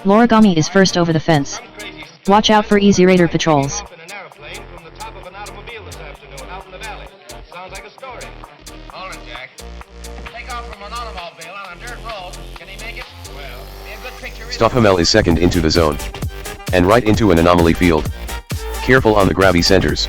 Lorigami is first over the fence. Watch out for Easy Raider patrols. In an airplane from the top of an automobile this afternoon, out in the valley. Sounds like a story. Hold it, Jack. Take off from an automobile on a dirt road. Can he make it? Well, be a good picture. Stoffhamel is second into the zone. And right into an anomaly field. Careful on the grabby centers.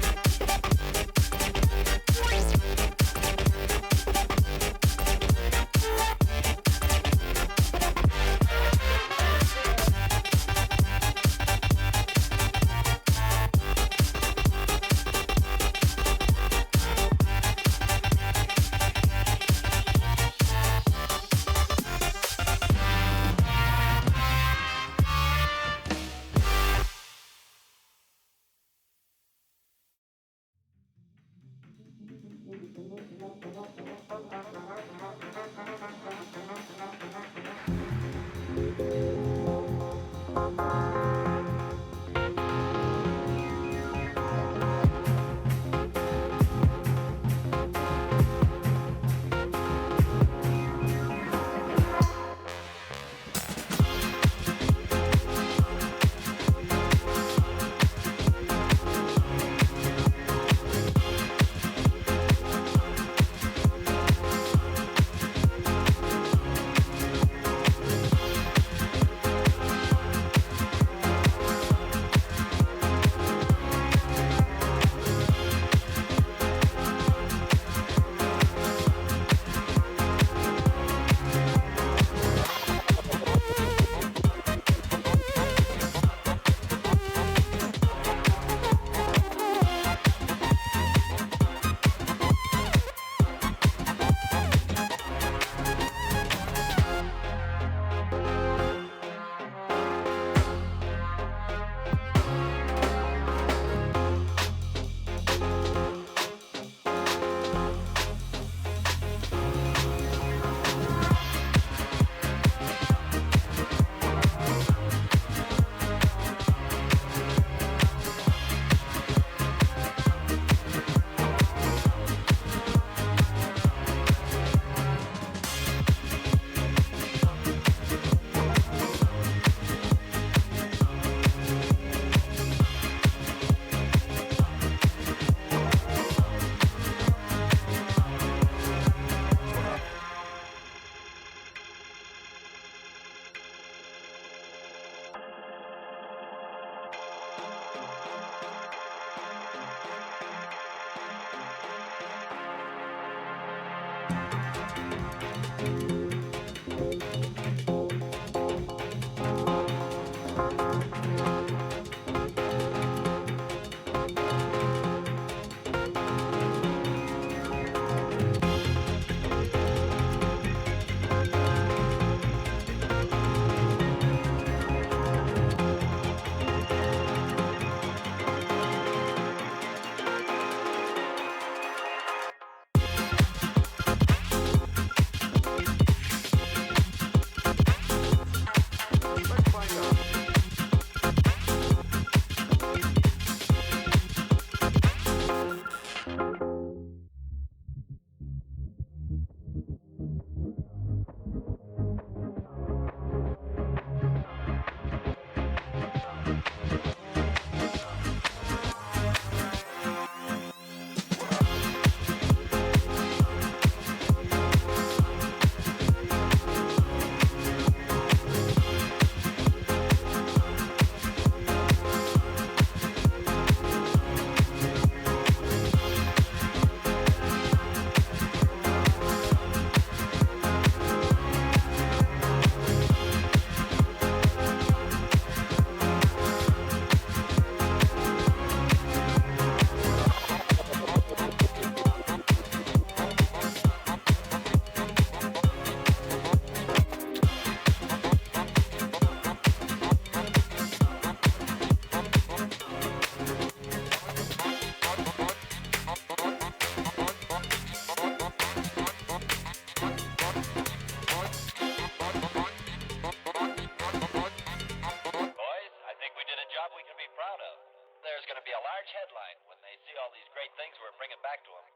headline when they see all these great things we're bringing back to them.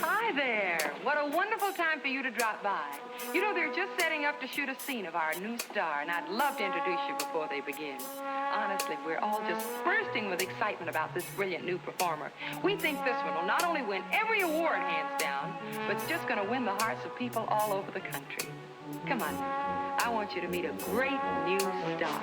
Hi there. what a wonderful time for you to drop by. You know, they're just setting up to shoot a scene of our new star, and I'd love to introduce you before they begin. Honestly, we're all just bursting with excitement about this brilliant new performer. We think this one will not only win every award hands down, but it's just going to win the hearts of people all over the country. Come on, I want you to meet a great new star.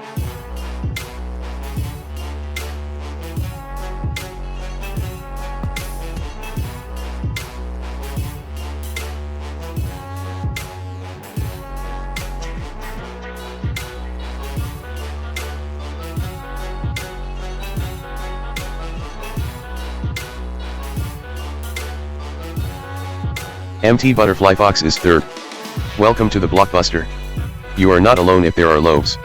MT Butterfly Fox is third. Welcome to the blockbuster. You are not alone if there are loaves.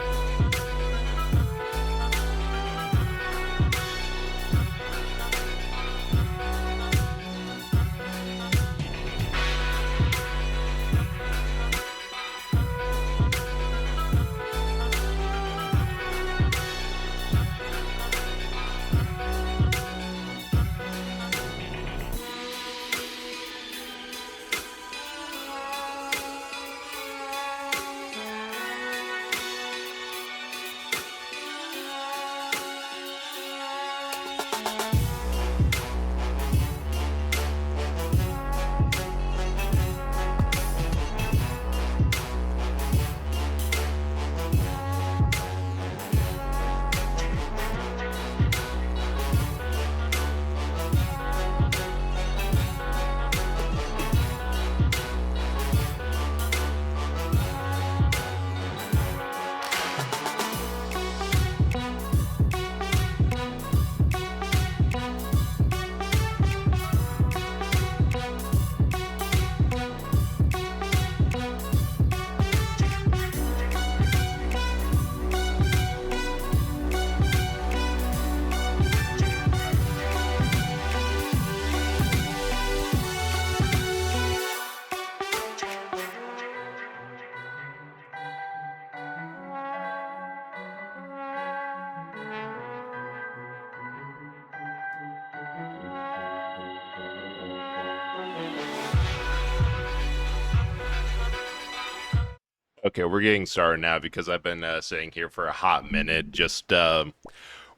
Okay, we're getting started now because I've been sitting here for a hot minute just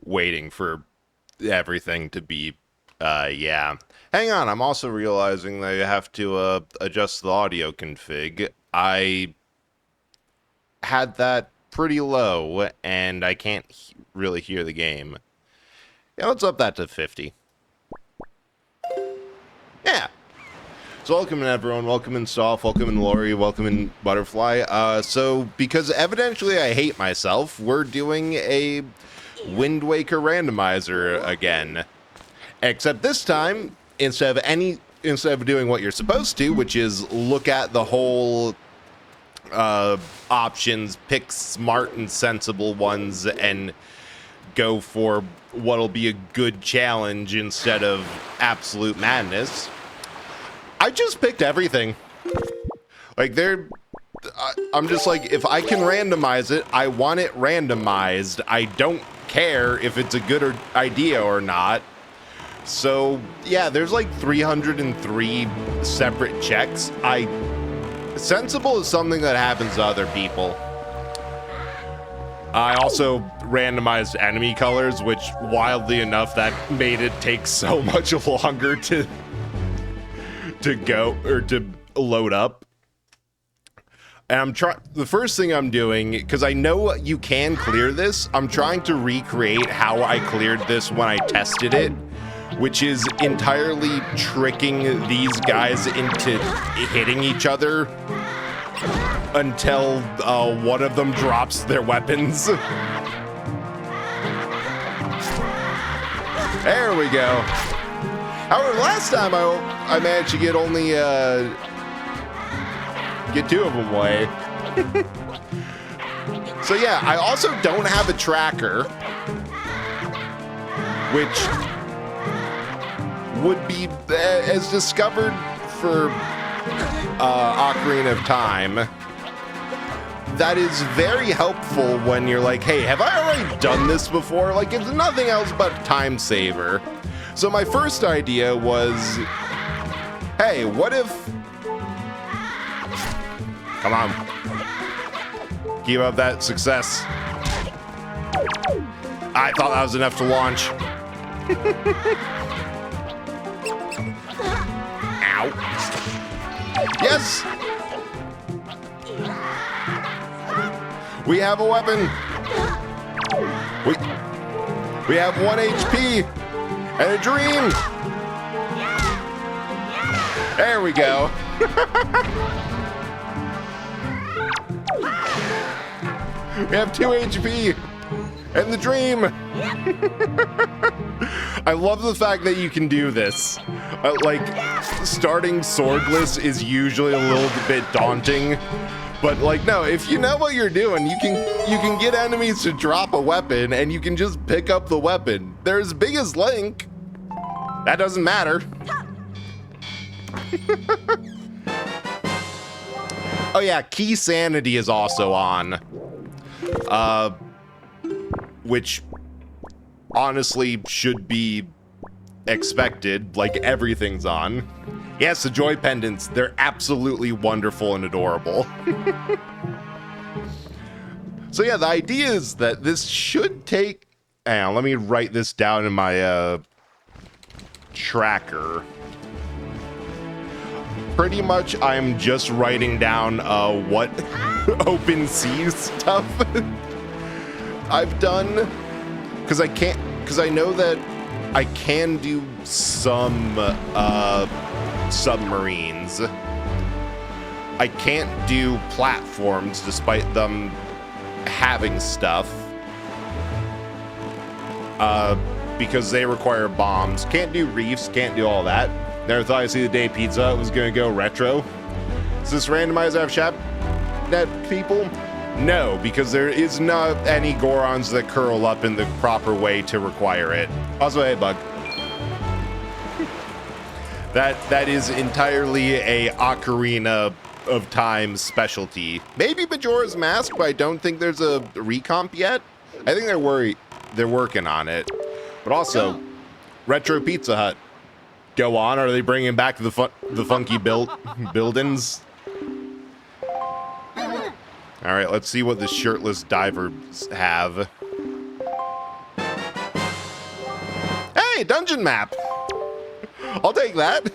waiting for everything to be, yeah. Hang on, I'm also realizing that I have to adjust the audio config. I had that pretty low, and I can't really hear the game. Yeah, let's up that to 50. Yeah. So welcome in everyone, welcome in Soph, welcome in Lori, welcome in Butterfly. So because evidently I hate myself, we're doing a Wind Waker randomizer again. Except this time, instead of doing what you're supposed to, which is look at the whole options, pick smart and sensible ones, and go for what'll be a good challenge instead of absolute madness, I just picked everything. Like, I'm just like, if I can randomize it, I want it randomized. I don't care if it's a good idea or not. So, yeah, there's like 303 separate checks. Sensible is something that happens to other people. I also randomized enemy colors, which, wildly enough, that made it take so much longer to go or to load up. And the first thing I'm doing, because I know you can clear this, I'm trying to recreate how I cleared this when I tested it, which is entirely tricking these guys into hitting each other until one of them drops their weapons. There we go. However, last time I managed to get only get two of them away. So yeah, I also don't have a tracker, which would be as discovered for Ocarina of Time. That is very helpful when you're like, hey, have I already done this before? Like, it's nothing else but a time saver. So my first idea was, hey, what if Come on. Keep up that success. I thought that was enough to launch. Ow. Yes! We have a weapon. We have 1 HP and a dream. There we go. We have 2 HP and the dream. I love the fact that you can do this. Like, starting swordless is usually a little bit daunting. But like, no, if you know what you're doing, you can get enemies to drop a weapon and you can just pick up the weapon. They're as big as Link. That doesn't matter. Oh yeah, key sanity is also on. Which honestly should be expected, like everything's on. Yes, the joy pendants, they're absolutely wonderful and adorable. So yeah, the idea is that this should take, hang on, let me write this down in my tracker. Pretty much I'm just writing down what open sea stuff I've done, because I know that I can do some submarines. I can't do platforms despite them having stuff, because they require bombs. Can't do reefs, can't do all that. Never thought I'd see the day Pizza Hut was gonna go retro. Is this randomizer have chat net people? No, because there is not any Gorons that curl up in the proper way to require it. Also, hey, Bug. That is entirely a Ocarina of Time specialty. Maybe Majora's Mask, but I don't think there's a recomp yet. I think they're working on it. But also, Retro Pizza Hut. Go on, are they bringing back the funky buildings? All right, let's see what the shirtless divers have. Hey, dungeon map. I'll take that.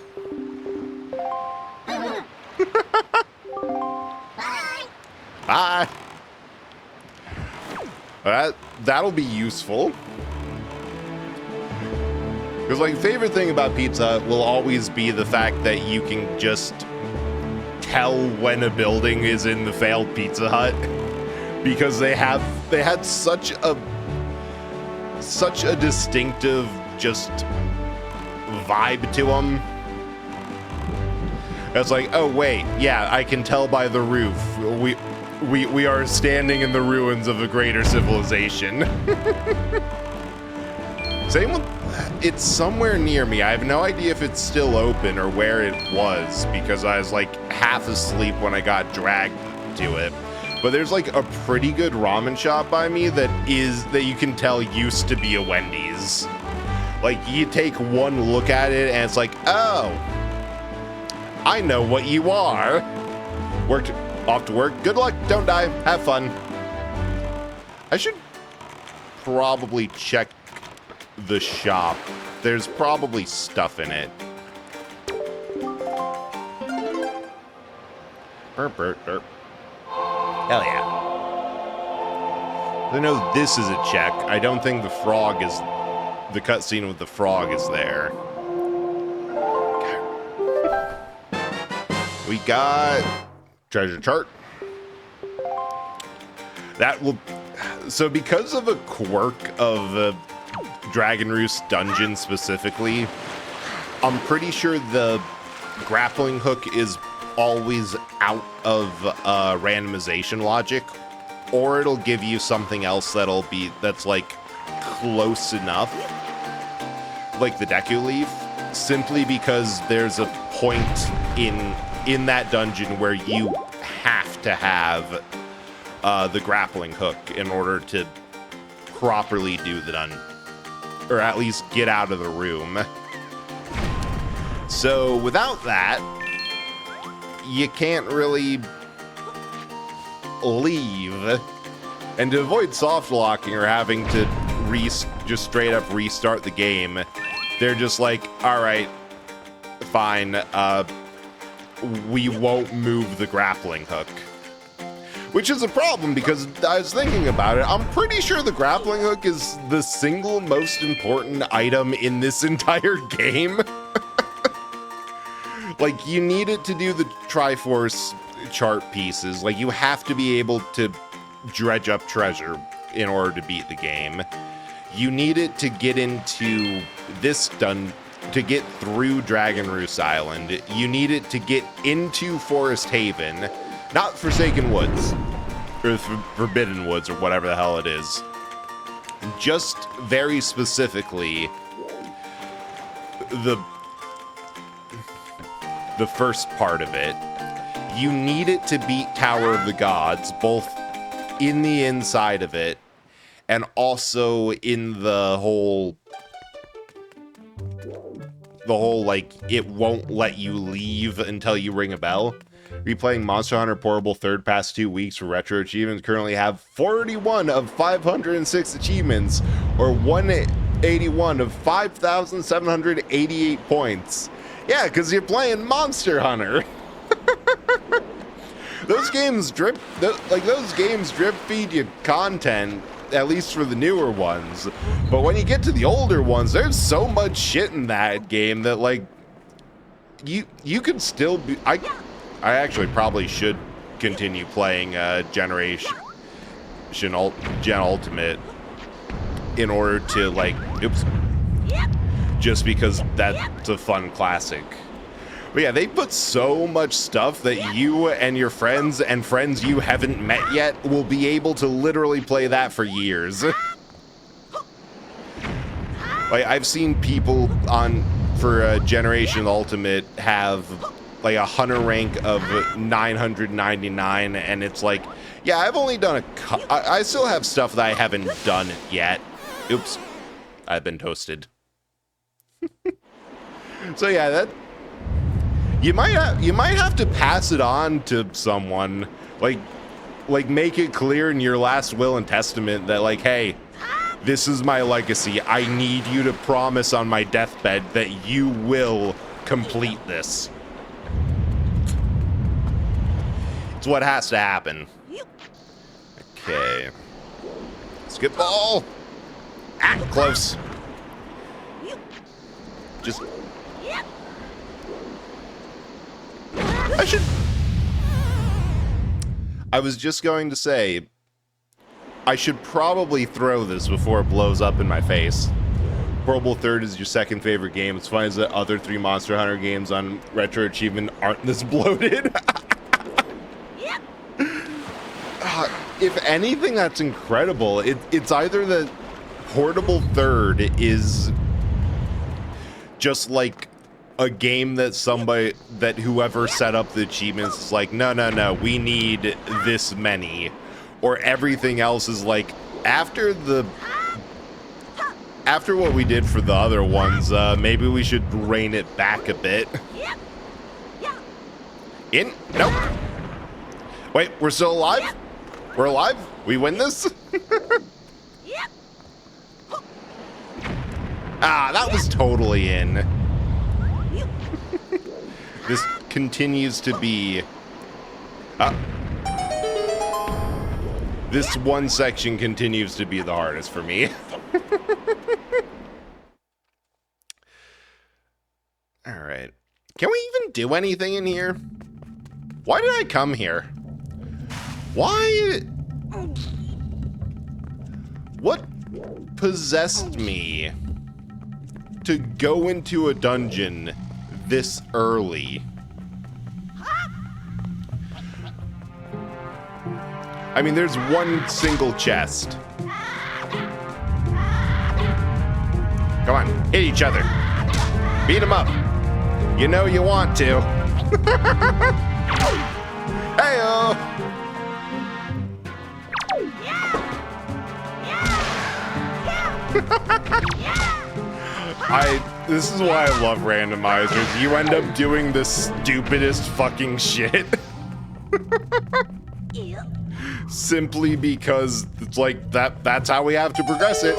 Bye. That'll be useful. Because, like, favorite thing about Pizza Hut will always be the fact that you can just tell when a building is in the failed Pizza Hut, because they had such a distinctive just vibe to them. It's like, oh wait, yeah, I can tell by the roof. We are standing in the ruins of a greater civilization. Same with, it's somewhere near me. I have no idea if it's still open or where it was, because I was like half asleep when I got dragged to it. But there's like a pretty good ramen shop by me that you can tell used to be a Wendy's. Like, you take one look at it and it's like, oh, I know what you are. Off to work. Good luck. Don't die. Have fun. I should probably check the shop. There's probably stuff in it. Burp, burp, burp. Hell yeah. I know this is a check. I don't think the frog is... The cutscene with the frog is there. We got... treasure chart. That will... So because of a quirk of Dragon Roost dungeon specifically, I'm pretty sure the grappling hook is always out of randomization logic, or it'll give you something else that's like close enough, like the Deku Leaf, simply because there's a point in that dungeon where you have to have the grappling hook in order to properly do the dungeon, or at least get out of the room. So without that, you can't really leave. And to avoid soft locking or having to just straight up restart the game, they're just like, all right, fine, we won't move the grappling hook. Which is a problem, because I was thinking about it. I'm pretty sure the grappling hook is the single most important item in this entire game. Like, you need it to do the Triforce chart pieces. Like, you have to be able to dredge up treasure in order to beat the game. You need it to get into this to get through Dragon Roost Island. You need it to get into Forest Haven. Not Forsaken Woods, or Forbidden Woods, or whatever the hell it is. Just very specifically, the first part of it. You need it to beat Tower of the Gods, both in the inside of it, and also in the whole, like, it won't let you leave until you ring a bell. Replaying Monster Hunter Portable third past 2 weeks for retro achievements. Currently have 41 of 506 achievements, or 181 of 5,788 points. Yeah, because you're playing Monster Hunter. Those games drip feed you content, at least for the newer ones. But when you get to the older ones, there's so much shit in that game that, like, you could still be. I actually probably should continue playing Gen Ultimate in order to, like, just because that's a fun classic. But yeah, they put so much stuff that you and your friends and friends you haven't met yet will be able to literally play that for years. Like, I've seen people for Generation Ultimate have like a hunter rank of 999, and it's like, yeah, I've only done I still have stuff that I haven't done yet. Oops, I've been toasted. So yeah, that you might have to pass it on to someone, like make it clear in your last will and testament that, like, hey, this is my legacy. I need you to promise on my deathbed that you will complete this. It's what has to happen. Okay. Skip ball. Ah, close. Just. I was just going to say, I should probably throw this before it blows up in my face. Portable Third is your second favorite game. It's funny that other 3 Monster Hunter games on Retro Achievement aren't this bloated. If anything, that's incredible. It's either that Portable Third is just like a game that whoever set up the achievements is like, no, we need this many. Or everything else is like, after what we did for the other ones, maybe we should rein it back a bit. In? Nope. Wait, we're still alive? We're alive? We win this? Ah, that was totally in. This continues to be... this one section continues to be the hardest for me. Alright. Can we even do anything in here? Why did I come here? Why? What possessed me to go into a dungeon this early? I mean, there's one single chest. Come on, hit each other. Beat them up. You know you want to. Hey-oh! This is why I love randomizers. You end up doing the stupidest fucking shit. simply because it's like that's how we have to progress it.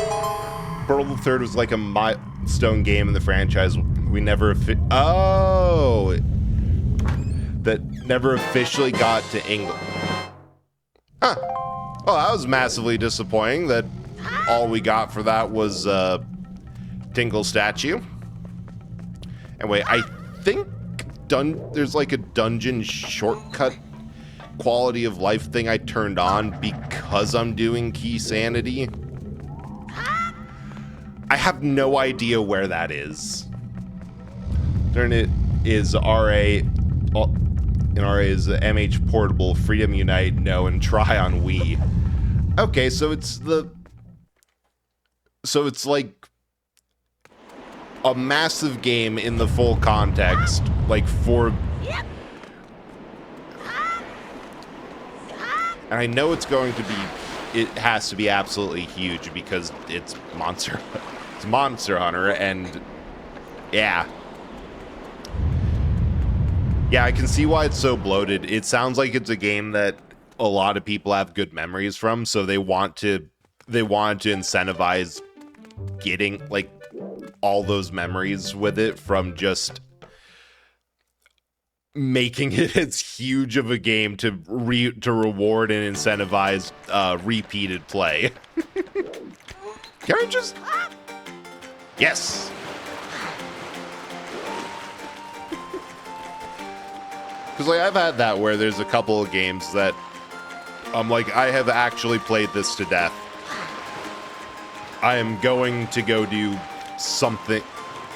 Portal the Third was like a milestone game in the franchise. We never that never officially got to England. Huh. Well, that was massively disappointing that all we got for that was Tingle statue. And wait, I think there's like a dungeon shortcut quality of life thing I turned on because I'm doing key sanity. I have no idea where that is. Turn it is RA. In RA is MH Portable, Freedom Unite, no, and Try on Wii. Okay, so it's like a massive game in the full context, like for... And I know it's going to be, it has to be absolutely huge because it's Monster Hunter, and yeah. Yeah, I can see why it's so bloated. It sounds like it's a game that a lot of people have good memories from, so they want to incentivize getting like all those memories with it from just making it as huge of a game to reward and incentivize repeated play. Can I just... Yes! Because like I've had that where there's a couple of games that I'm like, I have actually played this to death. I am going to go do something,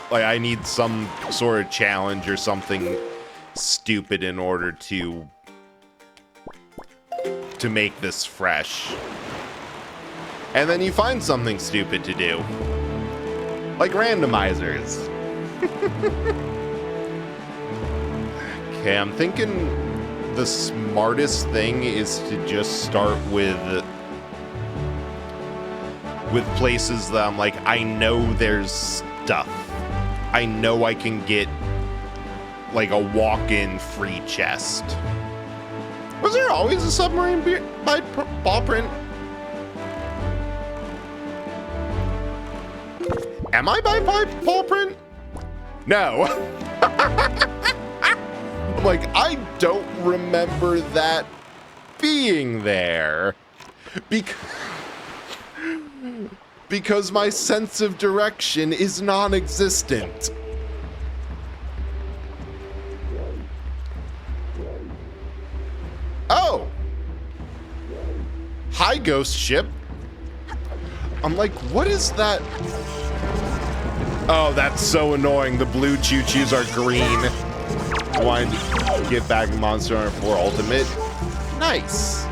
like I need some sort of challenge or something stupid in order to make this fresh. And then you find something stupid to do. Like randomizers. Okay, I'm thinking the smartest thing is to just start with places that I'm like, I know there's stuff. I know I can get like a walk-in free chest. Was there always a submarine by paw print? Am I by paw print? No. I'm like, I don't remember that being there. Because my sense of direction is non-existent. Oh! Hi, ghost ship. I'm like, what is that? Oh, that's so annoying. The blue choo-choos are green. Want to get back Monster Hunter 4 Ultimate? Nice.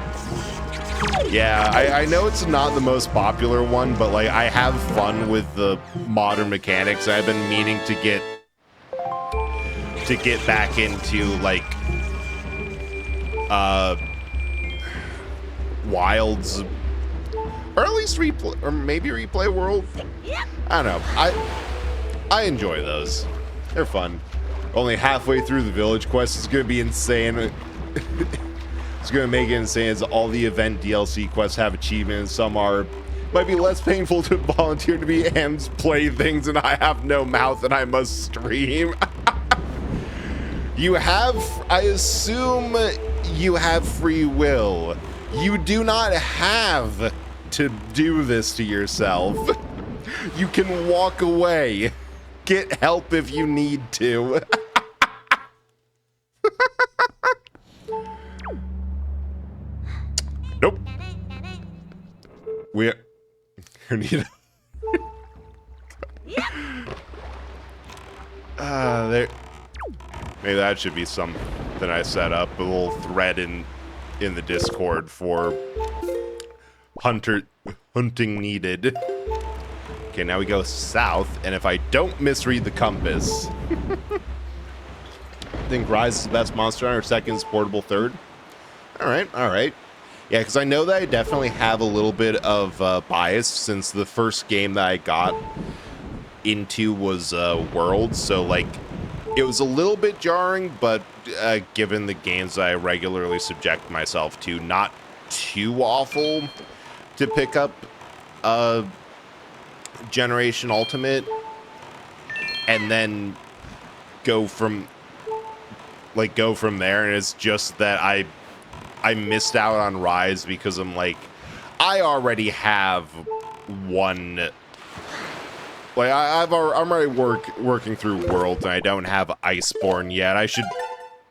Yeah, I know it's not the most popular one, but like I have fun with the modern mechanics. I've been meaning to get back into like Wilds, or at least replay, or maybe Replay World. I don't know. I enjoy those. They're fun. Only halfway through the village quest is gonna be insane. It's gonna make it insane as all the event DLC quests have achievements. Some might be less painful to volunteer to be hands play things, and I have no mouth and I must stream. I assume you have free will. You do not have to do this to yourself. You can walk away. Get help if you need to. Nope. We need. There. Maybe that should be something I set up. A little thread in the Discord for hunting needed. Okay, now we go south, and if I don't misread the compass, I think Rise is the best Monster Hunter, second is Portable, third. All right. Yeah, because I know that I definitely have a little bit of bias since the first game that I got into was Worlds, so like it was a little bit jarring, but given the games that I regularly subject myself to, not too awful to pick up Generation Ultimate and then go from there. And it's just that I missed out on Rise because I'm like, I already have one. Like I'm already working through Worlds, and I don't have Iceborne yet. I should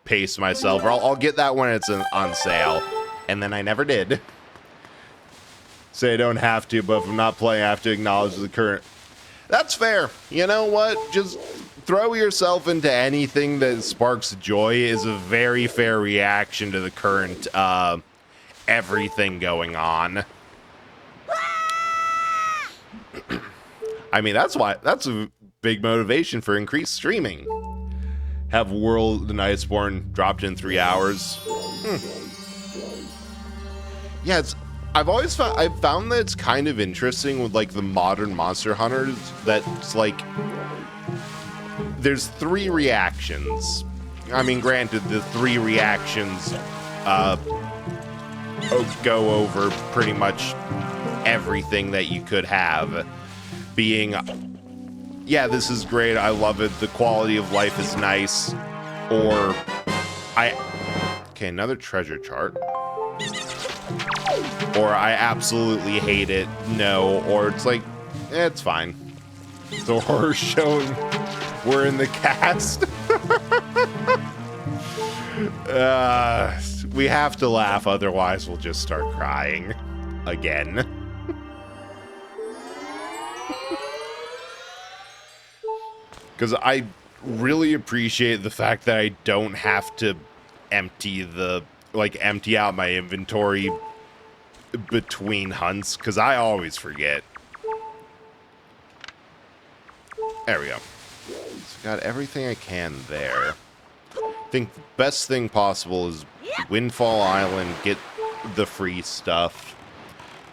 pace myself, or I'll get that when it's on sale. And then I never did. Say I don't have to, but if I'm not playing, I have to acknowledge the current. That's fair. You know what? Just throw yourself into anything that sparks joy is a very fair reaction to the current everything going on. I mean, that's a big motivation for increased streaming. Have World and Iceborne dropped in 3 hours. Yeah, I've found that it's kind of interesting with like the modern Monster Hunters that's like there's 3 reactions. I mean, granted, the 3 reactions go over pretty much everything that you could have. Being, yeah, this is great, I love it, the quality of life is nice, or okay, another treasure chart. Or I absolutely hate it, no, or it's like, it's fine. The horror show, we're in the cast. We have to laugh, otherwise we'll just start crying again. Because I really appreciate the fact that I don't have to empty out my inventory between hunts, because I always forget. There we go. So got everything I can there. I think the best thing possible is Windfall Island, get the free stuff.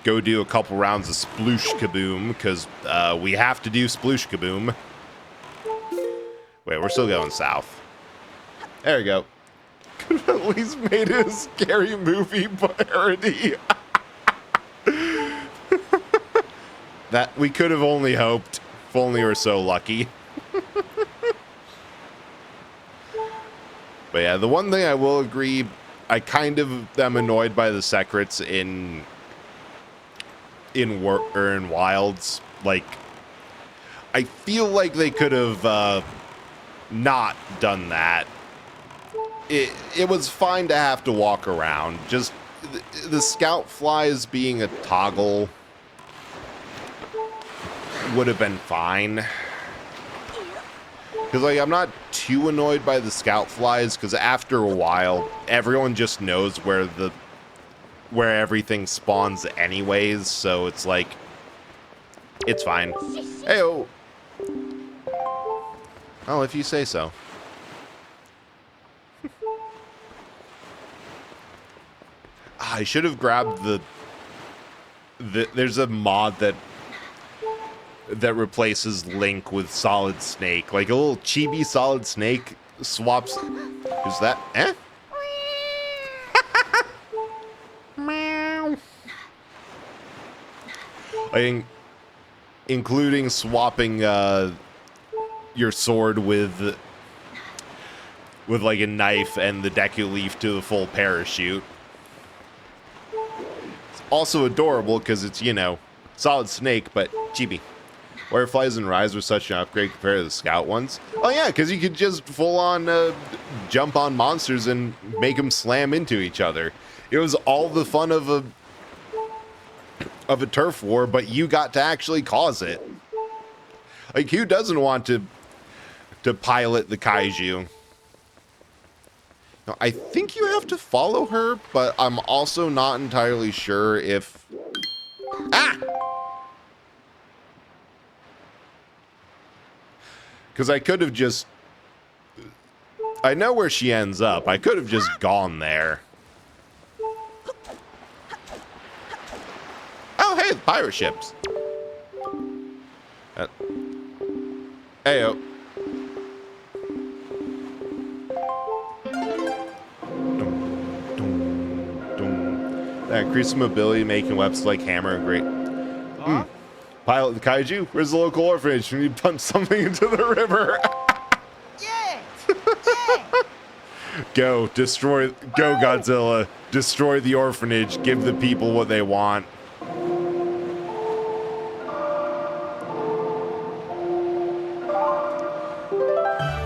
Go do a couple rounds of Sploosh Kaboom, because we have to do Sploosh Kaboom. Wait, we're still going south. There we go. Could have at least made it a scary movie parody. That we could have only hoped. If only we were so lucky. But yeah, the one thing I will agree, I kind of am annoyed by the secrets in Wilds. Like, I feel like they could have not done that. It was fine to have to walk around. Just the scout flies being a toggle would have been fine. Because like I'm not too annoyed by the scout flies, because after a while everyone just knows where everything spawns anyways, so it's like it's fine. Heyo. Oh, if you say so. I should have grabbed the there's a mod that replaces Link with Solid Snake. Like a little chibi Solid Snake swaps. Is that? Eh? Meow. Including swapping your sword with like a knife and the Deku Leaf to the full parachute. It's also adorable because it's, you know, Solid Snake, but chibi. Fireflies and Rise were such an upgrade compared to the Scout ones. Oh yeah, because you could just full on jump on monsters and make them slam into each other. It was all the fun of a turf war, but you got to actually cause it. Like, who doesn't want to pilot the kaiju? Now, I think you have to follow her, but I'm also not entirely sure if... Ah! Because I could have just... I know where she ends up. I could have just gone there. Oh, hey, the pirate ships. Heyo. There increase mobility, making weapons like hammer and great. Pilot the kaiju. Where's the local orphanage? We need to pump something into the river. Go, destroy. Go, Godzilla. Destroy the orphanage. Give the people what they want.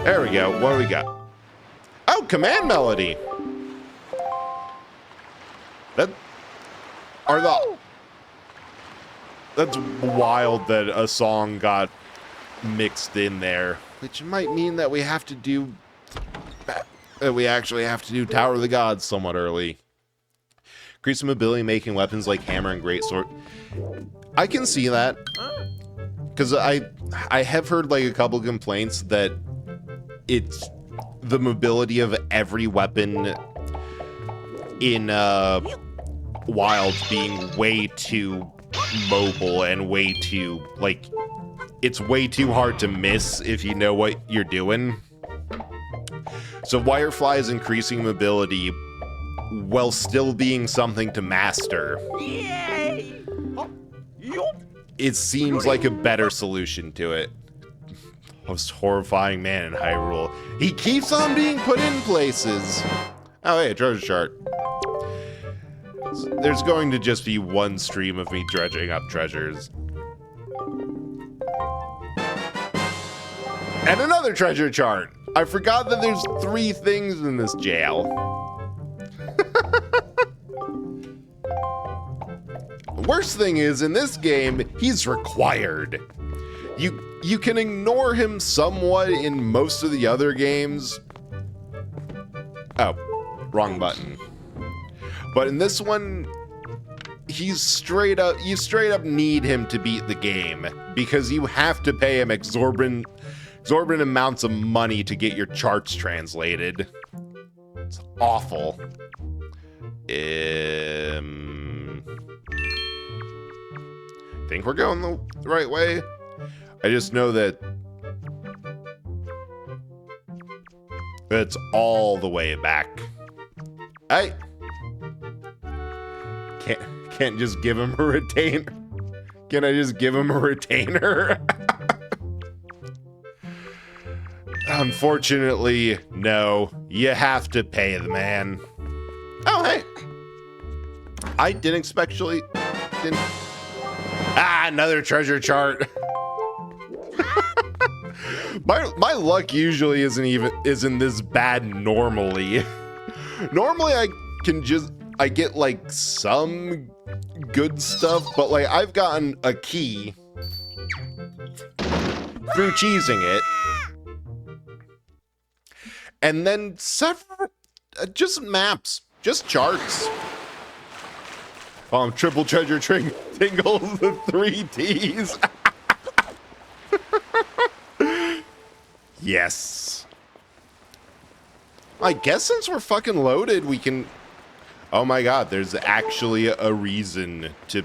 There we go. What do we got? Oh, command melody. That are the. That's wild that a song got mixed in there, which might mean that we have to do. That we actually have to do Tower of the Gods somewhat early. Increase mobility, making weapons like hammer and greatsword. I can see that, because I have heard like a couple complaints that it's the mobility of every weapon in Wilds being way too mobile and way too, like, it's way too hard to miss if you know what you're doing. So Wirefly is increasing mobility while still being something to master. It seems like a better solution to it. Most horrifying man in Hyrule. He keeps on being put in places. Oh, hey, a treasure chart. There's going to just be one stream of me dredging up treasures. And another treasure chart. I forgot that there's 3 things in this jail. The worst thing is, in this game, he's required. You can ignore him somewhat in most of the other games. Oh, wrong button. But in this one, you straight up need him to beat the game, because you have to pay him exorbitant amounts of money to get your charts translated. It's awful. I think we're going the right way. I just know that it's all the way back. Hey! Can't just give him a retainer. Can I just give him a retainer? Unfortunately, no. You have to pay the man. Oh, hey. I didn't. Another treasure chart. My luck usually isn't this bad normally. Normally I get like some good stuff, but like I've gotten a key through cheesing it. And then several, just maps, just charts. Triple treasure tingles the 3 T's. Yes. I guess since we're fucking loaded, we can... Oh my god, there's actually a reason to...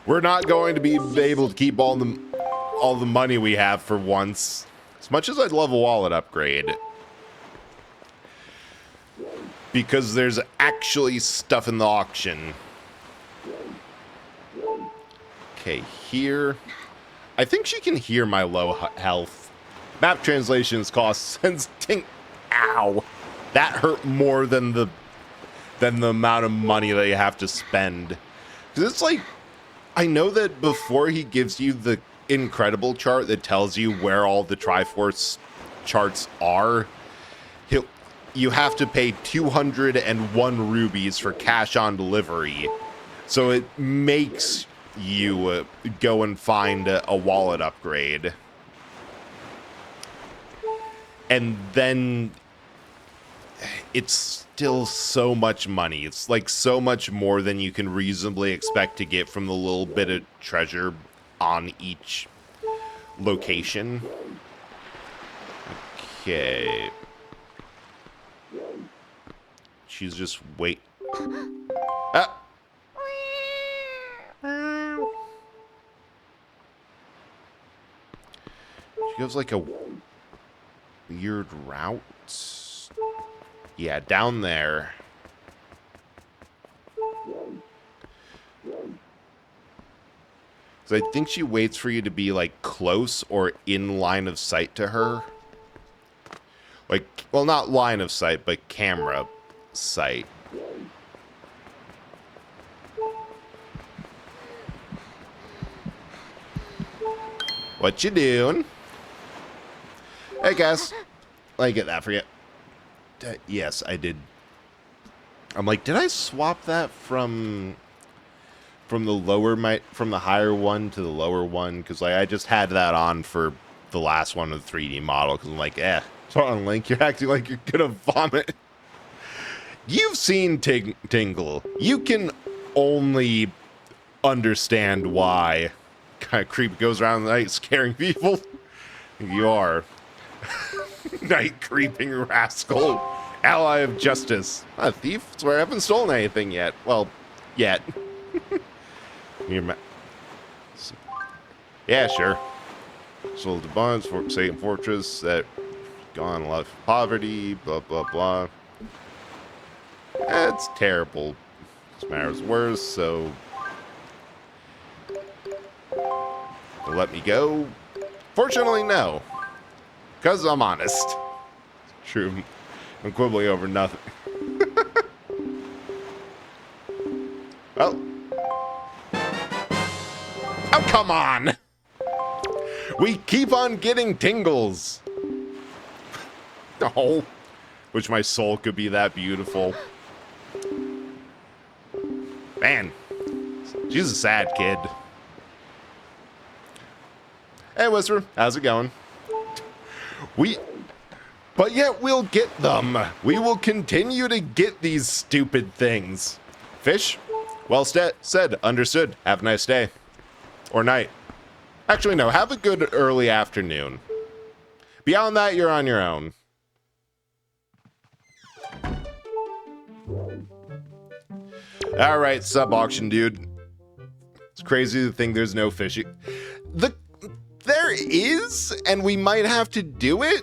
We're not going to be able to keep all the money we have for once. As much as I'd love a wallet upgrade. Because there's actually stuff in the auction. Okay, here. I think she can hear my low health. Map translations cost sensing. Ow. That hurt more than the amount of money that you have to spend. Because it's like, I know that before he gives you the incredible chart that tells you where all the Triforce charts are, you have to pay 201 rubies for cash on delivery. So it makes you go and find a wallet upgrade. And then it's still so much money. It's like so much more than you can reasonably expect to get from the little bit of treasure on each location. Okay. She's just wait. Ah. She goes like a weird route. Yeah, down there. So I think she waits for you to be, like, close or in line of sight to her. Like, well, not line of sight, but camera sight. What you doing? Hey, guys. Let me get that for you. Yes, I did. I'm like, did I swap that from the higher one to the lower one? Because like I just had that on for the last one with the 3D model. Because I'm like, so on Link, you're acting like you're gonna vomit. You've seen Tingle. You can only understand why kind of creep goes around the night scaring people. You are night creeping rascal, ally of justice, not a thief. Swear I haven't stolen anything yet. Well, yet. Yeah, sure. Sold the bonds for Satan Fortress that gone a lot of poverty, blah blah blah. It's terrible. This matter's worse, so let me go. Fortunately, no. Because I'm honest. It's true. I'm quibbling over nothing. Well. Oh, come on! We keep on getting tingles. Oh. Wish my soul could be that beautiful. Man. She's a sad kid. Hey, Whisper. How's it going? But yet we'll get them. We will continue to get these stupid things. Fish? Well said. Understood. Have a nice day. Or night. Actually, no. Have a good early afternoon. Beyond that, you're on your own. All right, sub-auction, dude. It's crazy to think there's no fishing. There is, and we might have to do it.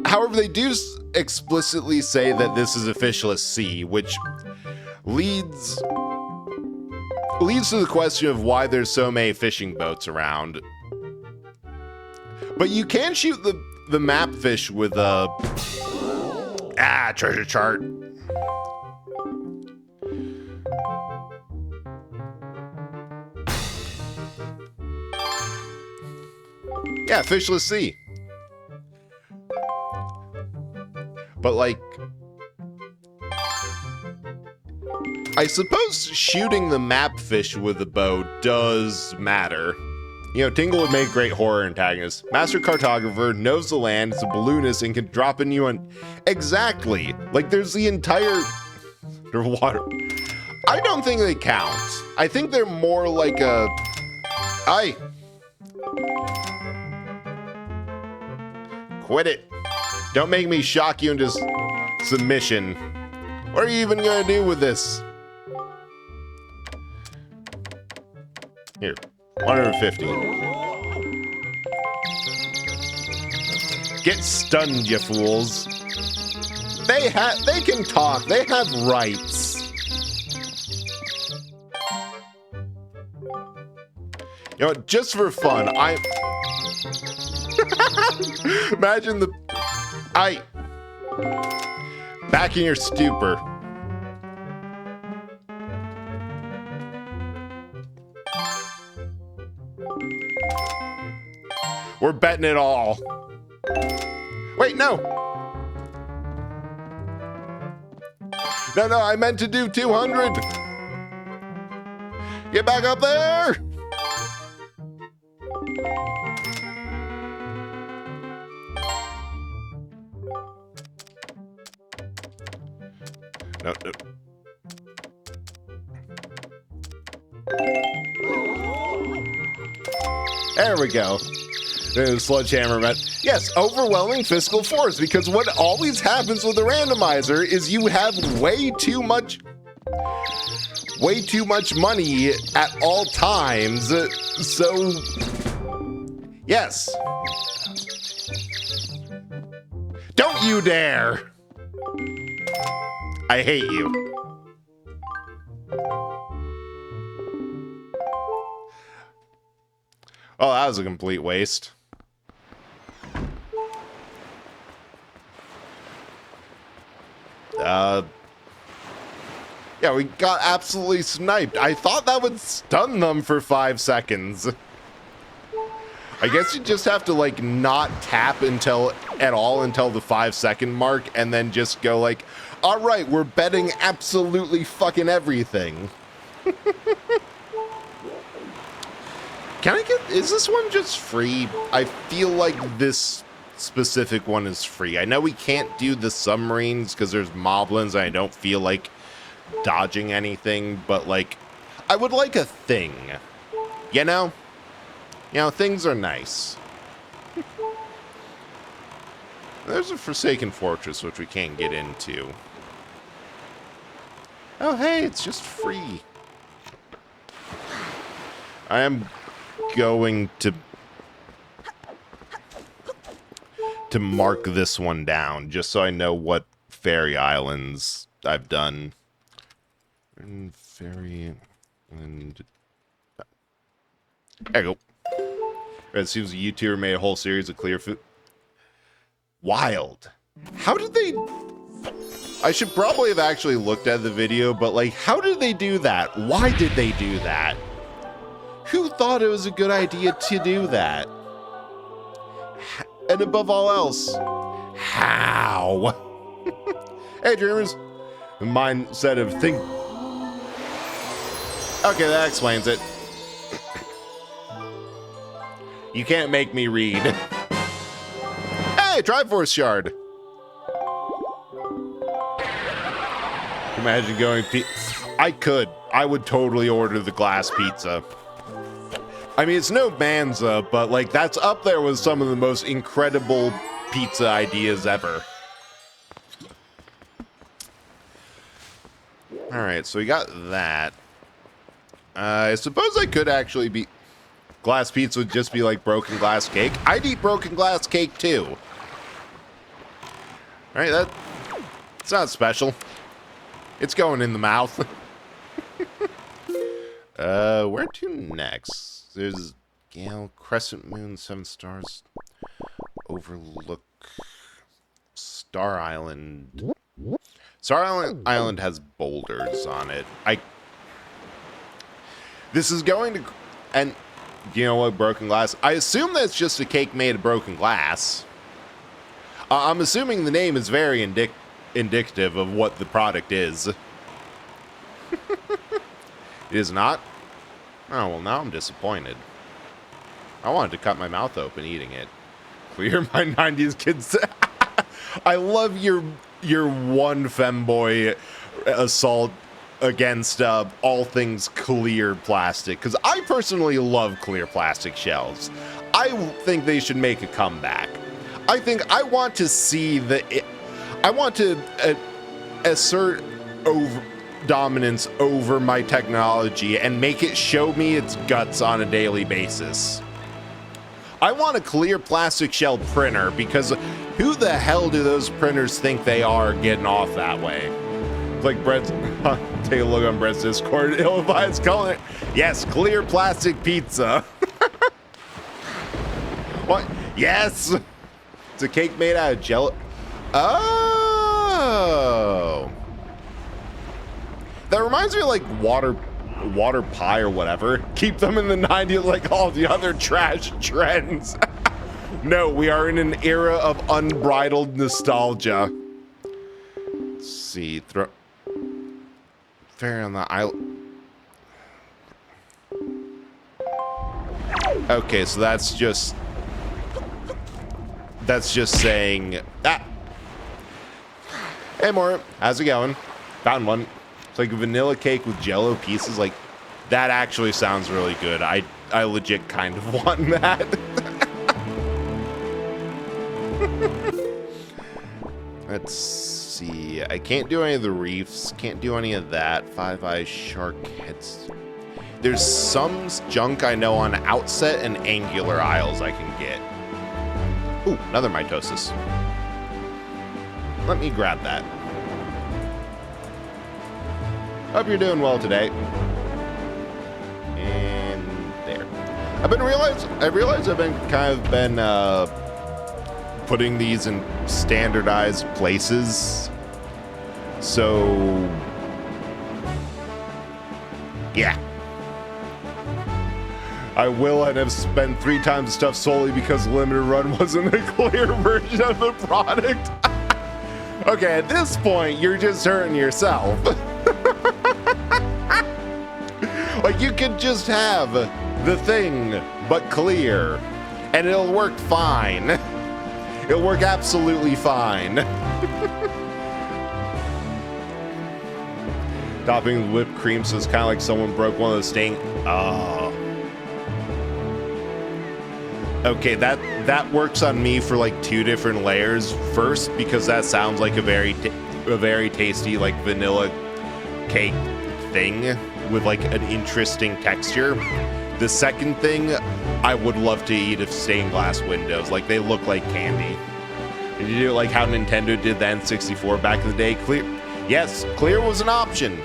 However, they do explicitly say that this is a fishless sea, which leads to the question of why there's so many fishing boats around. But you can shoot the map fish with a treasure chart. Yeah, fishless sea. But like, I suppose shooting the map fish with a bow does matter. You know, Tingle would make great horror antagonist. Master cartographer, knows the land, is a balloonist, and can drop in you on... Exactly! Like, there's the entire... water. I don't think they count. I think they're more like a... Quit it. Don't make me shock you into submission. What are you even gonna do with this? Here, 150. Get stunned, you fools. They can talk. They have rights. You know what, just for fun, imagine back in your stupor. We're betting it all. Wait, no. No, I meant to do 200. Get back up there. No. There we go. Sledgehammer met. Yes, overwhelming fiscal force, because what always happens with the randomizer is you have way too much money at all times. So, yes. Don't you dare. I hate you. Oh, that was a complete waste. Yeah, we got absolutely sniped. I thought that would stun them for 5 seconds. I guess you just have to, like, not tap at all until the 5-second mark, and then just go like, all right, we're betting absolutely fucking everything. Is this one just free? I feel like this specific one is free. I know we can't do the submarines because there's moblins, and I don't feel like dodging anything, but, like, I would like a thing, you know? You know, things are nice. There's a Forsaken Fortress, which we can't get into. Oh, hey, it's just free. I am going to mark this one down, just so I know what fairy islands I've done. And fairy and... There you go. It seems a YouTuber made a whole series of clear food. Wild. How did they... I should probably have actually looked at the video, but, like, how did they do that? Why did they do that? Who thought it was a good idea to do that? And above all else, how? Hey, dreamers. The mindset of think... Okay, that explains it. You can't make me read. Hey, Triforce Shard. Imagine going... I would totally order the glass pizza. I mean, it's no Banza, but, like, that's up there with some of the most incredible pizza ideas ever. Alright, so we got that. I suppose I could actually be... Glass pizza would just be like broken glass cake. I'd eat broken glass cake, too. Alright, it's not special. It's going in the mouth. Where to next? There's Gale, Crescent Moon, 7 stars, Overlook, Star Island. Star Island has boulders on it. This is going to... And you know what, broken glass? I assume that's just a cake made of broken glass. I'm assuming the name is very indicative of what the product is. It is not? Oh, well, now I'm disappointed. I wanted to cut my mouth open eating it. Clear my 90s kids. I love your one femboy assault against all things clear plastic, because I personally love clear plastic shells. I think they should make a comeback. I want to see I want to assert dominance over my technology and make it show me its guts on a daily basis. I want a clear plastic shell printer, because who the hell do those printers think they are getting off that way? Like Brett's, take a look on Brett's Discord. Ill-advised calling it, yes, clear plastic pizza. What? Yes, it's a cake made out of jello. Oh, that reminds me of like water pie or whatever. Keep them in the 90s like all the other trash trends. No, we are in an era of unbridled nostalgia. Let's see, Fair on the island. Okay, so that's just saying that. Hey, Mort, how's it going? Found one. It's like a vanilla cake with jello pieces. Like, that actually sounds really good. I legit kind of want that. Let's see. I can't do any of the reefs. Can't do any of that. Five Eyes Shark Heads. There's some junk I know on Outset and Angular Isles I can get. Ooh, another mitosis. Let me grab that. Hope you're doing well today. And there. I realized I've been putting these in standardized places. So yeah. I will and have spent 3 times the stuff solely because limited run wasn't a clear version of the product. Okay, at this point, you're just hurting yourself. Like, you could just have the thing, but clear, and it'll work fine. It'll work absolutely fine. Topping whipped cream, so it's kind of like someone broke one of the stain. Oh. Okay, that works on me for like 2 different layers. First, because that sounds like a very tasty like vanilla cake thing with like an interesting texture. The second thing, I would love to eat if stained glass windows. Like, they look like candy. Did you do it like how Nintendo did the N64 back in the day? Clear, yes, clear was an option.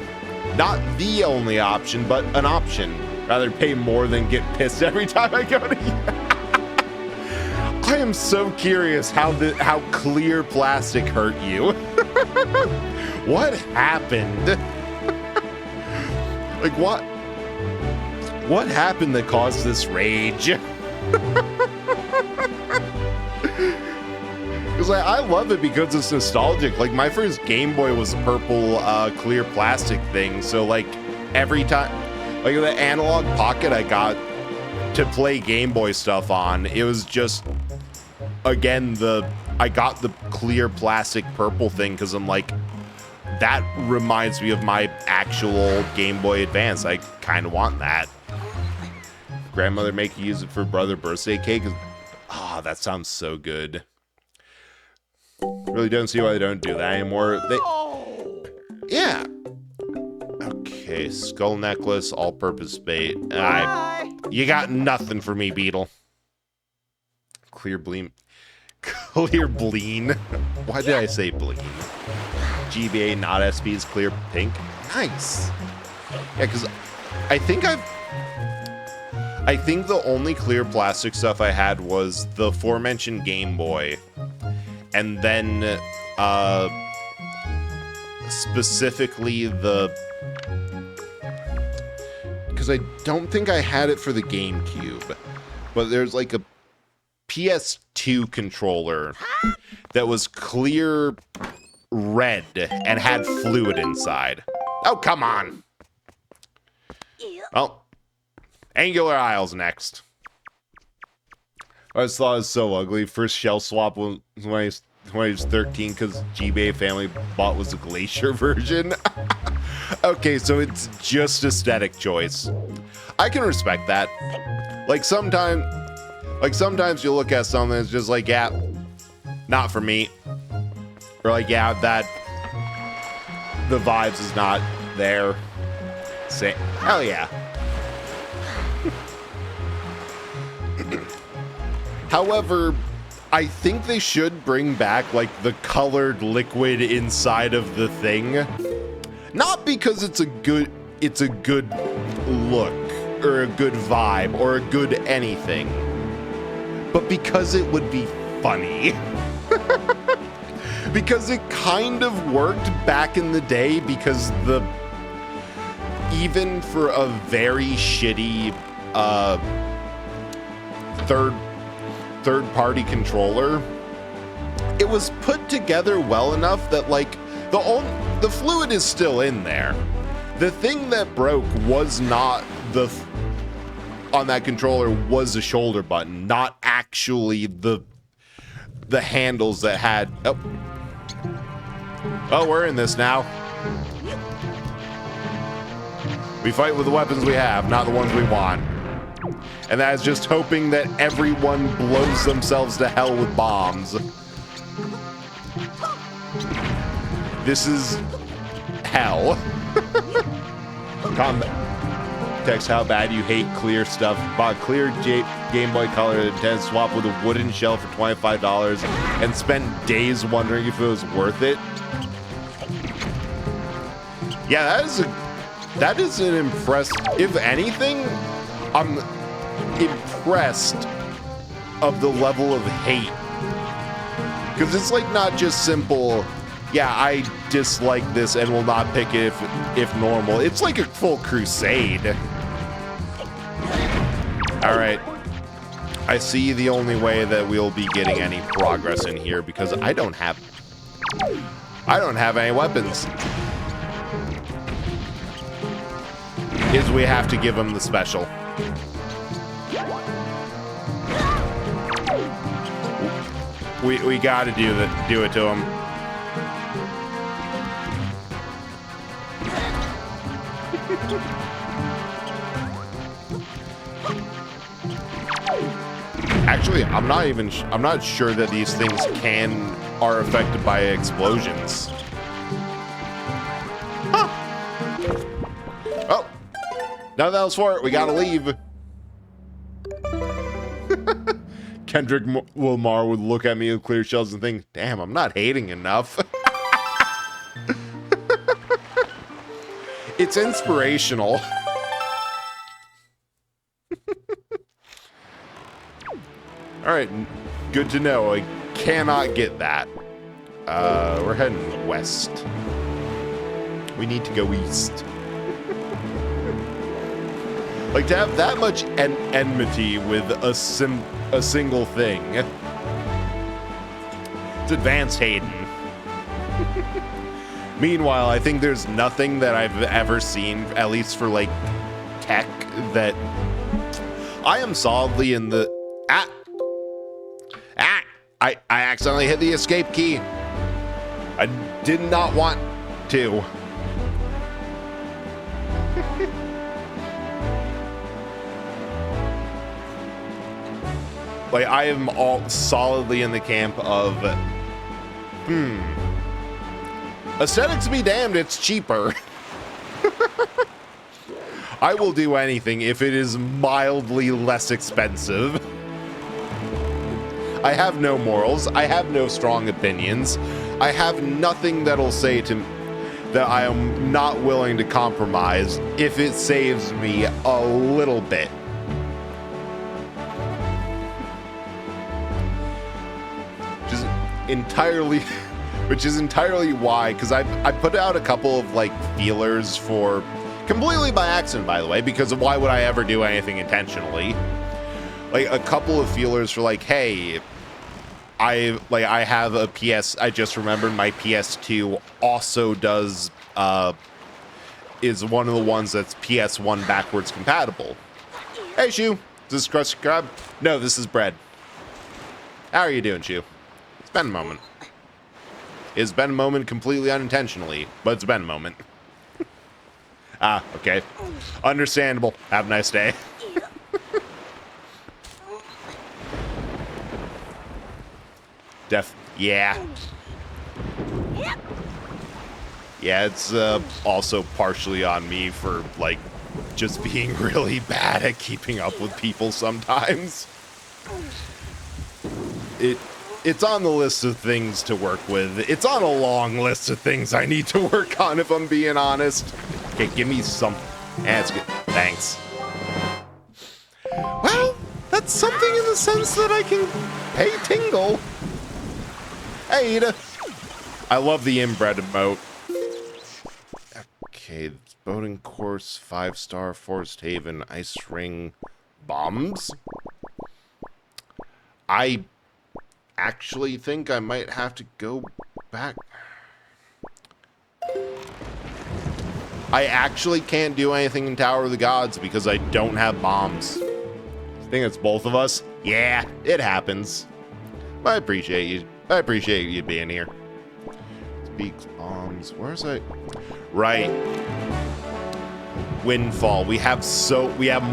Not the only option, but an option. Rather pay more than get pissed every time I go to eat. I am so curious how clear plastic hurt you. What happened? Like, what happened that caused this rage? Because I love it because it's nostalgic. Like, my first Game Boy was a purple clear plastic thing. So like every time, like the analog pocket I got to play Game Boy stuff on, it was just, again, I got the clear plastic purple thing because I'm like, that reminds me of my actual Game Boy Advance. I kind of want that. Grandmother make you use it for brother birthday cake. Ah, that sounds so good. Really don't see why they don't do that anymore. Yeah. Okay, skull necklace, all-purpose bait. You got nothing for me, Beetle. Clear bleen. Clear bleen. Why did I say bleen? GBA, not SB's clear pink. Nice. Yeah, because I think the only clear plastic stuff I had was the aforementioned Game Boy. And then specifically because I don't think I had it for the GameCube, but there's like a PS2 controller that was clear red and had fluid inside. Oh, come on. Well, Angular Isle's next. I just thought it was so ugly. First shell swap when I was 13 because GBA family bought was the Glacier version. Okay, so it's just aesthetic choice. I can respect that. Like sometimes you look at something that's just like, yeah, not for me. Or like, yeah, that the vibes is not there. Say, hell yeah. However, I think they should bring back like the colored liquid inside of the thing. Not because it's a good look or a good vibe or a good anything, but because it would be funny. Because it kind of worked back in the day, because even for a very shitty third-party controller, it was put together well enough that like the fluid is still in there. The thing that broke was not on that controller was the shoulder button, not actually the handles that had. Oh, we're in this now. We fight with the weapons we have, not the ones we want. And that is just hoping that everyone blows themselves to hell with bombs. This is hell. Combat. Text how bad you hate clear stuff. Bought clear Game Boy Color and swap with a wooden shell for $25 and spent days wondering if it was worth it. Yeah, that is an impressive. If anything, impressed of the level of hate. Because it's like not just simple, yeah, I dislike this and will not pick it if normal. It's like a full crusade. All right. I see the only way that we'll be getting any progress in here because I don't have any weapons. Is we have to give him the special. We got to do it to him. Actually, I'm not sure that these things are affected by explosions. Huh. Oh, nothing else for it. We gotta leave. Kendrick Lamar would look at me with clear shells and think, damn, I'm not hating enough. It's inspirational. All right, good to know. I cannot get that. We're heading west. We need to go east. Like, to have that much enmity with a single thing. It's advanced Hayden. Meanwhile, I think there's nothing that I've ever seen, at least for, like, tech, that I am solidly in the... I accidentally hit the escape key. I did not want to. Like, I am all solidly in the camp of, aesthetics be damned, it's cheaper. I will do anything if it is mildly less expensive. I have no morals. I have no strong opinions. I have nothing that'll say to me that I am not willing to compromise if it saves me a little bit. Which is entirely why, because I put out a couple of like feelers for, completely by accident, by the way, because of why would I ever do anything intentionally? Like a couple of feelers for like, hey, I have a PS. I just remembered my PS2 also does is one of the ones that's PS1 backwards compatible. Hey, Shu, is this crusty crab? No, this is bread. How are you doing, Shu? It's been a moment. It's been a moment completely unintentionally, but it's been a moment. Okay. Understandable. Have a nice day. Yeah. Yeah, it's also partially on me for, like, just being really bad at keeping up with people sometimes. It's on the list of things to work with. It's on a long list of things I need to work on, if I'm being honest. Okay, give me some. That's good. Thanks. Well, that's something in the sense that I can pay Tingle. Hey, Ida. I love the inbred emote. Okay, boating course, 5-star, Forest Haven, ice ring, bombs. I actually think I might have to go back. I actually can't do anything in Tower of the Gods because I don't have bombs. I think it's both of us. Yeah, it happens. I appreciate you. I appreciate you being here. Speaks bombs. Where's I? Right. Windfall. We have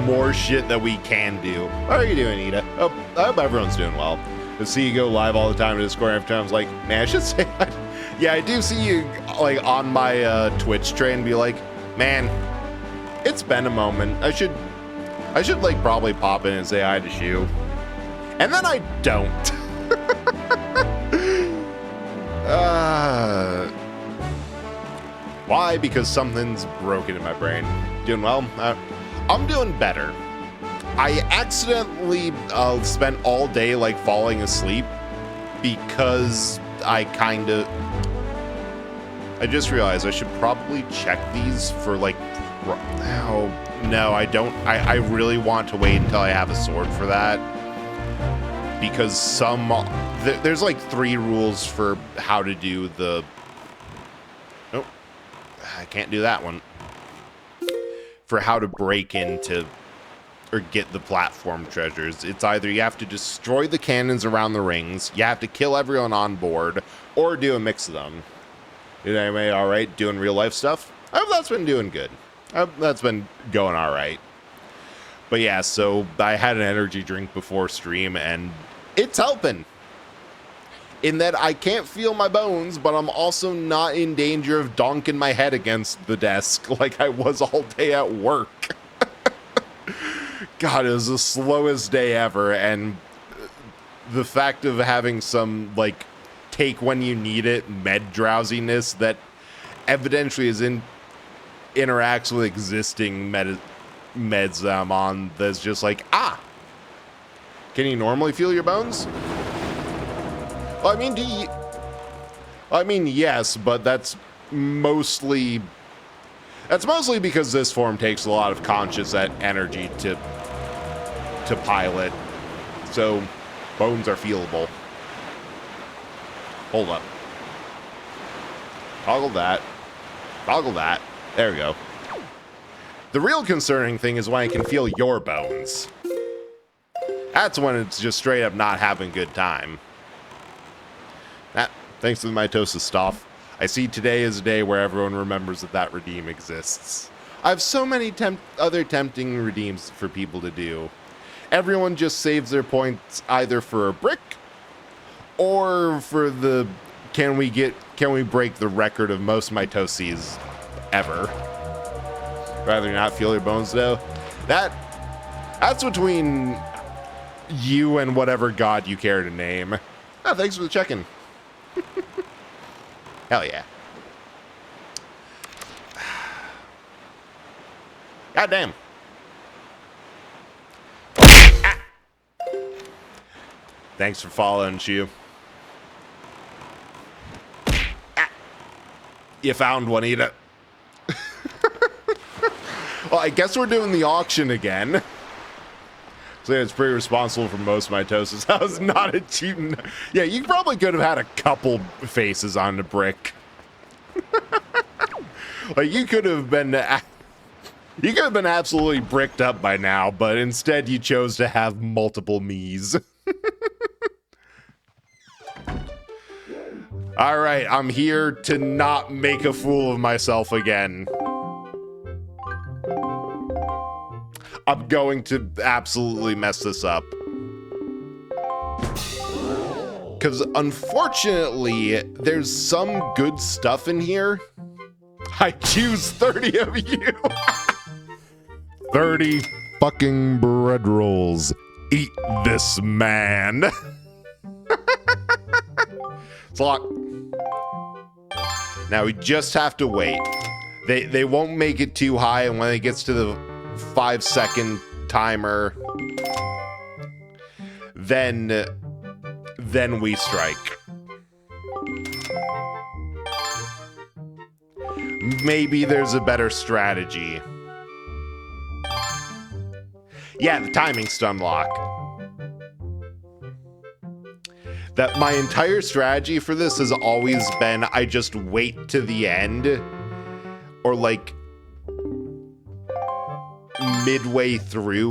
more shit that we can do. How are you doing, Ida? Oh, I hope everyone's doing well. To see you go live all the time to Discord every time, I was like, man, I should say, yeah, I do see you like on my Twitch train, be like, man, it's been a moment. I should like probably pop in and say hi to Shu, and then I don't. Why? Because something's broken in my brain. Doing well? I'm doing better. I accidentally spent all day like falling asleep because I just realized I should probably check these for like, oh, no, I don't. I really want to wait until I have a sword for that, because there's like 3 rules for how to do the, nope, I can't do that one, for how to break into or get the platform treasures. It's either you have to destroy the cannons around the rings, you have to kill everyone on board, or do a mix of them. Is anybody all right doing real life stuff? I hope that's been doing good. I hope that's been going all right. But yeah, so I had an energy drink before stream, and it's helping. In that I can't feel my bones, but I'm also not in danger of donking my head against the desk like I was all day at work. God, it was the slowest day ever, and the fact of having some, like, take when you need it med drowsiness that evidently interacts with existing meds that I'm on, that's just like, can you normally feel your bones? Well, I mean, yes, but that's mostly because this form takes a lot of conscious energy to pilot, so bones are feelable. Hold up. Toggle that. Toggle that. There we go. The real concerning thing is when I can feel your bones. That's when it's just straight up not having a good time. Thanks to the mitosis stuff. I see today is a day where everyone remembers that redeem exists. I have so many other tempting redeems for people to do. Everyone just saves their points either for a brick or for the can we break the record of most mitoses ever. Rather not feel your bones though. That's between you and whatever god you care to name. Thanks for the check-in. Hell yeah. God damn. Thanks for following, Shu. You found one, Ida. Well, I guess we're doing the auction again. So yeah, it's pretty responsible for most mitosis. That was not a cheap. Yeah, you probably could have had a couple faces on the brick. Like you could have been absolutely bricked up by now, but instead you chose to have multiple me's. All right, I'm here to not make a fool of myself again. I'm going to absolutely mess this up. Because unfortunately, there's some good stuff in here. I choose 30 of you. 30 fucking bread rolls. Eat this, man. It's a lot. Now we just have to wait. They won't make it too high, and when it gets to the 5-second timer, then we strike. Maybe there's a better strategy. Yeah, the timing's to unlock. That my entire strategy for this has always been I just wait to the end, or like midway through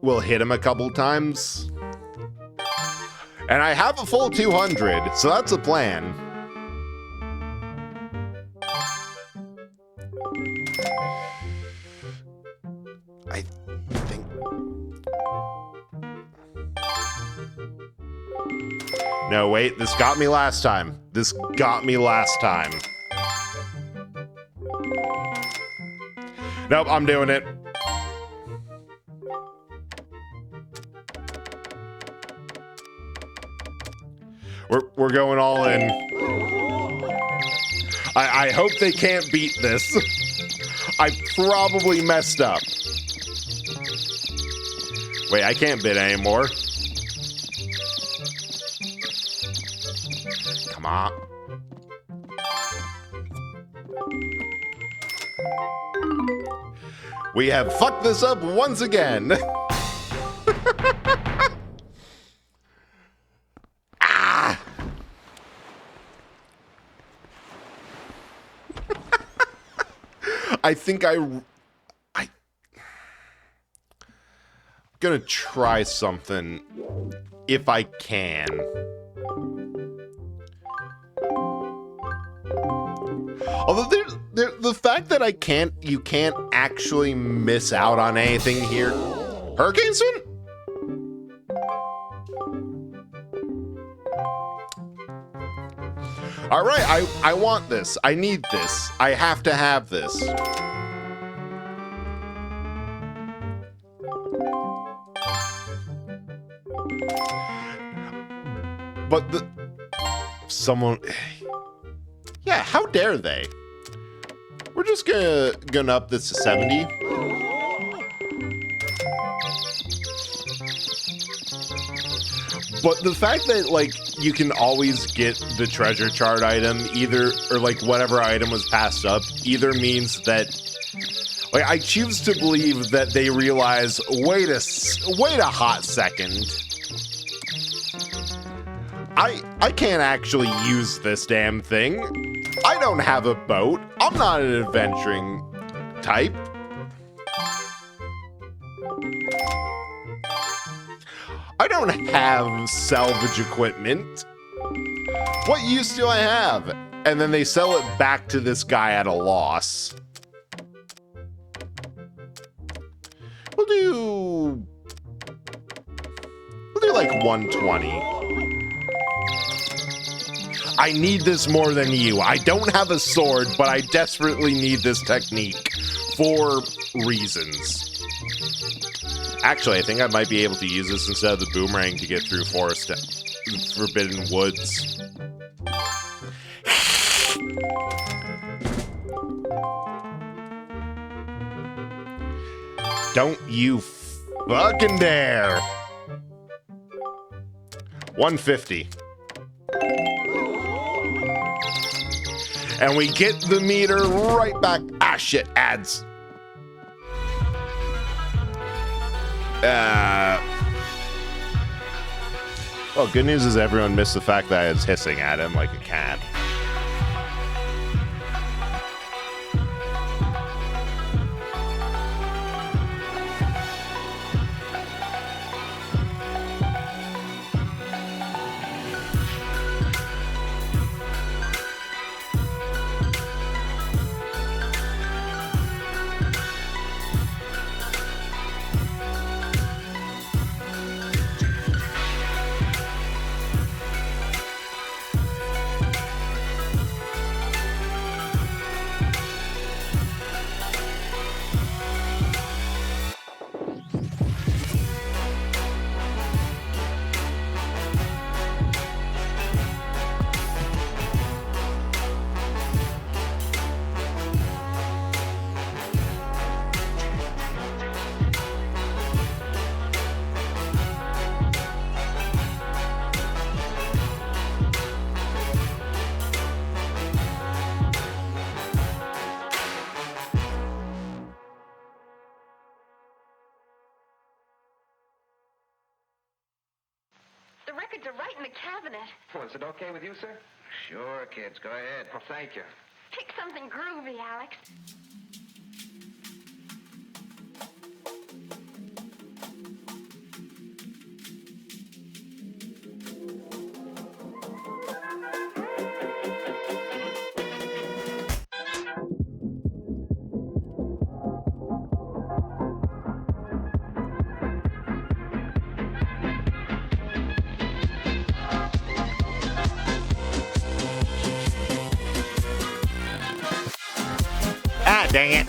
we'll hit him a couple times. And I have a full 200, so that's a plan. I think... No, wait, this got me last time. This got me last time. Nope, I'm doing it. We're going all in. I hope they can't beat this. I probably messed up. Wait, I can't bid anymore. Come on. We have fucked this up once again. Ah! I think I'm gonna try something if I can. Although the fact that you can't actually miss out on anything here. Hurricane soon? All right, I want this. I need this. I have to have this. But someone, yeah, how dare they? We're just gonna up this to 70. But the fact that, like, you can always get the treasure chart item either, or like whatever item was passed up, either means that, like, I choose to believe that they realize, wait a hot second. I can't actually use this damn thing. I don't have a boat. I'm not an adventuring type. I don't have salvage equipment. What use do I have? And then they sell it back to this guy at a loss. We'll do like 120. I need this more than you. I don't have a sword, but I desperately need this technique for reasons. Actually, I think I might be able to use this instead of the boomerang to get through forbidden woods. Don't you fucking dare. 150. And we get the meter right back. Ah, shit, ads. Well, good news is everyone missed the fact that I was hissing at him like a cat. The records are right in the cabinet. Oh, is it okay with you, sir? Sure, kids. Go ahead. Well, thank you. Pick something groovy, Alex. Ah, dang it.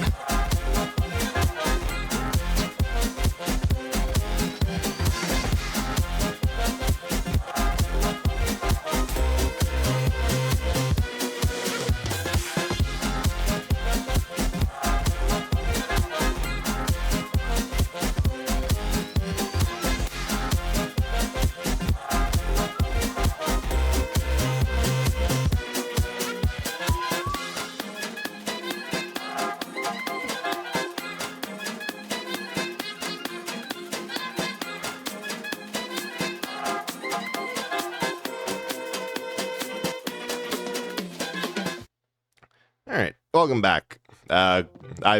welcome back. I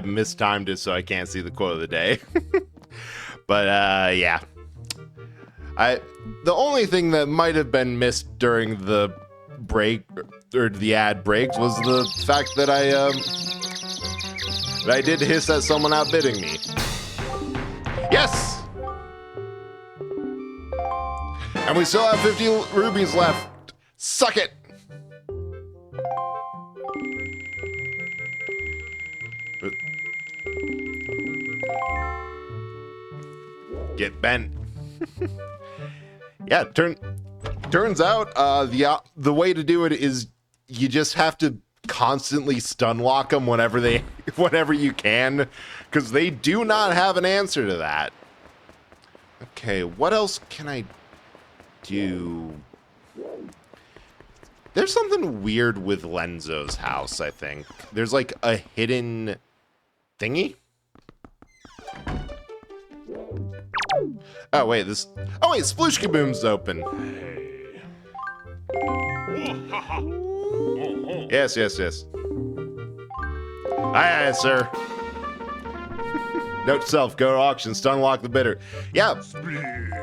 mistimed it, so I can't see the quote of the day. But yeah. The only thing that might have been missed during the break or the ad breaks was the fact that I did hiss at someone outbidding me. Yes! And we still have 50 rubies left. Suck it! Get bent. Yeah, turns out the way to do it is you just have to constantly stun lock them whenever you can, because they do not have an answer to that. Okay, what else can I do? There's something weird with Lenzo's house, I think. There's like a hidden thingy. Oh wait, Sploosh Kaboom's open. Yes. Aye, sir. Note to self, go to auction, stun lock the bidder. Yeah,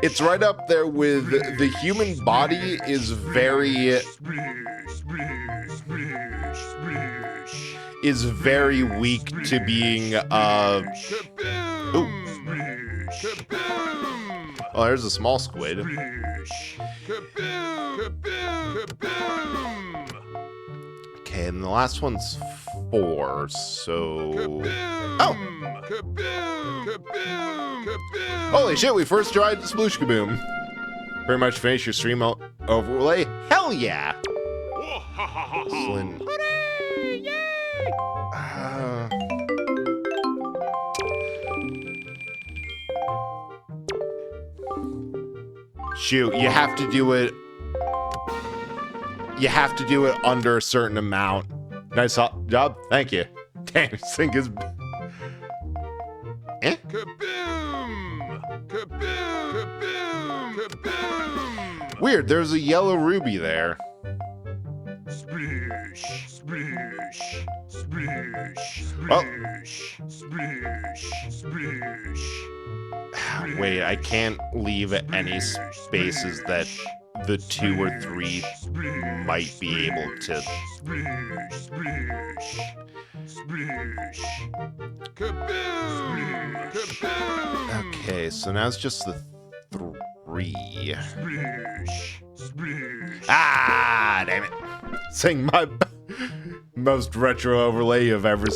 it's right up there with the human body is very weak to being oh, there's a small squid. Okay, and the last one's 4, so... Oh! Holy shit, we first tried Sploosh Kaboom. Pretty much finish your stream overlay? Hell yeah! Excellent. Shoot, you have to do it. You have to do it under a certain amount. Nice job, thank you. Damn, this thing is. Eh? Kaboom! Kaboom! Kaboom! Weird. There's a yellow ruby there. Splish, splish, splish, splish, splish, splish. Wait, I can't leave any spaces that the 2 or 3 might be able to. Okay, so now it's just the 3. Ah, damn it. Saying my most retro overlay you've ever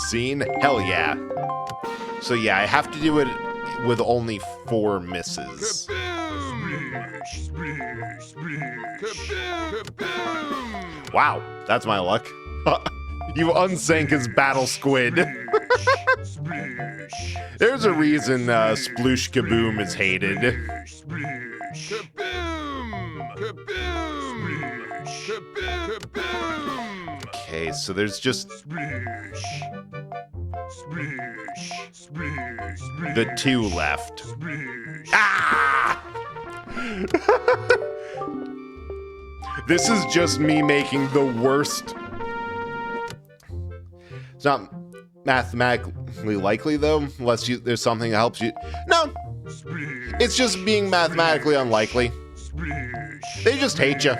seen? Hell yeah. So yeah, I have to do it with only 4 misses. Wow, that's my luck. You unsank his battle squid. There's a reason Sploosh Kaboom is hated. Okay, so there's just the 2 left. Ah! This is just me making the worst. It's not mathematically likely though, unless there's something that helps you. No, it's just being mathematically unlikely. They just hate you.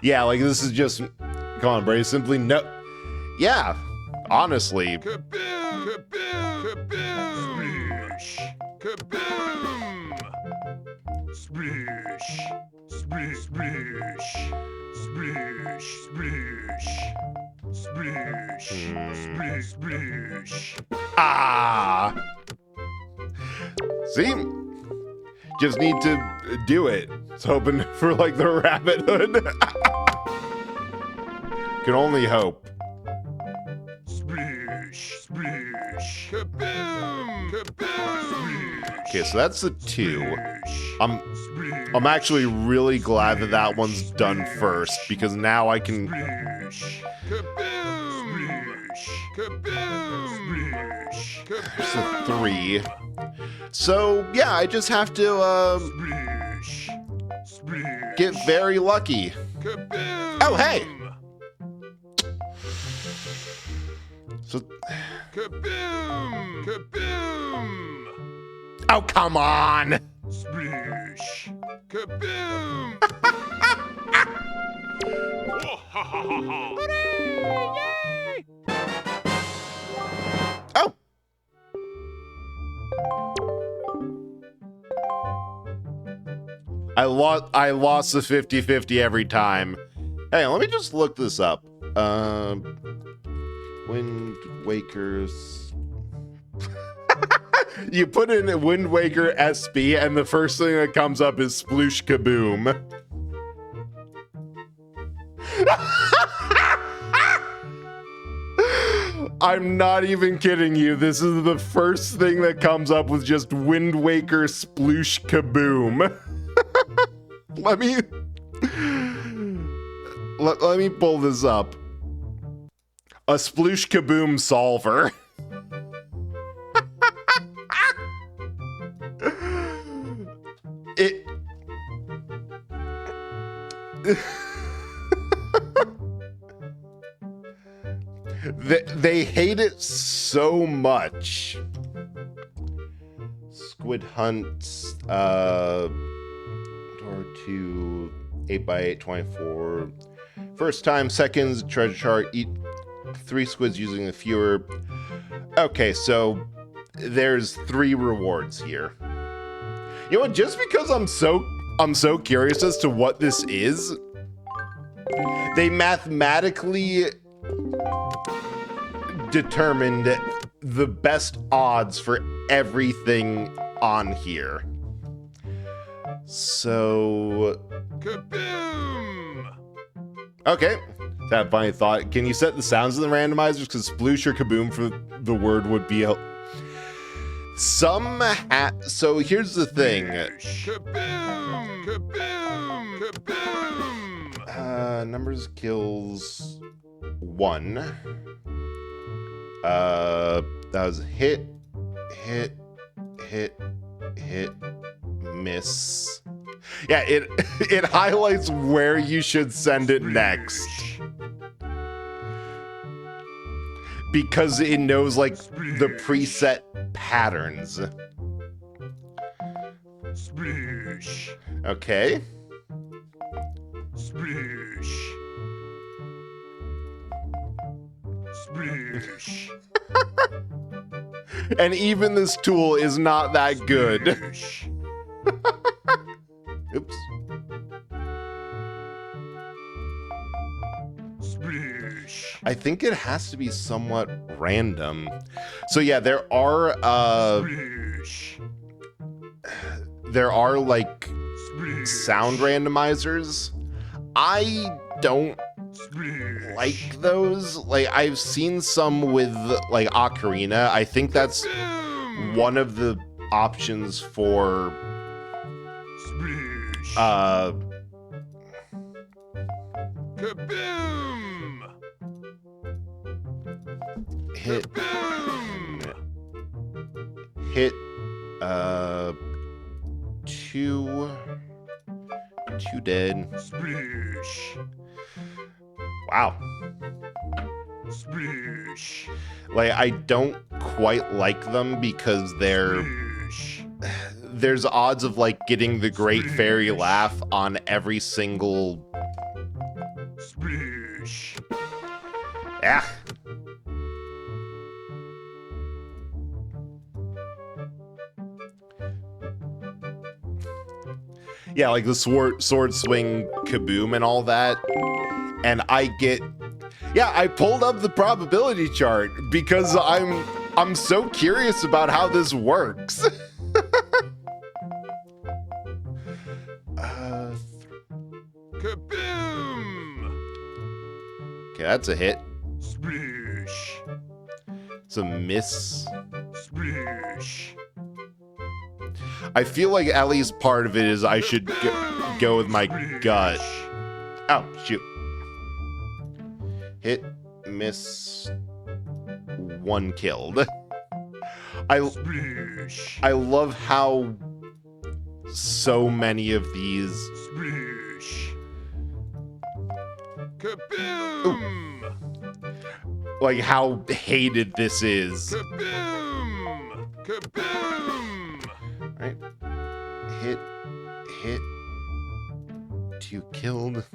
Yeah, like this is just. Come on, Bray. Simply no. Yeah, honestly. Ah! See? Just need to do it. It's hoping for like the rabbit hood. Can only hope. Okay, so that's the 2. I'm actually really glad that that one's done first, because now I can. There's a 3. So, yeah, I just have to, get very lucky. Oh, hey! So... Oh, come on! Splish! Kaboom! Oh! I lost the 50-50 every time. Hey, let me just look this up. Wind Waker's... You put in Wind Waker SB, and the first thing that comes up is Sploosh Kaboom. I'm not even kidding you. This is the first thing that comes up with just Wind Waker Sploosh Kaboom. Let me pull this up. A Sploosh Kaboom solver. They hate it so much. Squid Hunt, door 2, 8x8, 24. First time, seconds, treasure chart, eat 3 squids using the fewer. Okay, so there's 3 rewards here. You know what, just because I'm so curious as to what this is, they mathematically determined the best odds for everything on here. So... Kaboom! Okay. That funny thought. Can you set the sounds of the randomizers? Because sploosh or kaboom for the word would be... So here's the thing. Kaboom! Kaboom! Kaboom! Numbers kills 1. That was hit, miss. Yeah, it highlights where you should send it next. Because it knows, like, the preset patterns. Splish! Okay. Splish! Splish! And even this tool is not that good. Splish! Oops. Splish! I think it has to be somewhat random. So yeah, there are Splish! like Splish! sound randomizers. I don't Splish! like those. Like, I've seen some with like ocarina. I think that's Kaboom! one of the options for Splish! Kaboom! hit Kaboom! hit 2 dead. Splish! Wow. Splish! Like, I don't quite like them because Splish! there's odds of like getting the great fairy laugh on every single... Splish! Ah. Yeah, like the sword swing kaboom and all that. And I get... Yeah, I pulled up the probability chart because I'm so curious about how this works. Kaboom! Okay, that's a hit. Splish! It's a miss. Splish! I feel like at least part of it is I should go with my gut. Oh, shoot. Hit, miss, one killed. Sploosh. I love how so many of these... Sploosh. Kaboom! Like, how hated this is. Kaboom! Kaboom! Right? Hit. You killed.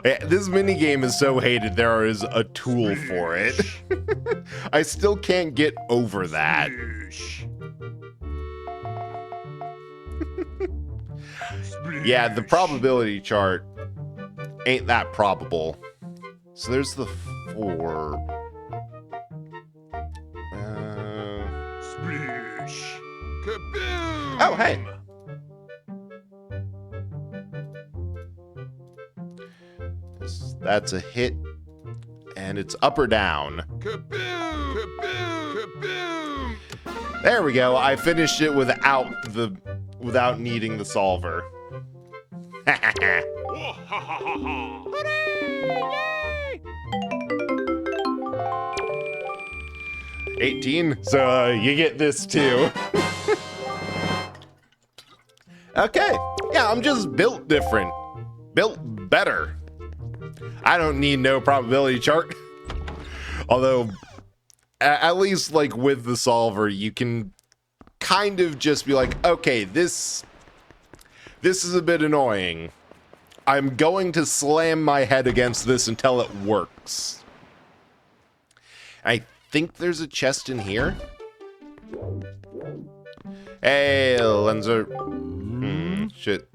Yeah, this minigame is so hated, there is a tool for it. I still can't get over that. Sploosh. Yeah, the probability chart ain't that probable. So there's the 4. Sploosh. Kaboom! Oh, hey. That's a hit, and it's up or down. Kaboom! Kaboom! Kaboom! There we go. I finished it without needing the solver. Wahahaha! 18, so you get this too. Okay, yeah, I'm just built different. Built better. I don't need no probability chart. Although, at least like with the solver, you can kind of just be like, okay, this is a bit annoying. I'm going to slam my head against this until it works. I think there's a chest in here. Hey, Lenzer. Shit.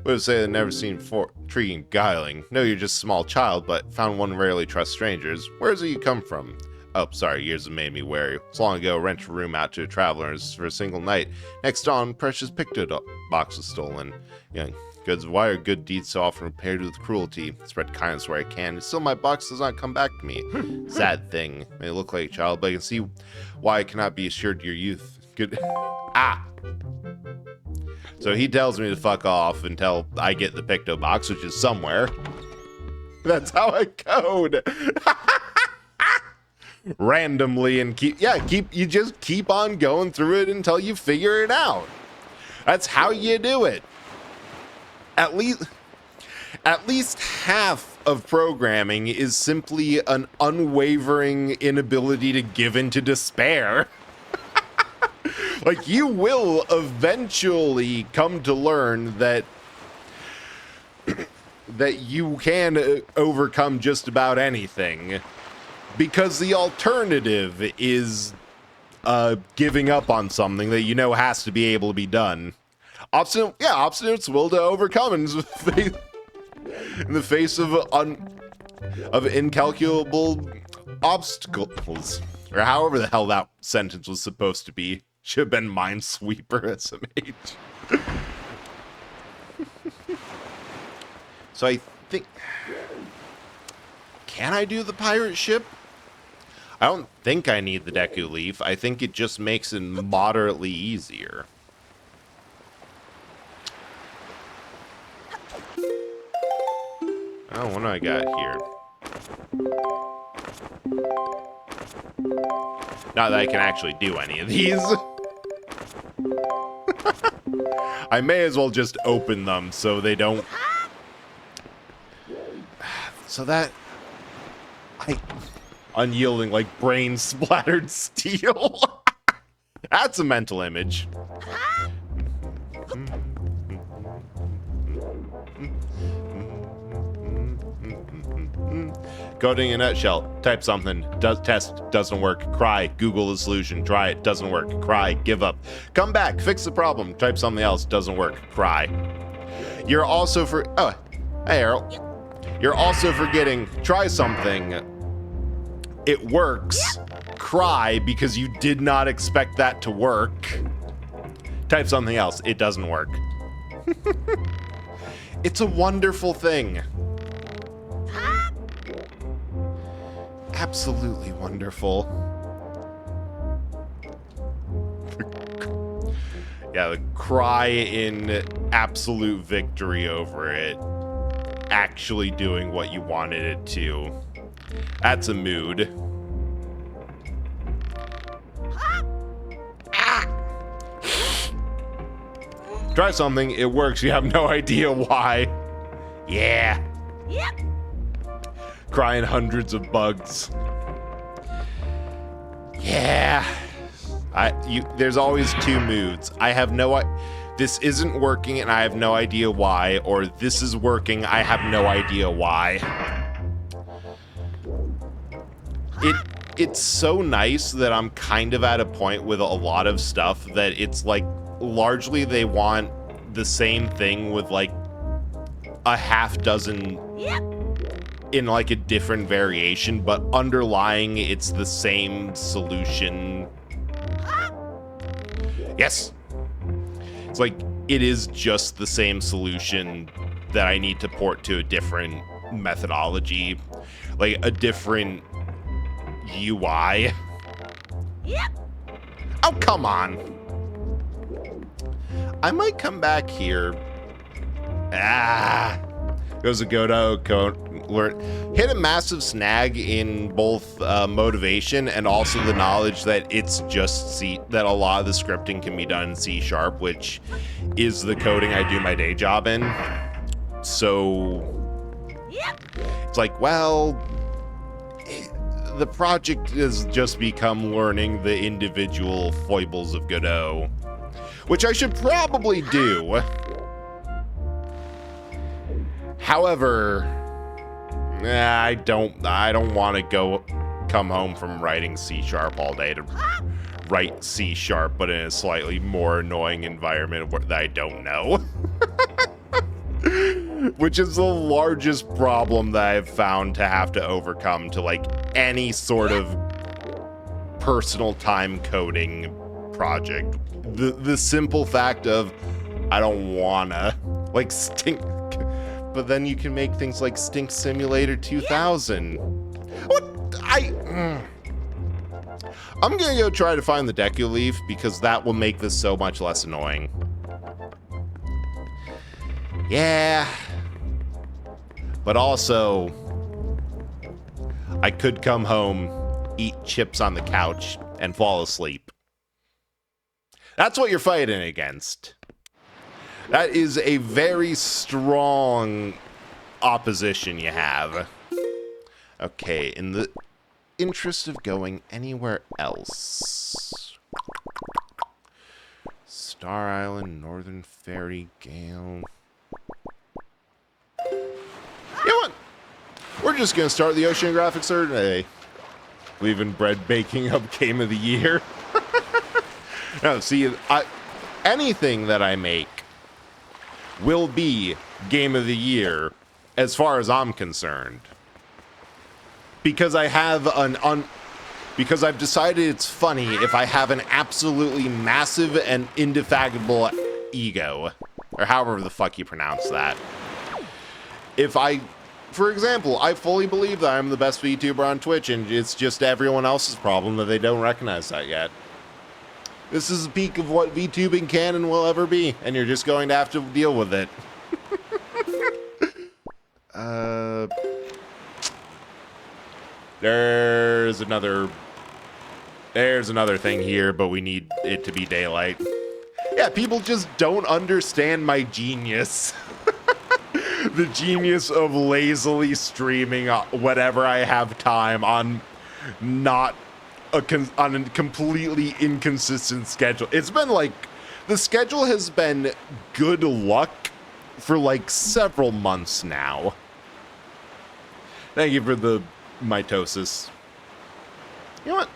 Would say they've never seen intriguing guiling. No, you're just a small child, but found one rarely trust strangers. Where's it you come from? Oh, sorry, years have made me wary. So long ago, rent a room out to travelers for a single night. Next dawn, precious picto box was stolen. Yeah, goods, why are good deeds so often repaired with cruelty? Spread kindness where I can. Still, my box does not come back to me. Sad thing. May look like a child, but I can see why I cannot be assured your youth. Good. Ah! So he tells me to fuck off until I get the picto box, which is somewhere. That's how I code. Randomly and you just keep on going through it until you figure it out. That's how you do it. At least half of programming is simply an unwavering inability to give in to despair. Like, you will eventually come to learn that you can overcome just about anything, because the alternative is giving up on something that you know has to be able to be done. Obstinate's will to overcome in the face of incalculable obstacles, or however the hell that sentence was supposed to be. Should have been Minesweeper SMH. So I think... Can I do the pirate ship? I don't think I need the Deku Leaf. I think it just makes it moderately easier. Oh, what do I got here? Not that I can actually do any of these. I may as well just open them so they don't... So that... Unyielding, like, brain-splattered steel. That's a mental image. Coding in a nutshell. Type something. Test. Doesn't work. Cry. Google the solution. Try it. Doesn't work. Cry. Give up. Come back. Fix the problem. Type something else. Doesn't work. Cry. You're also Oh, hey, Errol. You're also forgetting. Try something. It works. Cry because you did not expect that to work. Type something else. It doesn't work. It's a wonderful thing. Absolutely wonderful. Yeah, the cry in absolute victory over it. Actually doing what you wanted it to. That's a mood. Try something, it works, you have no idea why. Yeah. Yep. Crying hundreds of bugs. Yeah. There's always two moods. I have no this isn't working and I have no idea why, or this is working, I have no idea why. It's so nice that I'm kind of at a point with a lot of stuff that it's like largely they want the same thing with like a half dozen in like a different variation, but underlying it's the same solution. Yes. It's like it is just the same solution that I need to port to a different methodology, like a different UI. Yep. Oh, come on. I might come back here. Goes to Godot code. Hit a massive snag in both motivation and also the knowledge that it's just C, that a lot of the scripting can be done in C#, which is the coding I do my day job in. So it's like, well, the project has just become learning the individual foibles of Godot, which I should probably do. However, I don't want to come home from writing C# all day to write C#, but in a slightly more annoying environment that I don't know. Which is the largest problem that I've found to have to overcome to like any sort of personal time coding project. The simple fact of I don't wanna like stink, but then you can make things like Stink Simulator 2000. What I'm gonna go try to find the Deku Leaf because that will make this so much less annoying. Yeah. But also, I could come home, eat chips on the couch, and fall asleep. That's what you're fighting against. That is a very strong opposition you have. Okay, in the interest of going anywhere else. Star Island, Northern Fairy Gale. You know what? We're just gonna start the Oceanographic Survey. Leaving bread baking up Game of the Year. No, see, anything that I make will be Game of the Year as far as I'm concerned. Because I have because I've decided it's funny if I have an absolutely massive and indefatigable ego. Or however the fuck you pronounce that. For example, I fully believe that I'm the best VTuber on Twitch, and it's just everyone else's problem that they don't recognize that yet. This is the peak of what VTubing can and will ever be, and you're just going to have to deal with it. There's another thing here, but we need it to be daylight. Yeah, people just don't understand my genius. The genius of lazily streaming whatever I have time on on a completely inconsistent schedule. It's been like, the schedule has been good luck for like several months now. Thank you for the mitosis. You know what?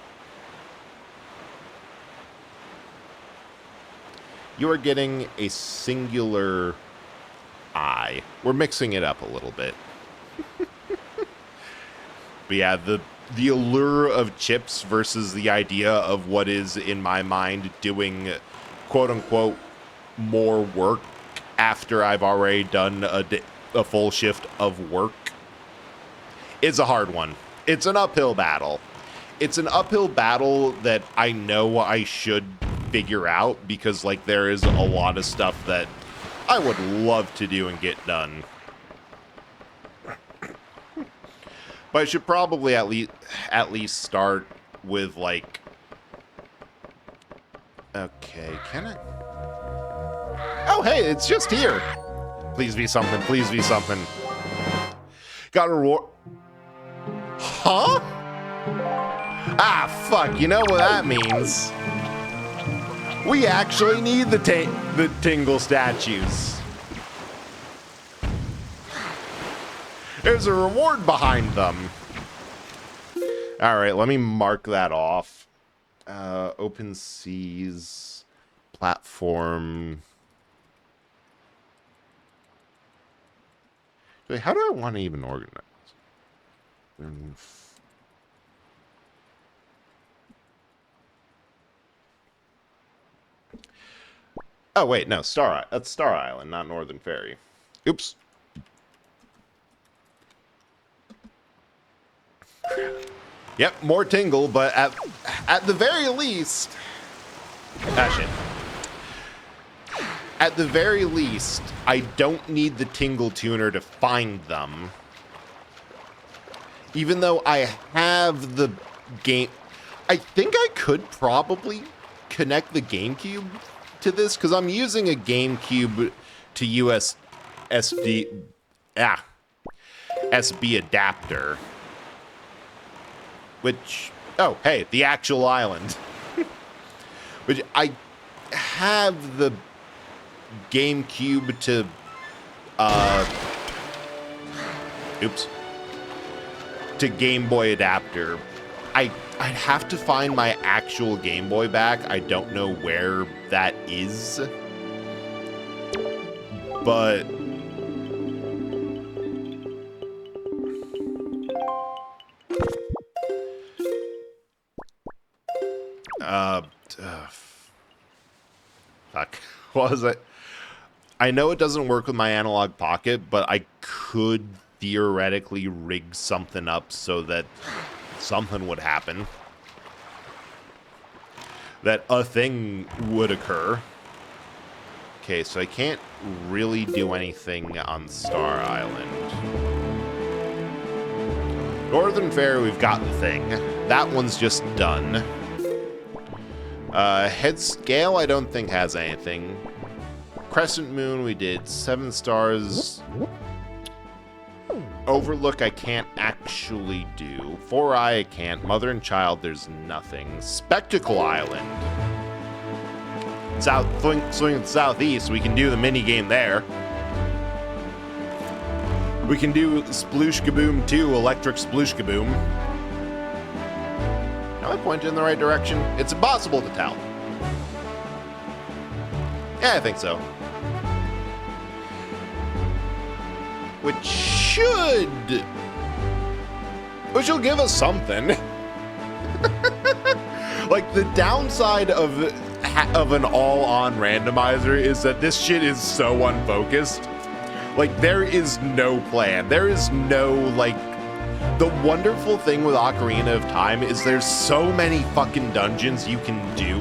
You are getting a singular eye. We're mixing it up a little bit. But yeah, the allure of chips versus the idea of what is, in my mind, doing quote-unquote more work after I've already done a full shift of work is a hard one. It's an uphill battle. It's an uphill battle that I know I should figure out because, like, there is a lot of stuff that I would love to do and get done. But I should probably at least start with, like... Okay, can I... Oh, hey, it's just here. Please be something. Please be something. Got a reward. Huh? Ah, fuck. You know what that means. We actually need the Tingle statues. There's a reward behind them. All right, let me mark that off. Open seas, platform. Wait, how do I want to even organize? Oh wait, no, that's Star Island, not Northern Ferry. Oops. Yep, more Tingle, but at the very least, shit. At the very least, I don't need the Tingle tuner to find them. Even though I have the game, I think I could probably connect the GameCube to this because I'm using a GameCube to SB adapter. Which, oh, hey, the actual island. Which I have the GameCube to, to Game Boy adapter. I'd have to find my actual Game Boy back. I don't know where that is. But fuck. What was it? I know it doesn't work with my analog pocket, but I could theoretically rig something up so that something would happen. That a thing would occur. Okay, so I can't really do anything on Star Island. Northern Fair, we've got the thing. That one's just done. Head Scale, I don't think has anything. Crescent Moon, we did. 7 stars. Overlook, I can't actually do. 4-Eye, I can't. Mother and Child, there's nothing. Spectacle Island. Swing to the southeast, we can do the mini game there. We can do Sploosh Kaboom 2, Electric Sploosh Kaboom. Am I pointing in the right direction? It's impossible to tell. Yeah, I think so. Which will give us something. Like, the downside of an all-on randomizer is that this shit is so unfocused. Like, there is no plan. There is no, like... The wonderful thing with Ocarina of Time is there's so many fucking dungeons you can do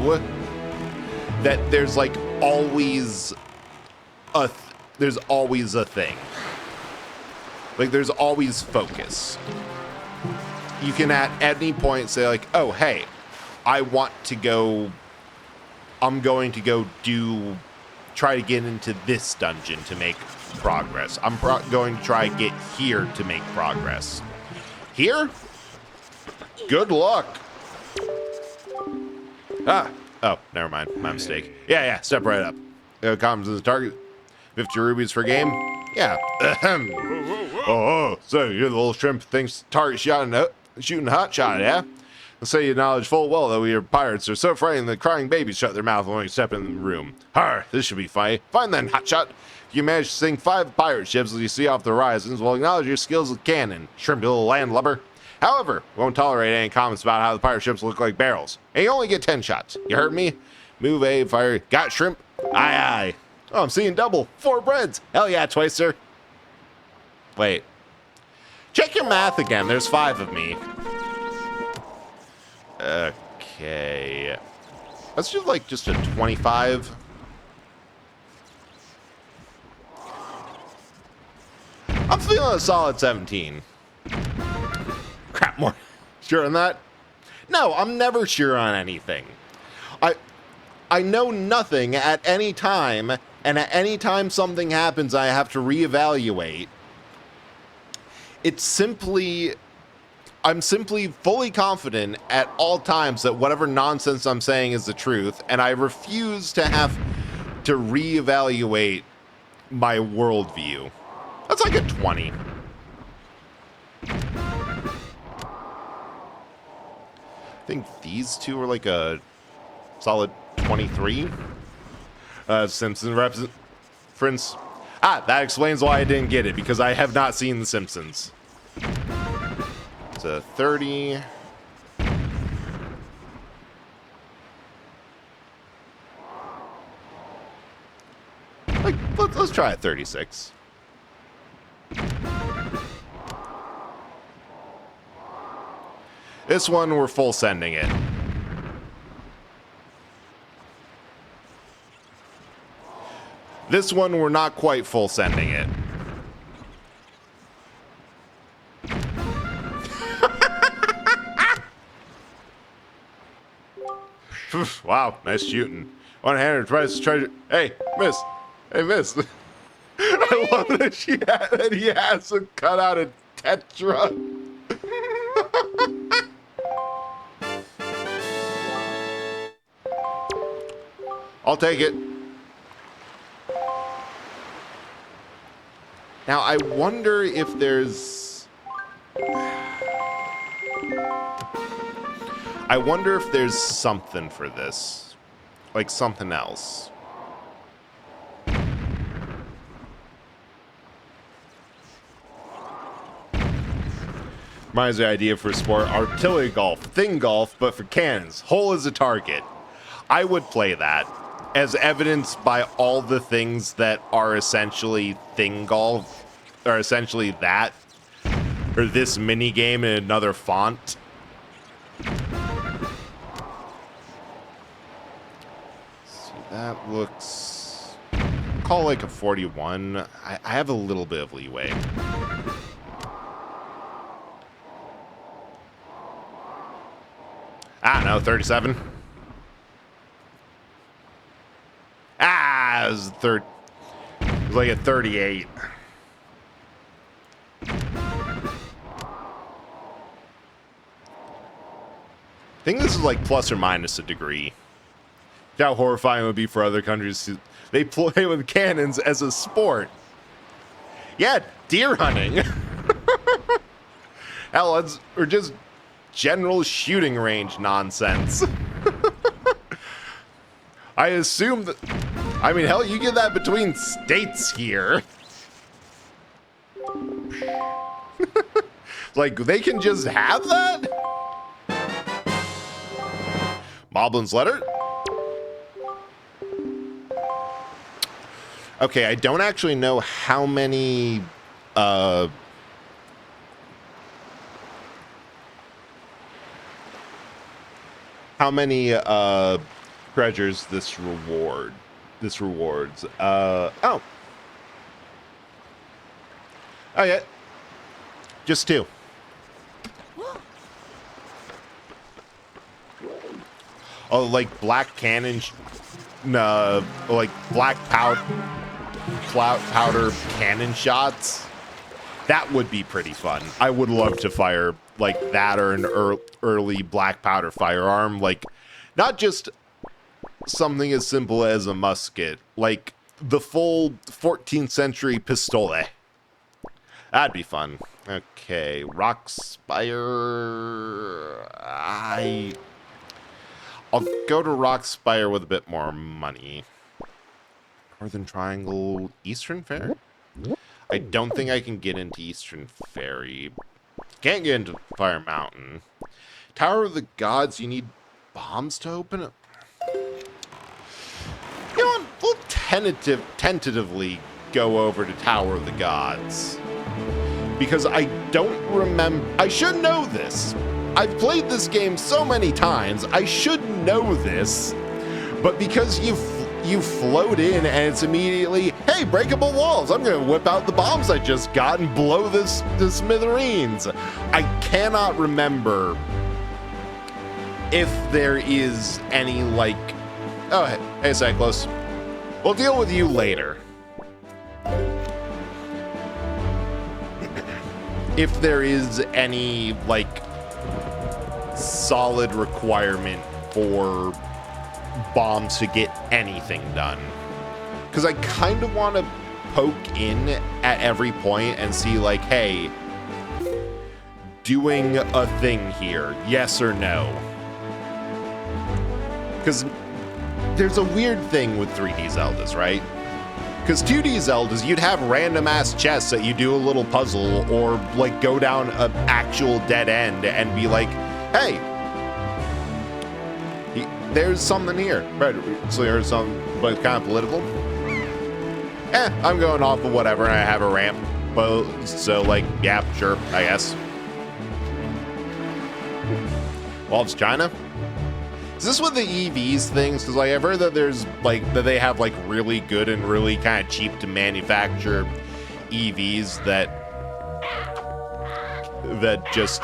that there's, like, always a thing. Like, there's always focus. You can at any point say, like, oh, hey, I'm going to go try to get into this dungeon to make progress. I'm going to try to get here to make progress. Here? Good luck. Oh, never mind. My mistake. Yeah, step right up. Comes as a target. 50 rubies for game? Yeah. So you're the little shrimp thinks target shooting hot shot, yeah? Let's say you acknowledge full well that we are pirates are so frightened that crying babies shut their mouth when we step in the room. Har, this should be funny. Fine then, hotshot. If you manage to sink 5 pirate ships as you see off the horizons, we'll acknowledge your skills with cannon. Shrimp, you little landlubber. However, we won't tolerate any comments about how the pirate ships look like barrels. And you only get 10 shots. You heard me? Move A, fire. Got shrimp? Aye, aye. Oh, I'm seeing double. 4 breads. Hell yeah, Twister. Wait. Check your math again. There's 5 of me. Okay. Let's do like just a 25. I'm feeling a solid 17. Crap, more sure on that? No, I'm never sure on anything. I know nothing at any time and at any time something happens, I have to reevaluate. I'm simply fully confident at all times that whatever nonsense I'm saying is the truth, and I refuse to have to reevaluate my worldview. That's like a 20. I think these two are like a solid 23. Simpsons reference. That explains why I didn't get it, because I have not seen The Simpsons. It's a 30. Like, let's try a 36. This one, we're full sending it. This one, we're not quite full sending it. Wow, nice shooting. One-handed tries to treasure. Hey, miss. Hey, miss. I love that he has to cut out a Tetra. I'll take it. Now, I wonder if there's... I wonder if there's something for this. Like something else. Reminds me of the idea for a sport. Artillery golf. Thing golf, but for cannons. Hole is a target. I would play that. As evidenced by all the things that are essentially thing golf. Or essentially that. Or this mini game in another font. That looks... Call like a 41. I have a little bit of leeway. I don't know, 37. It was like a 38. I think this is like plus or minus a degree. How horrifying it would be for other countries to they play with cannons as a sport. Yeah, deer hunting. Hell, or just general shooting range nonsense. I assume that. I mean, hell, you get that between states here. Like, they can just have that? Moblin's letter? Okay, I don't actually know how many treasures this rewards. Oh yeah, just 2. Oh, like black cannon, like black powder cannon shots. That would be pretty fun. I would love to fire like that, or an early black powder firearm. Like, not just something as simple as a musket, like the full 14th century pistole. That'd be fun. Okay, Rock Spire. I'll go to Rock Spire with a bit more money. Northern Triangle, Eastern Fair? I don't think I can get into Eastern Ferry. Can't get into Fire Mountain. Tower of the Gods, you need bombs to open it? You know what? We'll tentatively go over to Tower of the Gods. Because I don't remember... I should know this. I've played this game so many times, I should know this. But because you float in and it's immediately, hey, breakable walls, I'm going to whip out the bombs I just got and blow the smithereens. I cannot remember if there is any, like... Oh, hey, Cyclos. We'll deal with you later. If there is any, like, solid requirement for bombs to get anything done. Because I kind of want to poke in at every point and see, like, hey, doing a thing here, yes or no? Because there's a weird thing with 3D Zeldas, right? Because 2D Zeldas, you'd have random ass chests that you do a little puzzle or like go down an actual dead end and be like, hey, there's something here. Right, so there's some, but kind of political. I'm going off of whatever and I have a ramp. But so like, yeah, sure, I guess. Well, it's China. Is this what the EVs things? Because like I've heard that there's like that they have like really good and really kind of cheap to manufacture EVs that just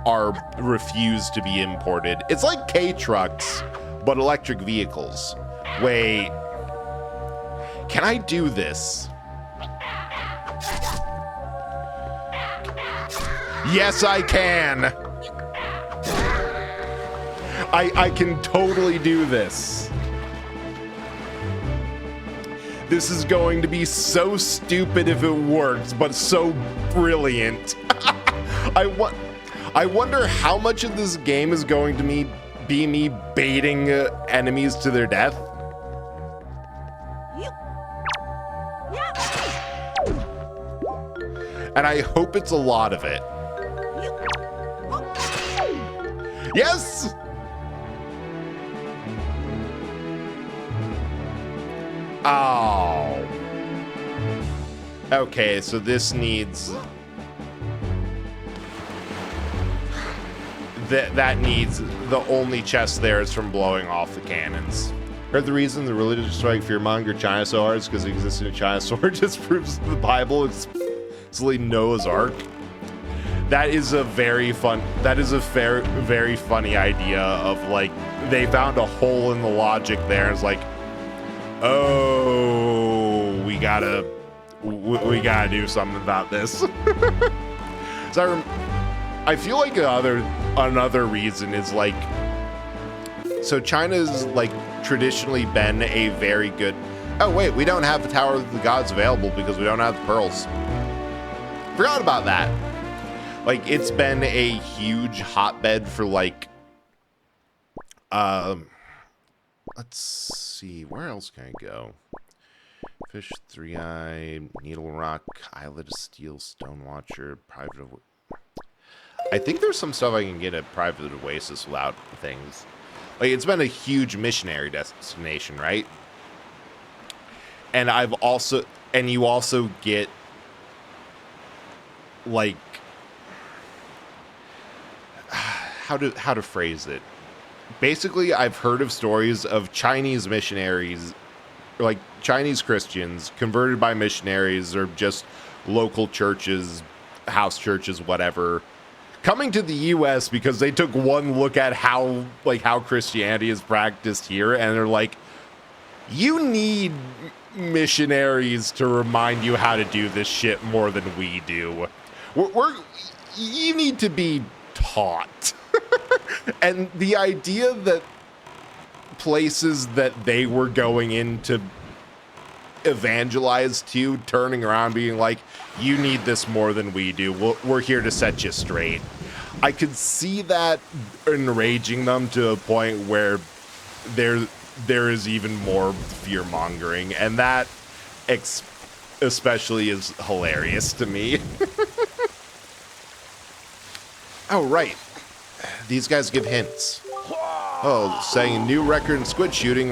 are refused to be imported. It's like K-trucks, but electric vehicles. Wait, can I do this? Yes, I can. I can totally do this. This is going to be so stupid if it works, but so brilliant. I wonder how much of this game is going to be me baiting enemies to their death. And I hope it's a lot of it. Yes! Oh. Okay, so this needs... That needs... The only chest there is from blowing off the cannons. Heard the reason the religious strike fearmonger China so hard is because the existence of China sword just proves the Bible is simply Noah's Ark. That is a very fun... That is a very funny idea of, like, they found a hole in the logic there. It's like... Oh, we gotta do something about this. So I feel like another reason is like, so China's like traditionally been a very good. Oh wait, we don't have the Tower of the Gods available because we don't have the pearls. Forgot about that. Like it's been a huge hotbed for like, let's see, where else can I go? Fish, Three-Eye, Needle Rock, Islet of Steel, Stone Watcher, Private... I think there's some stuff I can get at Private Oasis without things. Like, it's been a huge missionary destination, right? And you also get, like... How to phrase it? Basically, I've heard of stories of Chinese missionaries, like Chinese Christians, converted by missionaries or just local churches, house churches, whatever, coming to the U.S. because they took one look at how Christianity is practiced here, and they're like, you need missionaries to remind you how to do this shit more than we do. You need to be taught. And the idea that places that they were going in to evangelize to, turning around being like, you need this more than we do. We're here to set you straight. I could see that enraging them to a point where there is even more fear-mongering. And that especially is hilarious to me. Oh, right. These guys give hints. Oh, saying a new record in squid shooting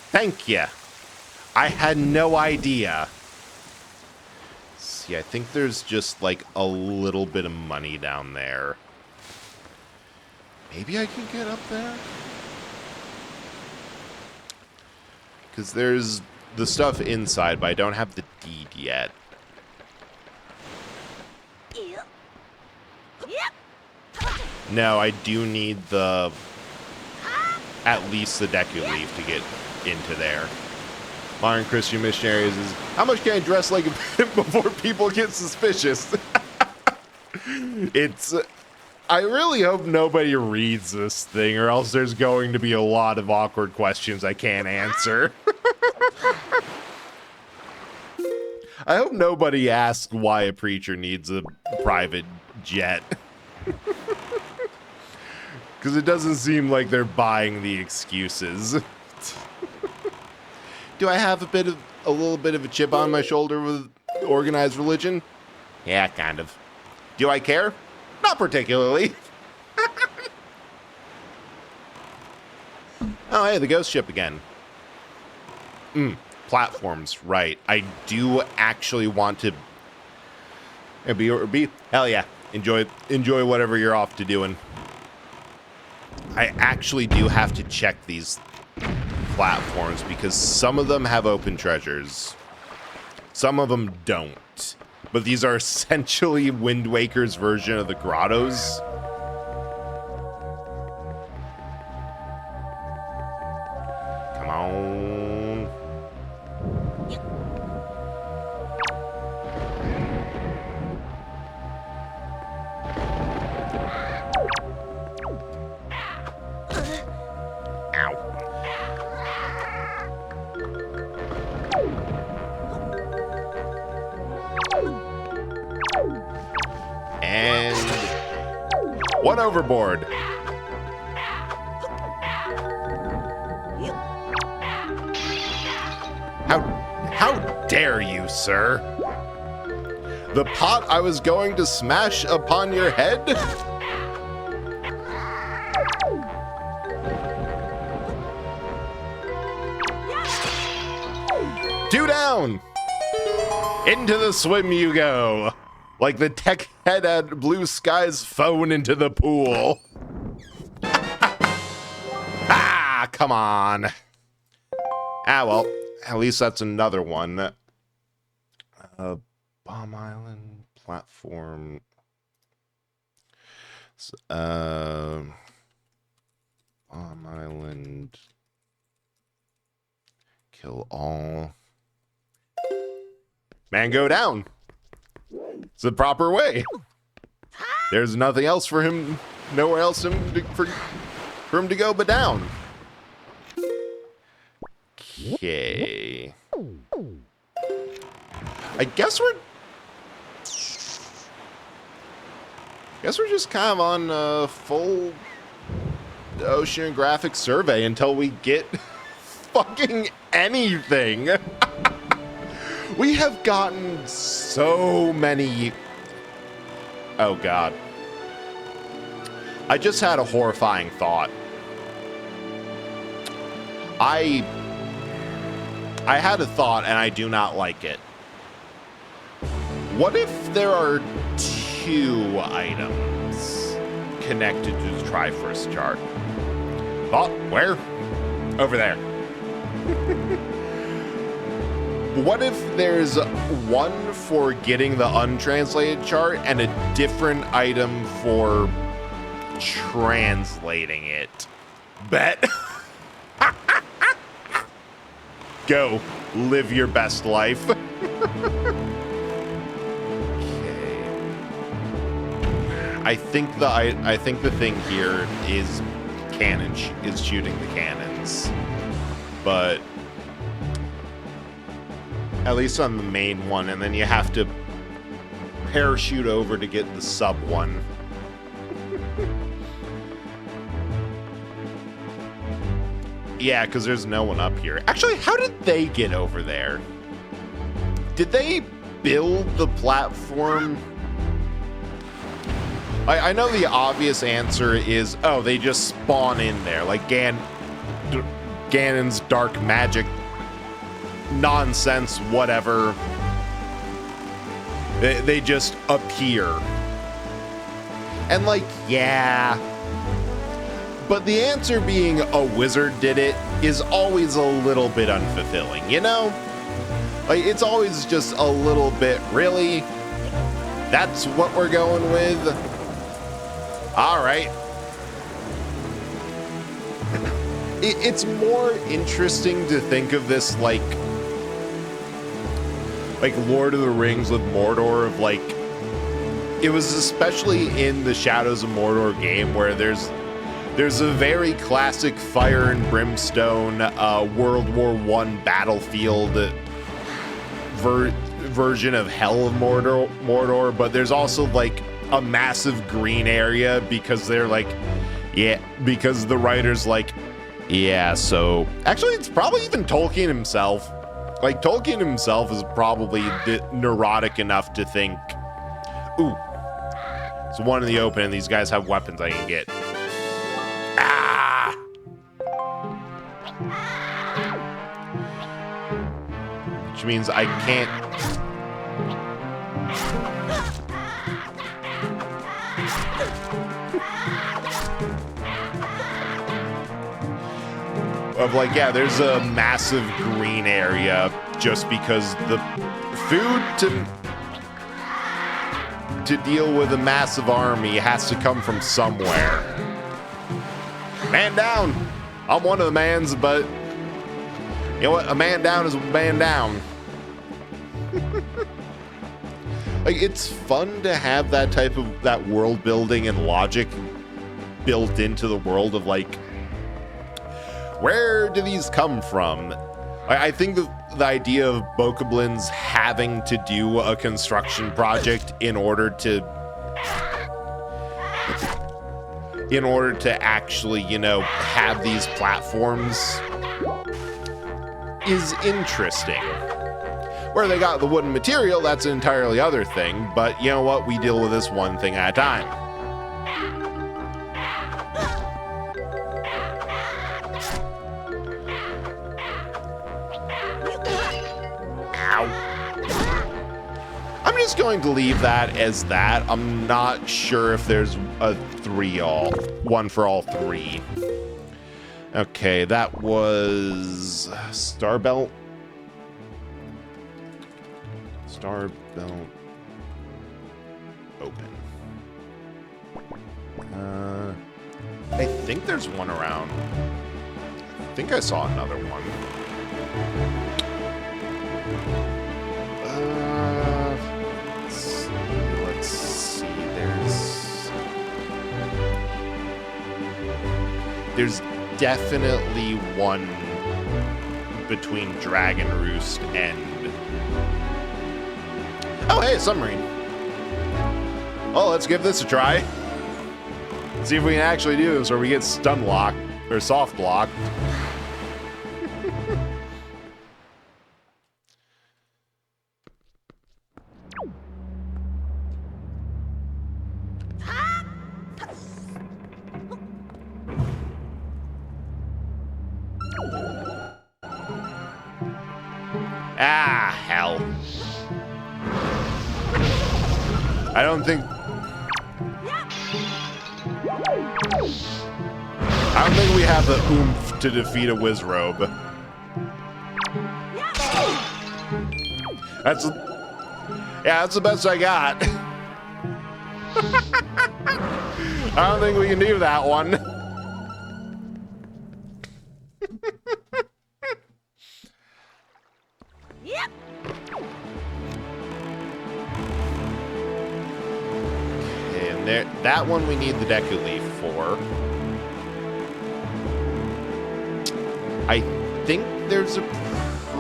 Thank you. I had no idea. See, I think there's just like a little bit of money down there. Maybe I can get up there? Because there's the stuff inside, but I don't have the deed yet. No, I do need the... at least the deck you leave to get into there. Modern Christian Missionaries is, how much can I dress like a pimp before people get suspicious? It's, I really hope nobody reads this thing, or else there's going to be a lot of awkward questions I can't answer. I hope nobody asks why a preacher needs a private jet. Because it doesn't seem like they're buying the excuses. Do I have a little bit of a chip on my shoulder with organized religion? Yeah, kind of. Do I care? Not particularly. Oh, hey, the ghost ship again. Platforms, right. I do actually want to be hell yeah. Enjoy whatever you're off to doing. I actually do have to check these platforms because some of them have open treasures. Some of them don't. But these are essentially Wind Waker's version of the grottos. Come on. And one overboard. How dare you, sir? The pot I was going to smash upon your head? Two down! Into the swim you go. Like the tech head at Blue Sky's phone into the pool. Ah, come on. Ah, well, at least that's another one. Bomb Island platform. Bomb Island. Kill all. Man, go down. It's the proper way. There's nothing else for him, nowhere else for him to go but down. Okay. I guess we're just kind of on a full oceanographic survey until we get fucking anything. We have gotten so many... Oh, God. I just had a horrifying thought. I had a thought, and I do not like it. What if there are two items connected to the Triforce chart? Thought, where? Over there. What if there's one for getting the untranslated chart and a different item for translating it? Bet. Go. Live your best life. Okay. I think the thing here is is shooting the cannons. But at least on the main one, and then you have to parachute over to get the sub one. Yeah, because there's no one up here. Actually, how did they get over there? Did they build the platform? I know the obvious answer is, oh, they just spawn in there, like Ganon's dark magic nonsense, whatever. They just appear. And like, yeah. But the answer being a wizard did it is always a little bit unfulfilling, you know? Like, it's always just a little bit, really? That's what we're going with? All right. It's more interesting to think of this like Lord of the Rings with Mordor, of like, it was especially in the Shadows of Mordor game where there's a very classic fire and brimstone World War I battlefield version of Hell of Mordor, but there's also like a massive green area because they're like, yeah, because the writer's like, yeah, so actually it's probably even Tolkien himself. Like, Tolkien himself is probably neurotic enough to think, ooh, it's one in the open and these guys have weapons I can get. Ah! Which means I can't. Of like, yeah, there's a massive green area just because the food to deal with a massive army has to come from somewhere. Man down. I'm one of the mans, but you know what? A man down is a man down. Like, it's fun to have that type of that world building and logic built into the world of like, where do these come from? I think the idea of bokoblins having to do a construction project in order to actually, you know, have these platforms is interesting. Where they got the wooden material, that's an entirely other thing, but you know what? We deal with this one thing at a time. I'm just going to leave that as that. I'm not sure if there's a one for all three. Okay, that was Starbelt. Starbelt open. I think there's one around. I think I saw another one. Let's see. There's definitely one between Dragon Roost and. Oh, hey, a submarine. Oh, let's give this a try. See if we can actually do this, or we get stun locked or soft blocked. Ah, hell. I don't think we have the oomph to defeat a Wizrobe. That's the best I got. I don't think we can do that one. Yep. Okay, and that one we need the Deku Leaf for. I think there's a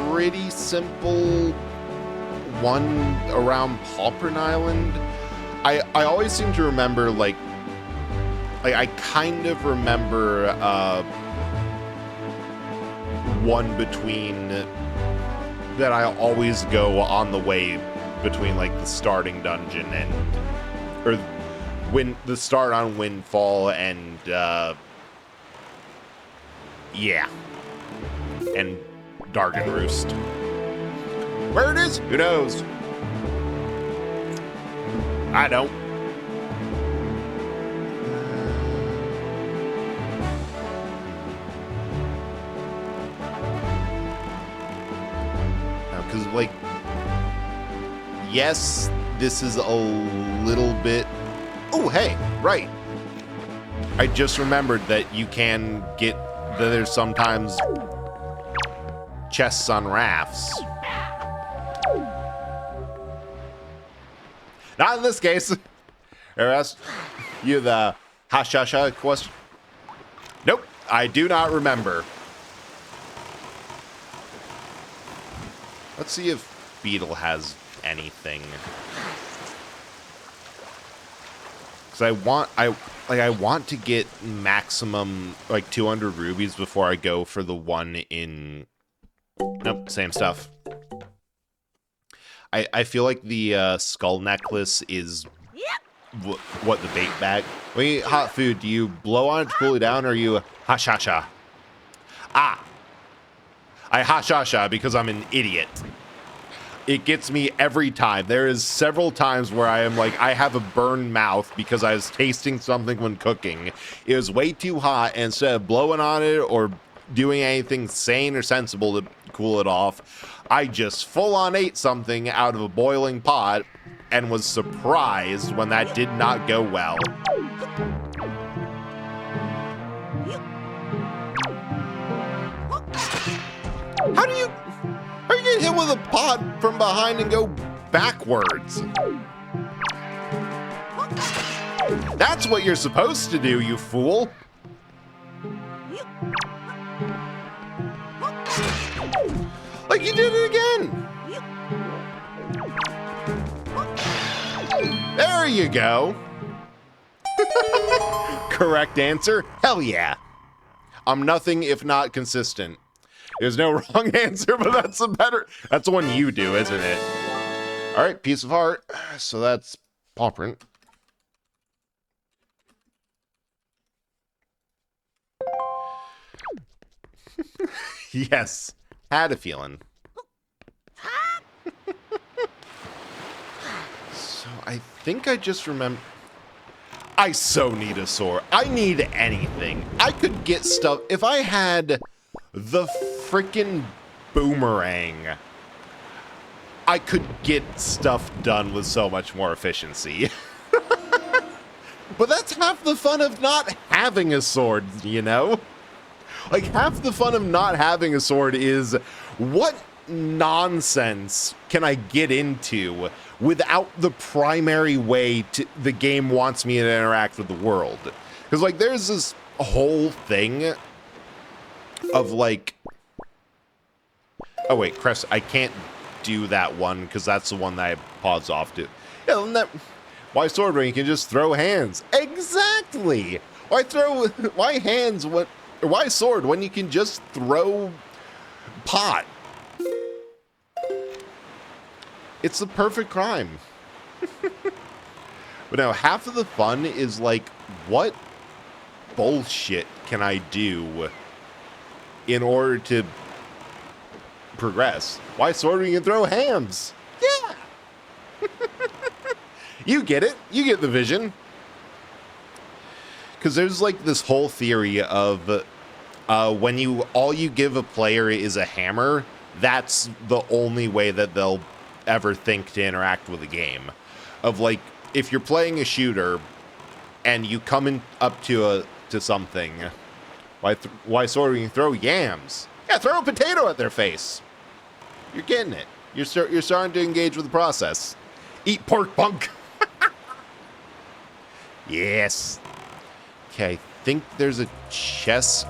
pretty simple one around Palpern Island. I always seem to remember like I kind of remember one between that I always go on the way between like the starting dungeon and or when the start on Windfall and yeah, and Dragon Roost. Where it is? Who knows? I don't. Because, like, yes, this is a little bit... Oh, hey, right. I just remembered that you can get there's sometimes chests on rafts. Not in this case. Or ask you the hashasha question. Nope, I do not remember. Let's see if Beetle has anything. Because I want to get maximum like 200 rubies before I go for the one in. Nope, same stuff. I feel like the skull necklace is what the bait bag. When you eat hot food, do you blow on it to cool it down, or you hashasha? Ah, I hashasha because I'm an idiot. It gets me every time. There is several times where I am like, I have a burned mouth because I was tasting something when cooking. It was way too hot, and instead of blowing on it or doing anything sane or sensible to cool it off, I just full on ate something out of a boiling pot and was surprised when that did not go well. How do you get hit with a pot from behind and go backwards? That's what you're supposed to do, you fool. Like you did it again. There you go. Correct answer. Hell yeah. I'm nothing if not consistent. There's no wrong answer, but that's the one you do, isn't it? All right, piece of heart. So that's paw print. Yes, had a feeling. So I think I just remember. I so need a sword. I need anything. I could get stuff. If I had the freaking boomerang, I could get stuff done with so much more efficiency. But that's half the fun of not having a sword, you know? Like, half the fun of not having a sword is what nonsense can I get into without the primary way the game wants me to interact with the world. Because, like, there's this whole thing of, like... Oh, wait, Crest, I can't do that one because that's the one that I paused off to. Yeah, why sword when you can just throw hands? Exactly! Why hands when... Or why sword when you can just throw pot? It's the perfect crime. But no, half of the fun is like, what bullshit can I do in order to progress? Why sword when you can throw hams? Yeah! You get it. You get the vision. Because there's like this whole theory of when all you give a player is a hammer, that's the only way that they'll ever think to interact with a game. Of like, if you're playing a shooter and you come up to something, why sword when you throw yams? Yeah, throw a potato at their face. You're getting it. You're starting to engage with the process. Eat pork punk. Yes. Okay, I think there's a chest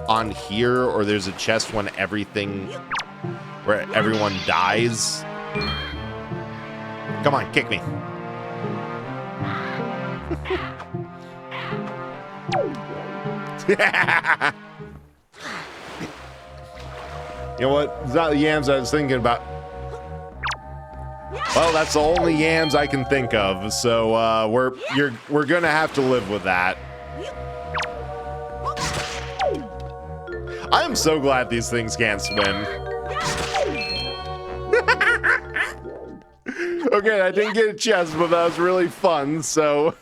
on here, or there's a chest where everyone dies. Come on, kick me. You know what? It's not the yams I was thinking about. Well, that's the only yams I can think of, so we're gonna have to live with that. I am so glad these things can't swim. Okay, I didn't get a chest, but that was really fun, so...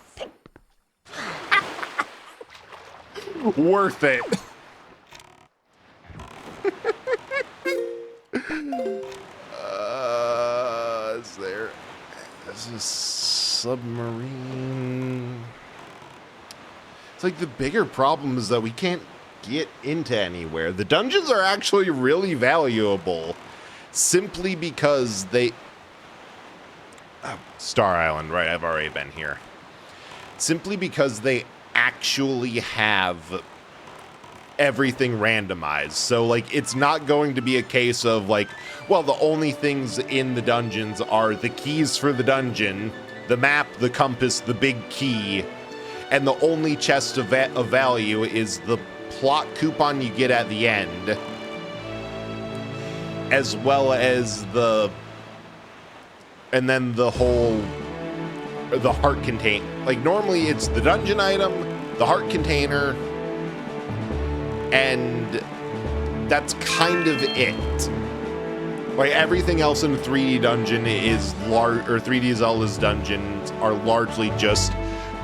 Worth it. Is a submarine? It's like the bigger problem is that we can't get into anywhere. The dungeons are actually really valuable simply because they... Oh, Star Island, right, I've already been here. Simply because they actually have everything randomized. So, like, it's not going to be a case of, like, well, the only things in the dungeons are the keys for the dungeon, the map, the compass, the big key, and the only chest of value is the plot coupon you get at the end, as well as the... and then the whole... the heart container. Like, normally it's the dungeon item, the heart container, and that's kind of it. Like, everything else in a 3D dungeon is large, or 3D Zelda's dungeons are largely just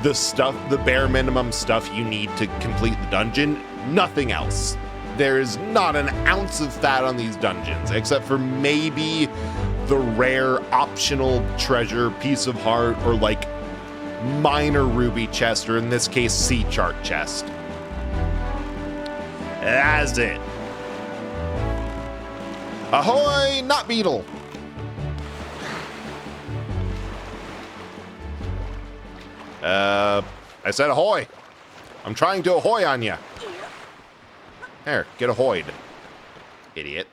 the stuff, the bare minimum stuff you need to complete the dungeon, nothing else. There is not an ounce of fat on these dungeons, except for maybe the rare optional treasure, piece of heart, or like minor ruby chest, or in this case, sea chart chest. That's it. Ahoy, not beetle. I said ahoy. I'm trying to ahoy on you. There, get ahoyed. Idiot.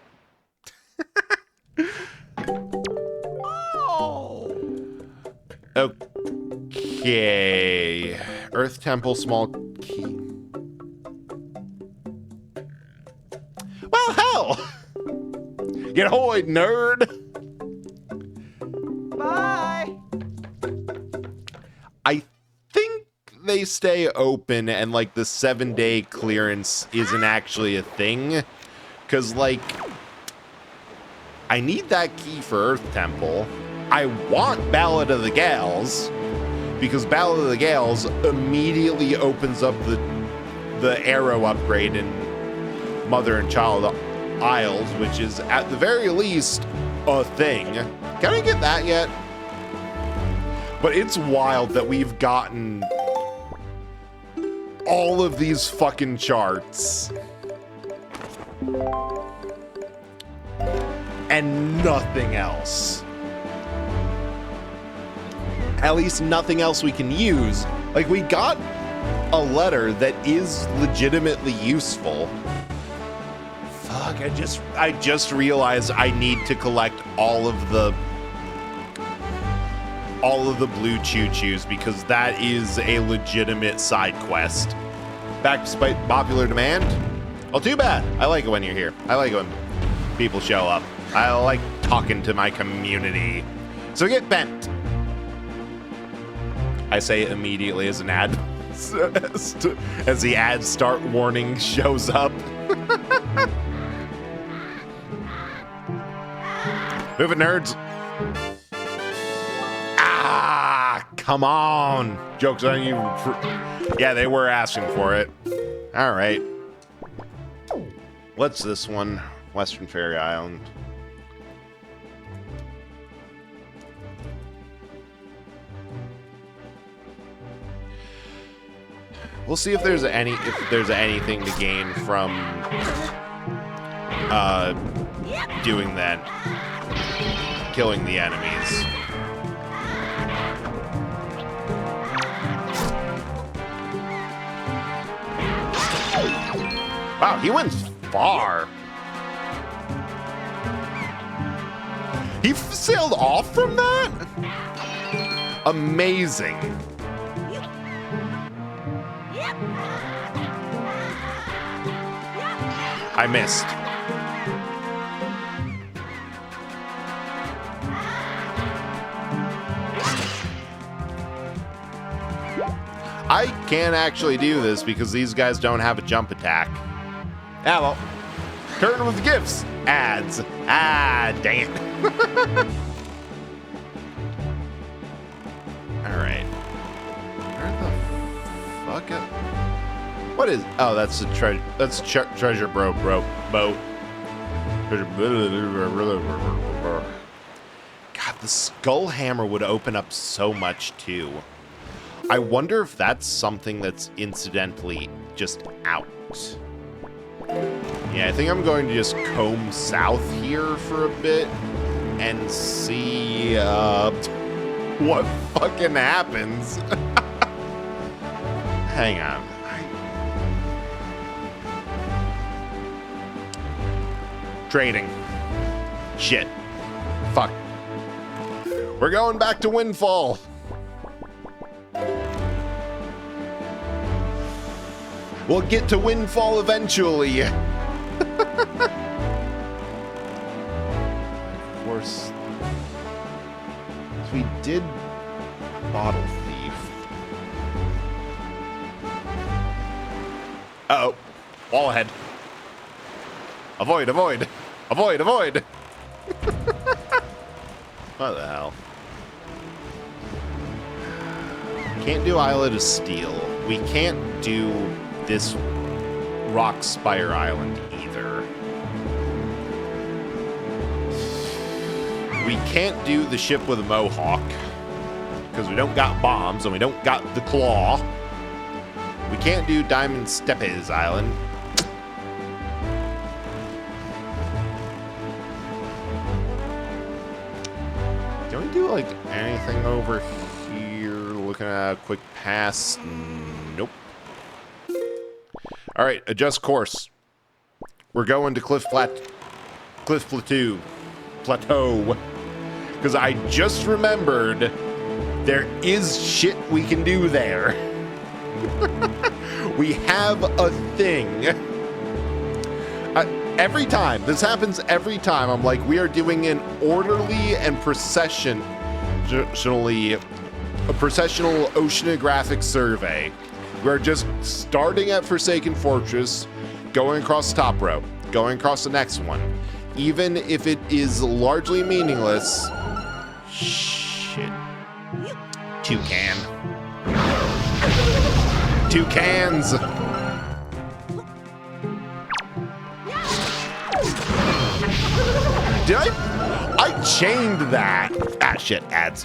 Okay. Earth Temple, small key. Well, hell! Get ahoyed, nerd! Bye. I think they stay open and, like, the 7-day clearance isn't actually a thing. Because, like, I need that key for Earth Temple. I want Ballad of the Gales, because Ballad of the Gales immediately opens up the arrow upgrade in Mother and Child Isles, which is, at the very least, a thing. Can I get that yet? But it's wild that we've gotten all of these fucking charts and nothing else. At least nothing else we can use. Like, we got a letter that is legitimately useful. Fuck, I just realized I need to collect all of the blue choo-choos, because that is a legitimate side quest. Back despite popular demand? Well, too bad. I like it when you're here. I like it when people show up. I like talking to my community. So get bent. I say it immediately as an ad, as the ad start warning shows up. Move it, nerds. Ah, come on. Joke's on you. Yeah, they were asking for it. All right. What's this one? Western Fairy Island. We'll see if there's anything to gain from doing that, killing the enemies. Wow, he went far. He sailed off from that? Amazing. I missed. I can't actually do this because these guys don't have a jump attack. Ah, well. Turn with gifts. Ads. Ah, dang it. Alright. Where the fuck up? What is... Oh, that's a treasure boat. God, the skull hammer would open up so much, too. I wonder if that's something that's incidentally just out. Yeah, I think I'm going to just comb south here for a bit and see what fucking happens. Hang on. Trading. Shit. Fuck. We're going back to Windfall. We'll get to Windfall eventually. Of course, we did Bottle Thief. Uh-oh. Wall ahead. Avoid, avoid. Avoid, avoid. What the hell? Can't do Islet of Steel. We can't do this Rock Spire Island either. We can't do the ship with a Mohawk because we don't got bombs and we don't got the claw. We can't do Diamond Stepes Island. Can we do like anything over here? Looking at a quick pass. Nope. All right, adjust course. We're going to Cliff Plateau. Because I just remembered there is shit we can do there. We have a thing. Every time, this happens every time, I'm like, we are doing an orderly and processional oceanographic survey. We're just starting at Forsaken Fortress, going across the top row, going across the next one. Even if it is largely meaningless. Shit. Toucan. Toucans! Did I chained that. Ah, shit, ads.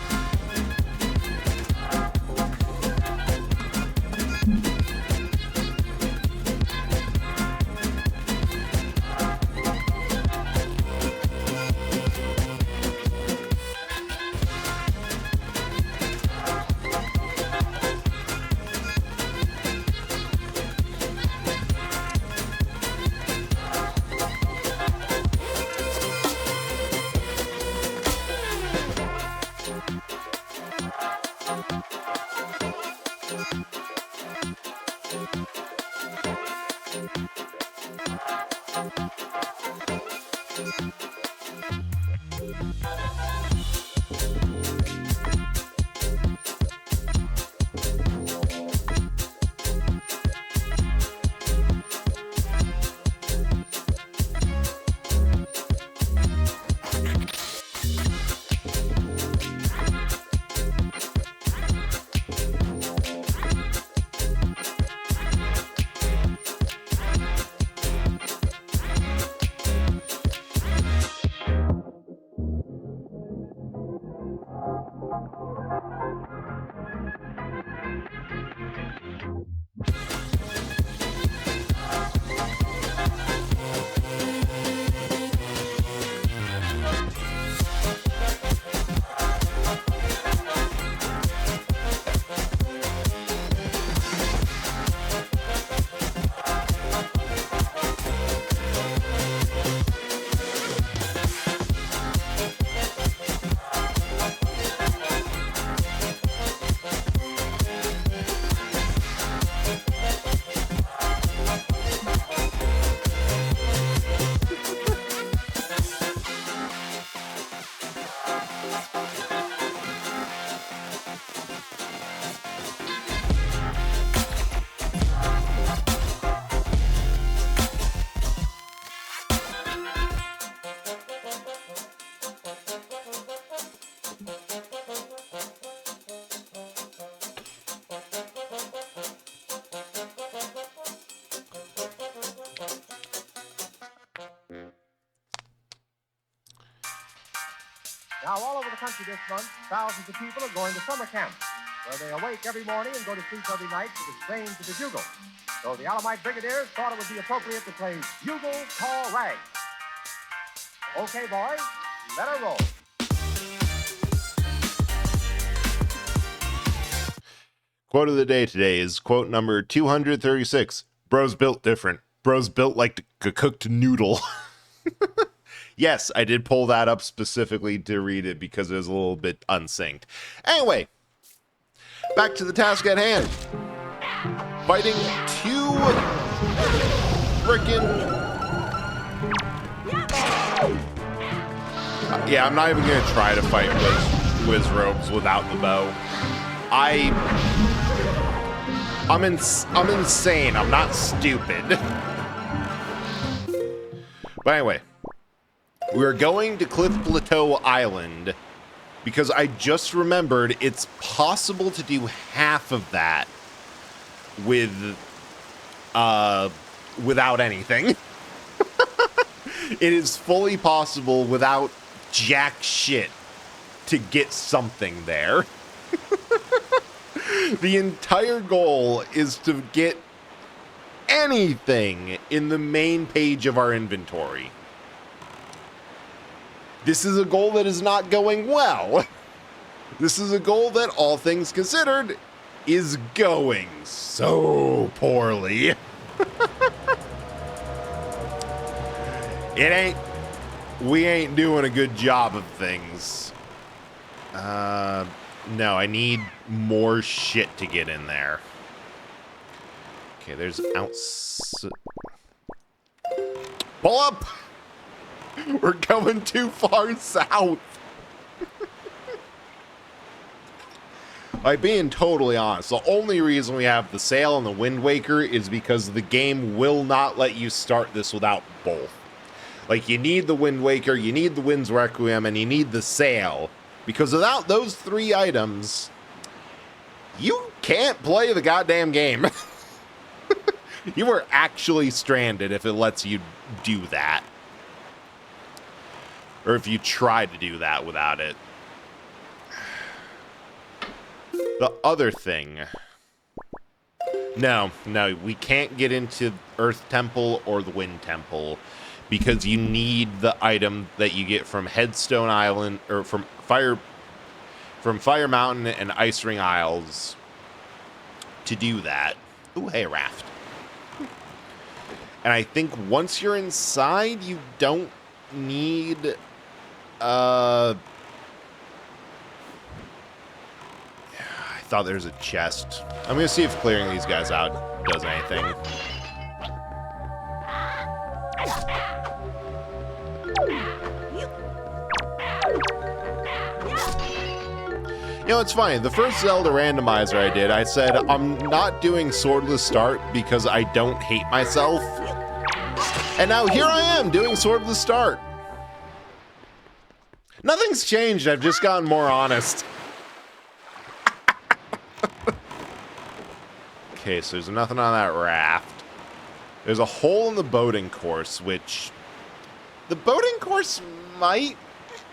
Now, all over the country this month, thousands of people are going to summer camp. where they awake every morning and go to sleep every night to the strains of the bugle. So the Alamite Brigadiers thought it would be appropriate to play Bugle Call Rag. Okay, boys, let her roll. Quote of the day today is quote number 236. Bros built different. Bros built like a cooked noodle. Yes, I did pull that up specifically to read it because it was a little bit unsynced. Anyway, back to the task at hand. Fighting two frickin'... Yeah, I'm not even going to try to fight Wiz Robes without the bow. I'm insane. I'm not stupid. But anyway, we're going to Cliff Plateau Island because I just remembered it's possible to do half of that without anything. It is fully possible without jack shit to get something there. The entire goal is to get anything in the main page of our inventory. This is a goal that is not going well. This is a goal that, all things considered, is going so poorly. We ain't doing a good job of things. No, I need more shit to get in there. Okay, there's pull up! We're going too far south. Like, being totally honest, the only reason we have the Sail and the Wind Waker is because the game will not let you start this without both. Like, you need the Wind Waker, you need the Wind's Requiem, and you need the Sail. Because without those three items, you can't play the goddamn game. You are actually stranded if it lets you do that. Or if you try to do that without it. The other thing. No, we can't get into Earth Temple or the Wind Temple because you need the item that you get from Headstone Island, or from Fire Mountain and Ice Ring Isles to do that. Ooh, hey, a raft. And I think once you're inside, you don't need... I thought there was a chest. I'm going to see if clearing these guys out does anything. You know, it's funny. The first Zelda randomizer I did, I said, I'm not doing Swordless Start because I don't hate myself. And now here I am doing Swordless Start. Nothing's changed. I've just gotten more honest. Okay, so there's nothing on that raft. There's a hole in the boating course, which... The boating course might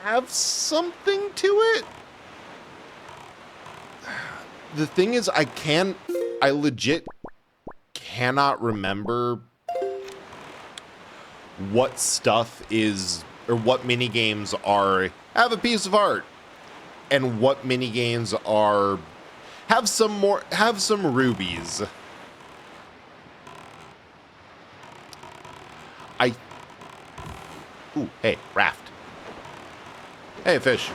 have something to it. The thing is, I legit cannot remember what stuff is, or what minigames are, have a piece of art, and what minigames are, have some rubies. Ooh, hey, raft. Hey, fish.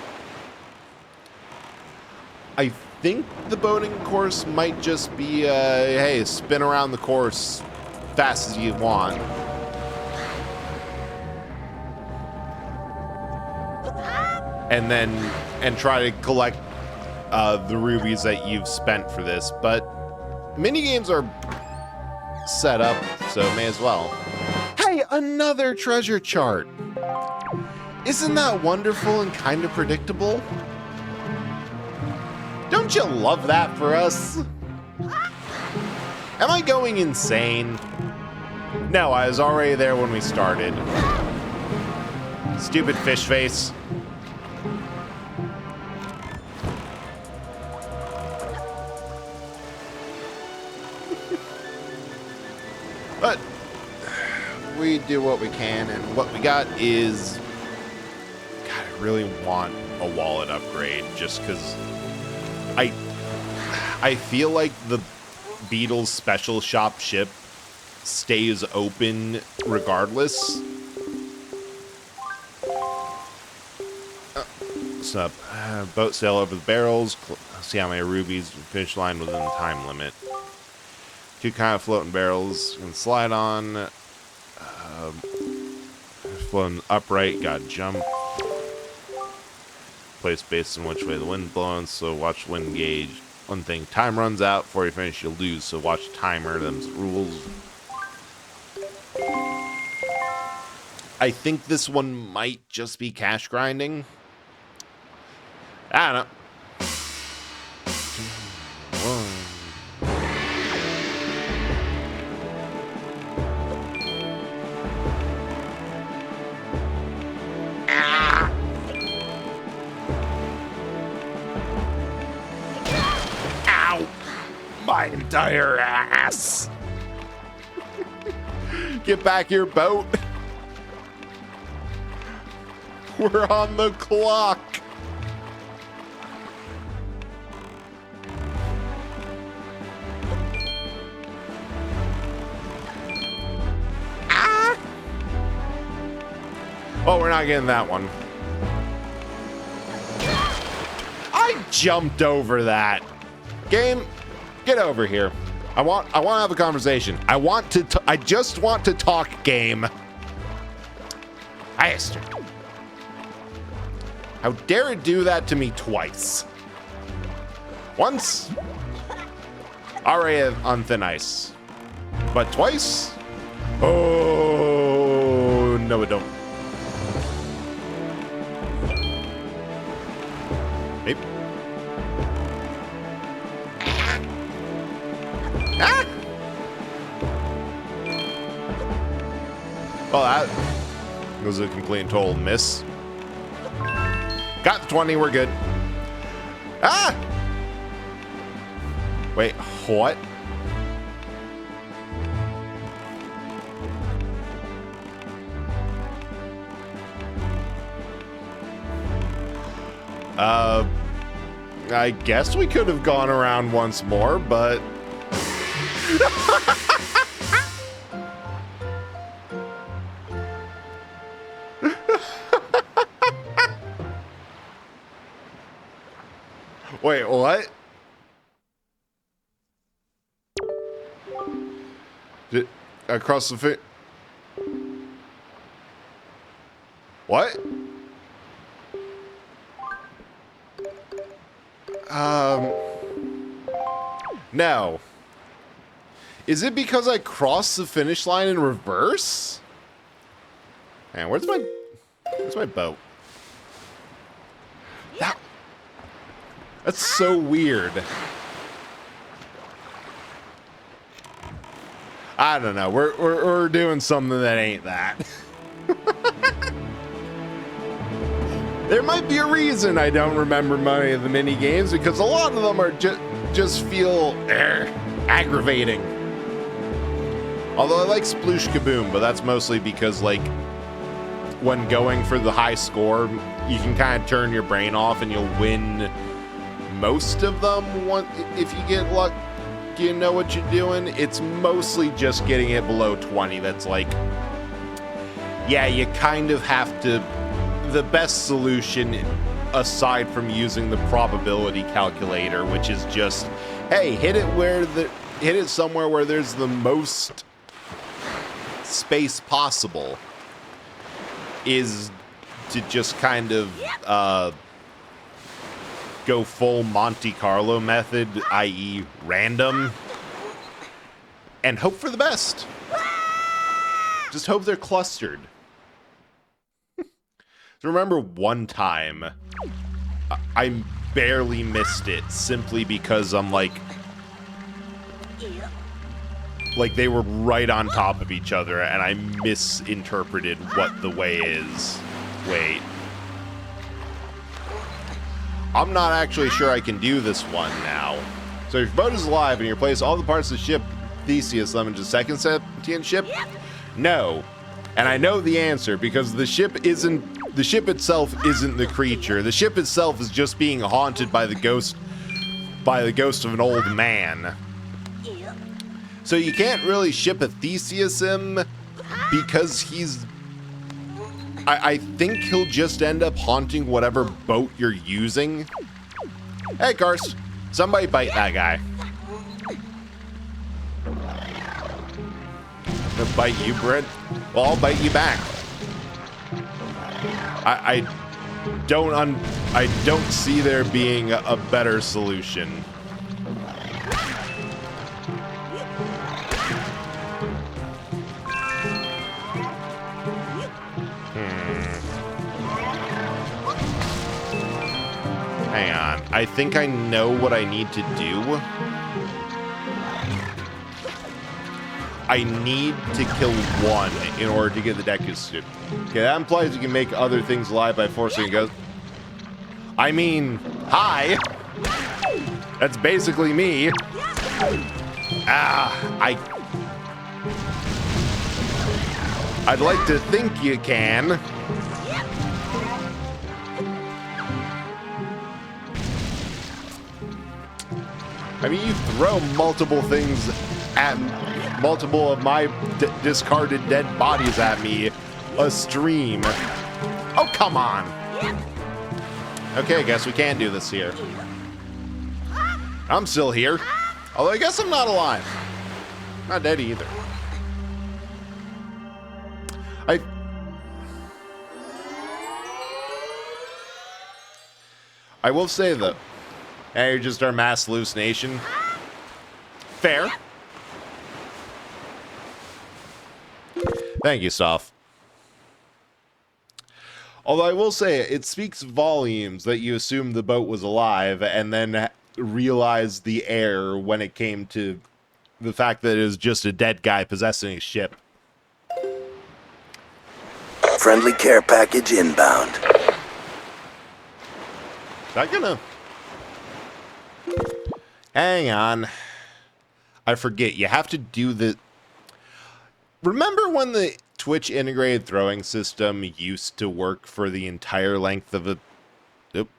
I think the boating course might just be, hey, spin around the course fast as you want. And try to collect the rubies that you've spent for this. But minigames are set up, so may as well. Hey, another treasure chart. Isn't that wonderful and kind of predictable? Don't you love that for us? Am I going insane? No, I was already there when we started. Stupid fish face. we do what we can, and what we got is... God, I really want a wallet upgrade, just because I feel like the Beatles Special Shop ship stays open regardless. Up. Boat sail over the barrels. See how many rubies. Finish line within the time limit. Two kind of floating barrels. You can slide on. Floating upright. Got jump. Place based on which way the wind's blowing. So watch wind gauge. One thing. Time runs out. Before you finish, you'll lose. So watch timer. Them's rules. I think this one might just be cash grinding. I don't know. Ow! My entire ass! Get back your boat! We're on the clock! Oh, we're not getting that one. I jumped over that. Game, get over here. I want to have a conversation. I just want to talk, game. Highester. How dare it do that to me twice? Once, already on thin ice. But twice? Oh, no it don't. Maybe. Ah! Well, that was a complete and total miss. Got the 20, we're good. Ah! Wait, what? I guess we could have gone around once more, but... Wait, what? Across the What? No. Is it because I crossed the finish line in reverse? Man, where's my boat? That's so weird. I don't know. We're doing something that ain't that. There might be a reason I don't remember many of the mini games, because a lot of them are just feel aggravating. Although I like Sploosh Kaboom, but that's mostly because, like, when going for the high score, you can kind of turn your brain off and you'll win most of them if you get luck. You know what you're doing. It's mostly just getting it below 20 that's like, yeah, you kind of have to. The best solution, aside from using the probability calculator, which is just, hey, hit it somewhere where there's the most space possible, is to just kind of go full Monte Carlo method, i.e. random, and hope for the best. Just hope they're clustered. Remember one time I barely missed it simply because I'm like they were right on top of each other and I misinterpreted what the way is. Wait. I'm not actually sure I can do this one now. So if your boat is alive and you replace all the parts of the ship Theseus summons a second sentient ship? No. And I know the answer because the ship itself isn't the creature. The ship itself is just being haunted by the ghost of an old man. So you can't really ship a Theseus him because he's... I think he'll just end up haunting whatever boat you're using. Hey, Karst. Somebody bite that guy. Gonna bite you, Brent? Well, I'll bite you back. I don't see there being a better solution. Hang on. I think I know what I need to do. I need to kill one in order to get the Deku suit. Okay, that implies you can make other things alive by forcing a ghost. I mean, hi! That's basically me. I'd like to think you can. I mean, you throw multiple things at multiple of my discarded dead bodies at me a stream. Oh, come on. Okay, I guess we can't do this here. I'm still here. Although I guess I'm not alive. Not dead either. I will say though, hey, you're just our mass hallucination. Fair. Thank you, Soph. Although I will say, it speaks volumes that you assumed the boat was alive and then realized the error when it came to the fact that it was just a dead guy possessing a ship. Friendly care package inbound. Is that gonna... Hang on. I forget, you have to do the... Remember when the Twitch integrated throwing system used to work for the entire length of a... Nope.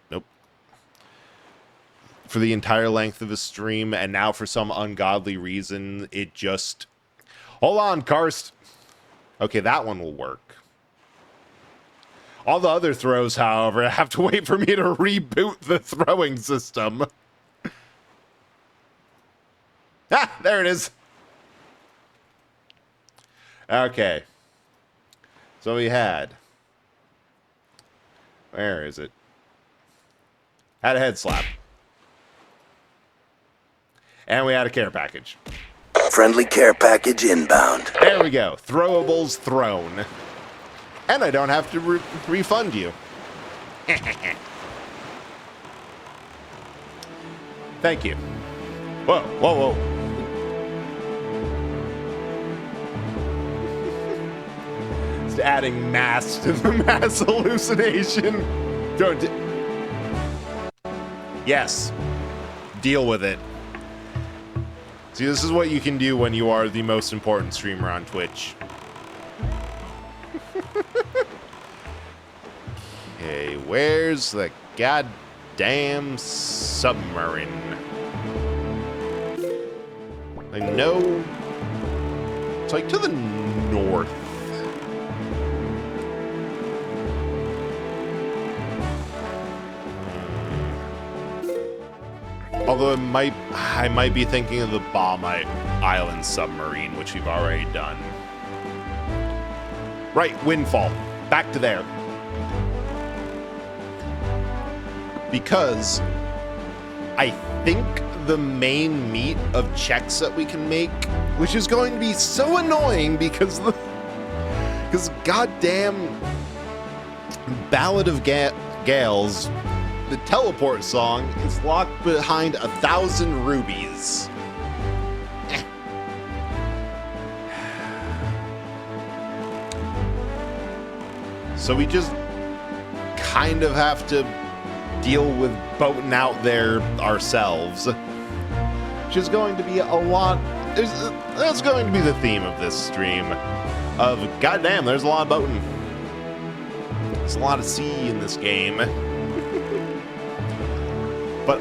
For the entire length of a stream, and now for some ungodly reason, it just... Hold on, Karst. Okay, that one will work. All the other throws, however, have to wait for me to reboot the throwing system. Ah, there it is. Okay. So we had... Where is it? Had a head slap. And we had a care package. Friendly care package inbound. There we go. Throwables thrown. And I don't have to refund you. Thank you. Whoa. Just adding mass to the mass hallucination. Yes. Deal with it. See, this is what you can do when you are the most important streamer on Twitch. Okay, where's the goddamn submarine? I know it's like to the north. Although I might be thinking of the Bomb Island submarine, which we've already done. Right, Windfall. Back to there. Because I think the main meat of checks that we can make, which is going to be so annoying because goddamn Ballad of Gales, the teleport song, is locked behind 1,000 rubies. So we just kind of have to deal with boating out there ourselves. Which is going to be a lot... That's going to be the theme of this stream. of, goddamn, there's a lot of boating. There's a lot of sea in this game. But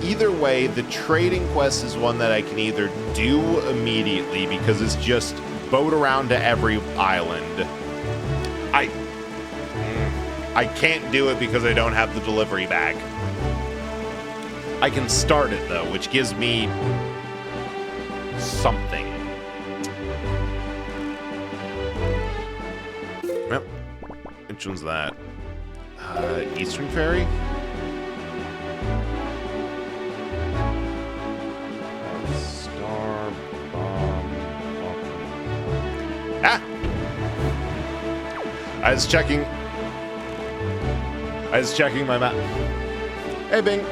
either way, the trading quest is one that I can either do immediately because it's just boat around to every island. I can't do it because I don't have the delivery bag. I can start it though, which gives me something. Yep. Which one's that? Eastern Ferry? Star Bomb. Ah! I was checking my map. Hey, Bing.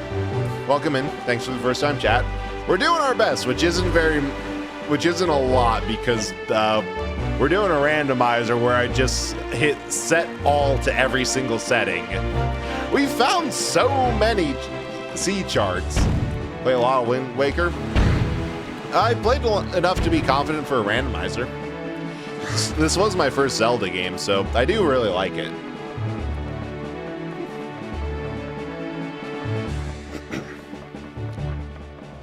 Welcome in. Thanks for the first time chat. We're doing our best, which isn't a lot because we're doing a randomizer where I just hit set all to every single setting. We found so many sea charts. Play a lot of Wind Waker. I played enough to be confident for a randomizer. This was my first Zelda game, so I do really like it.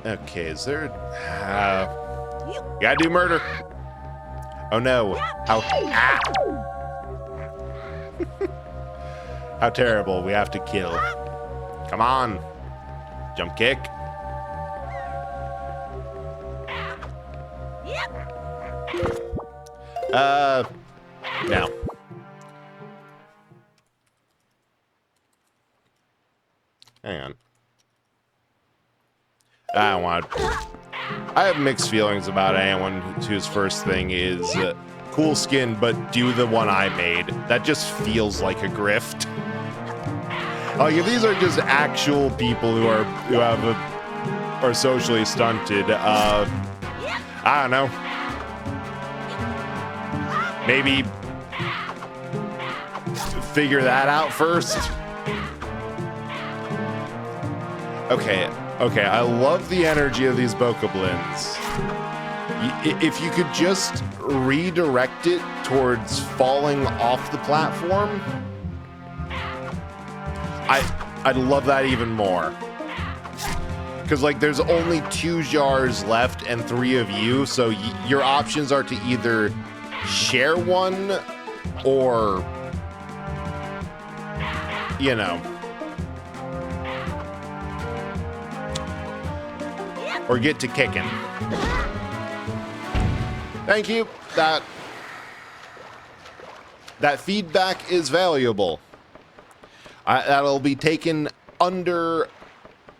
Okay, is there... gotta do murder. Oh no. How... Ah! How terrible. We have to kill. Come on. Jump kick. No. Hang on. I don't want to. I have mixed feelings about anyone whose first thing is cool skin, but do the one I made. That just feels like a grift. Like if these are just actual people who are socially stunted, I don't know. Maybe figure that out first. Okay, I love the energy of these bokoblins. If you could just redirect it towards falling off the platform, I'd love that even more. Because like there's only 2 jars left and 3 of you, so your options are to either share one or, you know, or get to kicking. Thank you. That feedback is valuable. That'll be taken under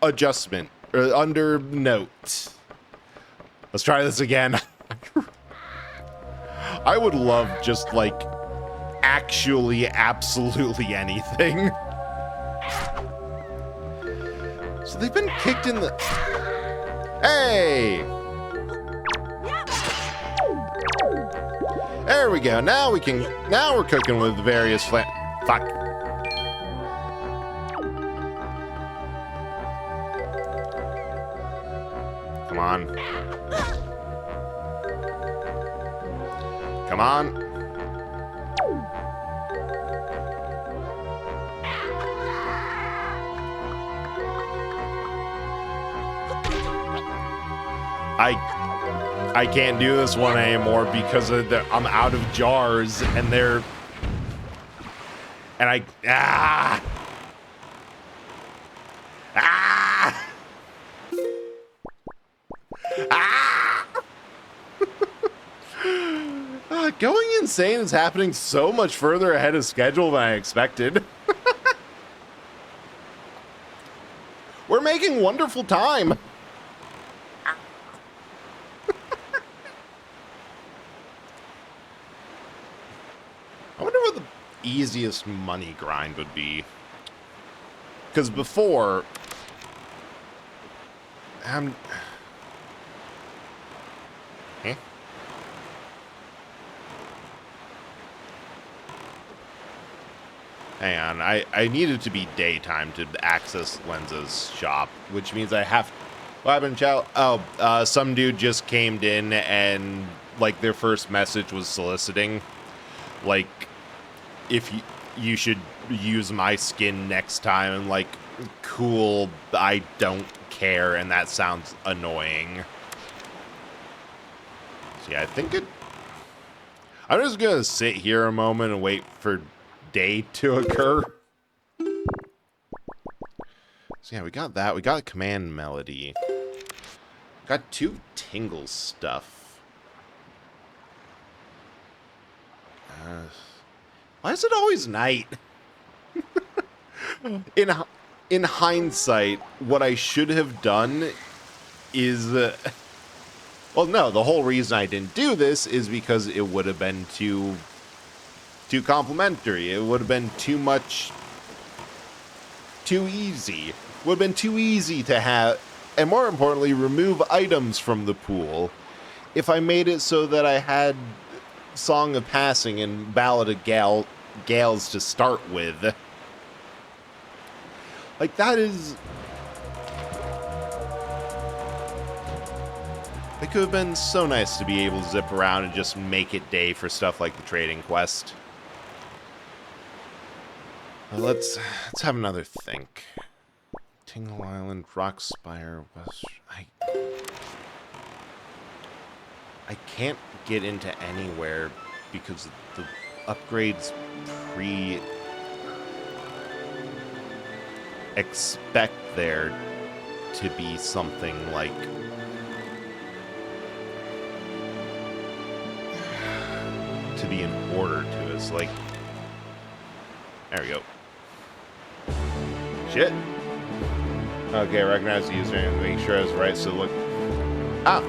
adjustment or under note. Let's try this again. I would love just like actually absolutely anything. So they've been kicked in the... Hey! There we go. Now we're cooking with various fuck. Come on. Come on. I can't do this one anymore because of I'm out of jars and ah! Going insane is happening so much further ahead of schedule than I expected. We're making wonderful time. I wonder what the easiest money grind would be. Because before... Huh? Hang on, I needed to be daytime to access Lenza's shop, which means I have... What happened, Chow? Oh, some dude just came in and like, their first message was soliciting, like, if you should use my skin next time, and like, cool, I don't care, and that sounds annoying. So yeah, I think I'm just gonna sit here a moment and wait for day to occur. So yeah, we got that. We got command melody. Got 2 tingle stuff. Why is it always night? In hindsight, what I should have done is... well, no, the whole reason I didn't do this is because it would have been too complimentary. It would have been too much... too easy. Would have been too easy to have... and more importantly, remove items from the pool if I made it so that I had Song of Passing and Ballad of Gales to start with. Like, that is... it could have been so nice to be able to zip around and just make it day for stuff like the trading quest. Well, let's have another think. Tingle Island, Rockspire, West... I can't get into anywhere because the upgrades expect there to be something like... to be in order to us, like... there we go. Shit. Okay, recognize the user and make sure I was right, so look... ah!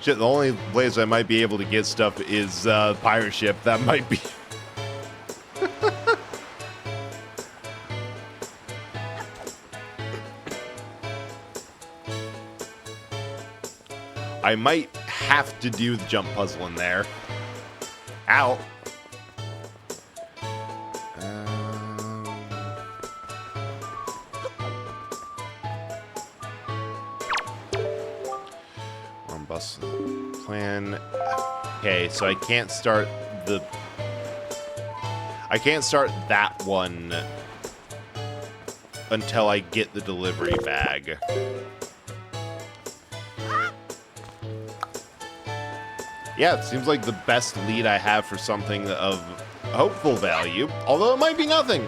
Shit, the only place I might be able to get stuff is pirate ship. That might be... I might have to do the jump puzzle in there. Ow. Bus plan. Okay, so I can't start that one until I get the delivery bag. Yeah, it seems like the best lead I have for something of hopeful value, although it might be nothing.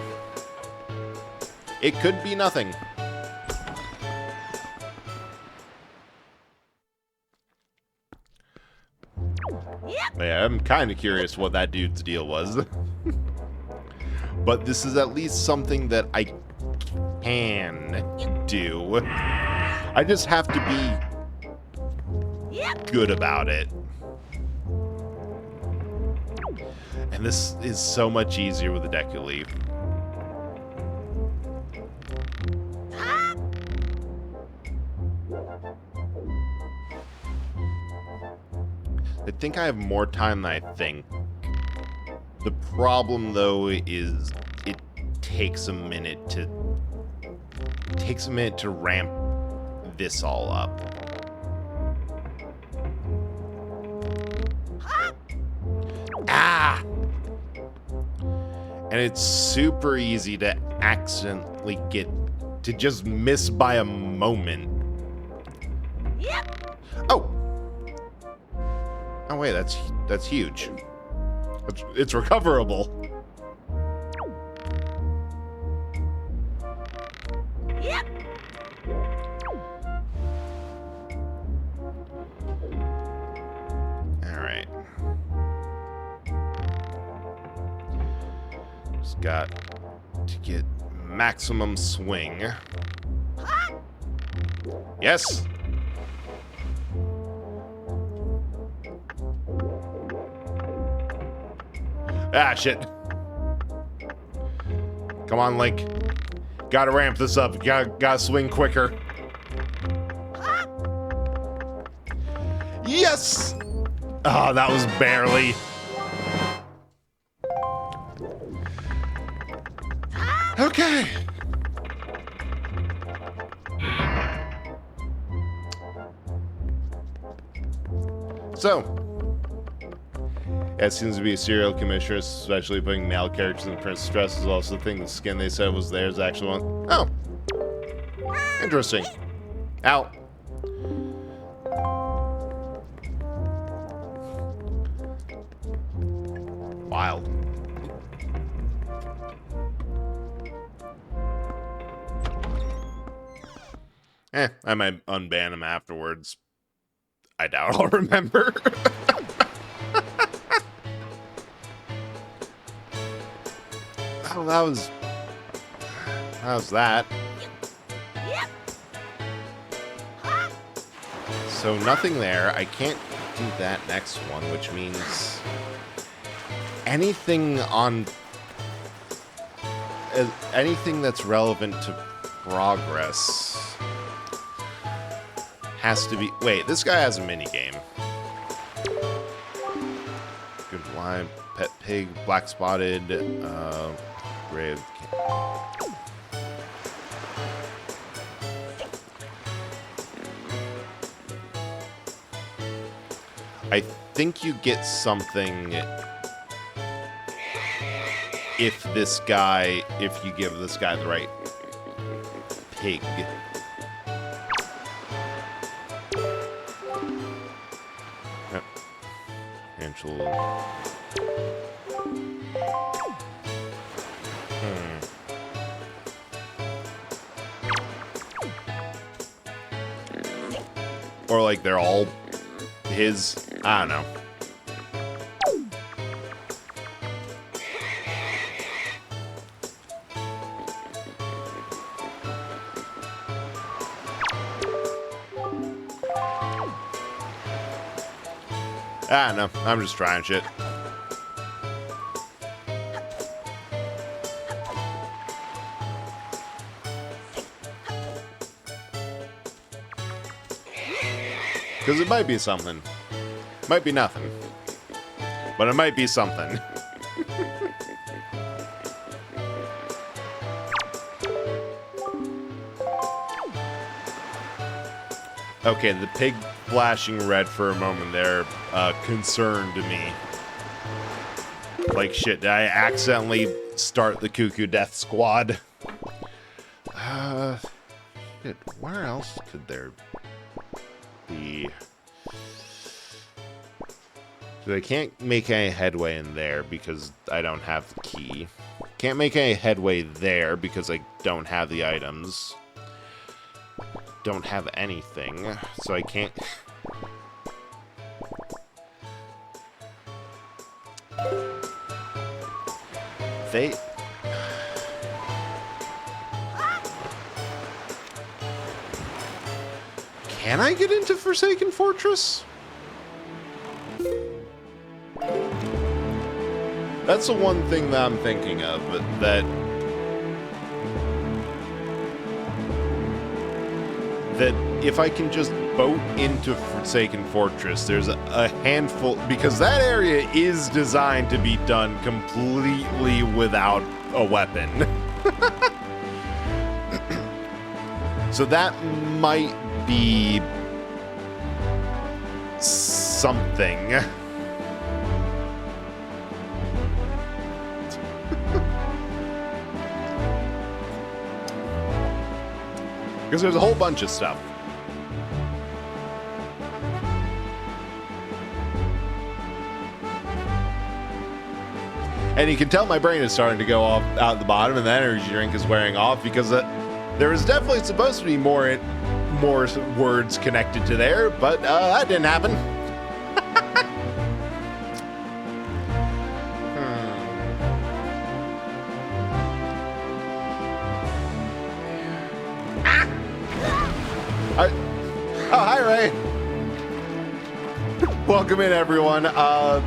It could be nothing. Yeah, I'm kind of curious what that dude's deal was. But this is at least something that I can do. I just have to be good about it. And this is so much easier with the deck you leave. I think I have more time than I think. The problem, though, is it takes a minute to ramp this all up. Ah! And it's super easy to accidentally get to just miss by a moment. Oh! Oh wait, that's huge. It's recoverable. All right. Just got to get maximum swing. Yes. Ah, shit. Come on, Link. Gotta ramp this up. Gotta swing quicker. Yes! Oh, that was barely. Okay. So, it seems to be a serial commissioner, especially putting male characters in Prince Stress is also the thing. The skin they said was theirs actually one. Oh. Interesting. Ow. Wild. I might unban him afterwards. I doubt I'll remember. Oh, that was that. Yep. So nothing there. I can't do that next one, which means anything on anything that's relevant to progress has to be. Wait, this guy has a mini game. Good line. Pet pig, black spotted, grave. I think you get something if you give this guy the right pig. Yep. Angela. Or like they're all his. I don't know. I don't know. I'm just trying shit. Because it might be something. Might be nothing. But it might be something. Okay, the pig flashing red for a moment there concerned me. Like, shit, did I accidentally start the Cuckoo Death Squad? Shit, where else could there be? So I can't make any headway in there because I don't have the key. Can't make any headway there because I don't have the items. Don't have anything, so I can't. They. Can I get into Forsaken Fortress? That's the one thing that I'm thinking of, that if I can just boat into Forsaken Fortress, there's a handful, because that area is designed to be done completely without a weapon. So that might be something. Because there's a whole bunch of stuff. And you can tell my brain is starting to go off out the bottom, and the energy drink is wearing off, because there was definitely supposed to be more words connected to there, but that didn't happen. Oh, hi, Ray. Welcome in, everyone. I'm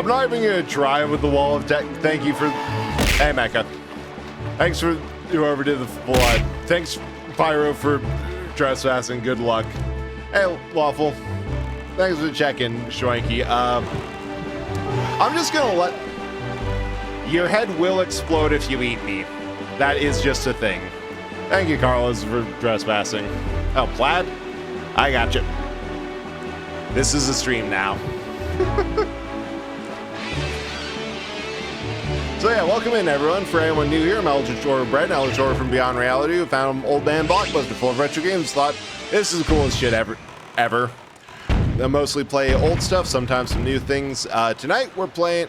not even going to try with the wall of tech. Thank you for... Hey, Mecca. Thanks for whoever did the blood. Thanks, Pyro, for trespassing. Good luck. Hey, Waffle. Thanks for checking, Schwanky. I'm just going to let... Your head will explode if you eat me. That is just a thing. Thank you, Carlos, for trespassing. Oh, Plaid? I got you. This is a stream now. So yeah, welcome in everyone. For anyone new here, I'm Eldritch Horror Brett, Eldritch Horror from Beyond Reality, who found Old Man Blockbuster full of retro games. Thought this is the coolest shit ever. I mostly play old stuff, sometimes some new things. Tonight we're playing.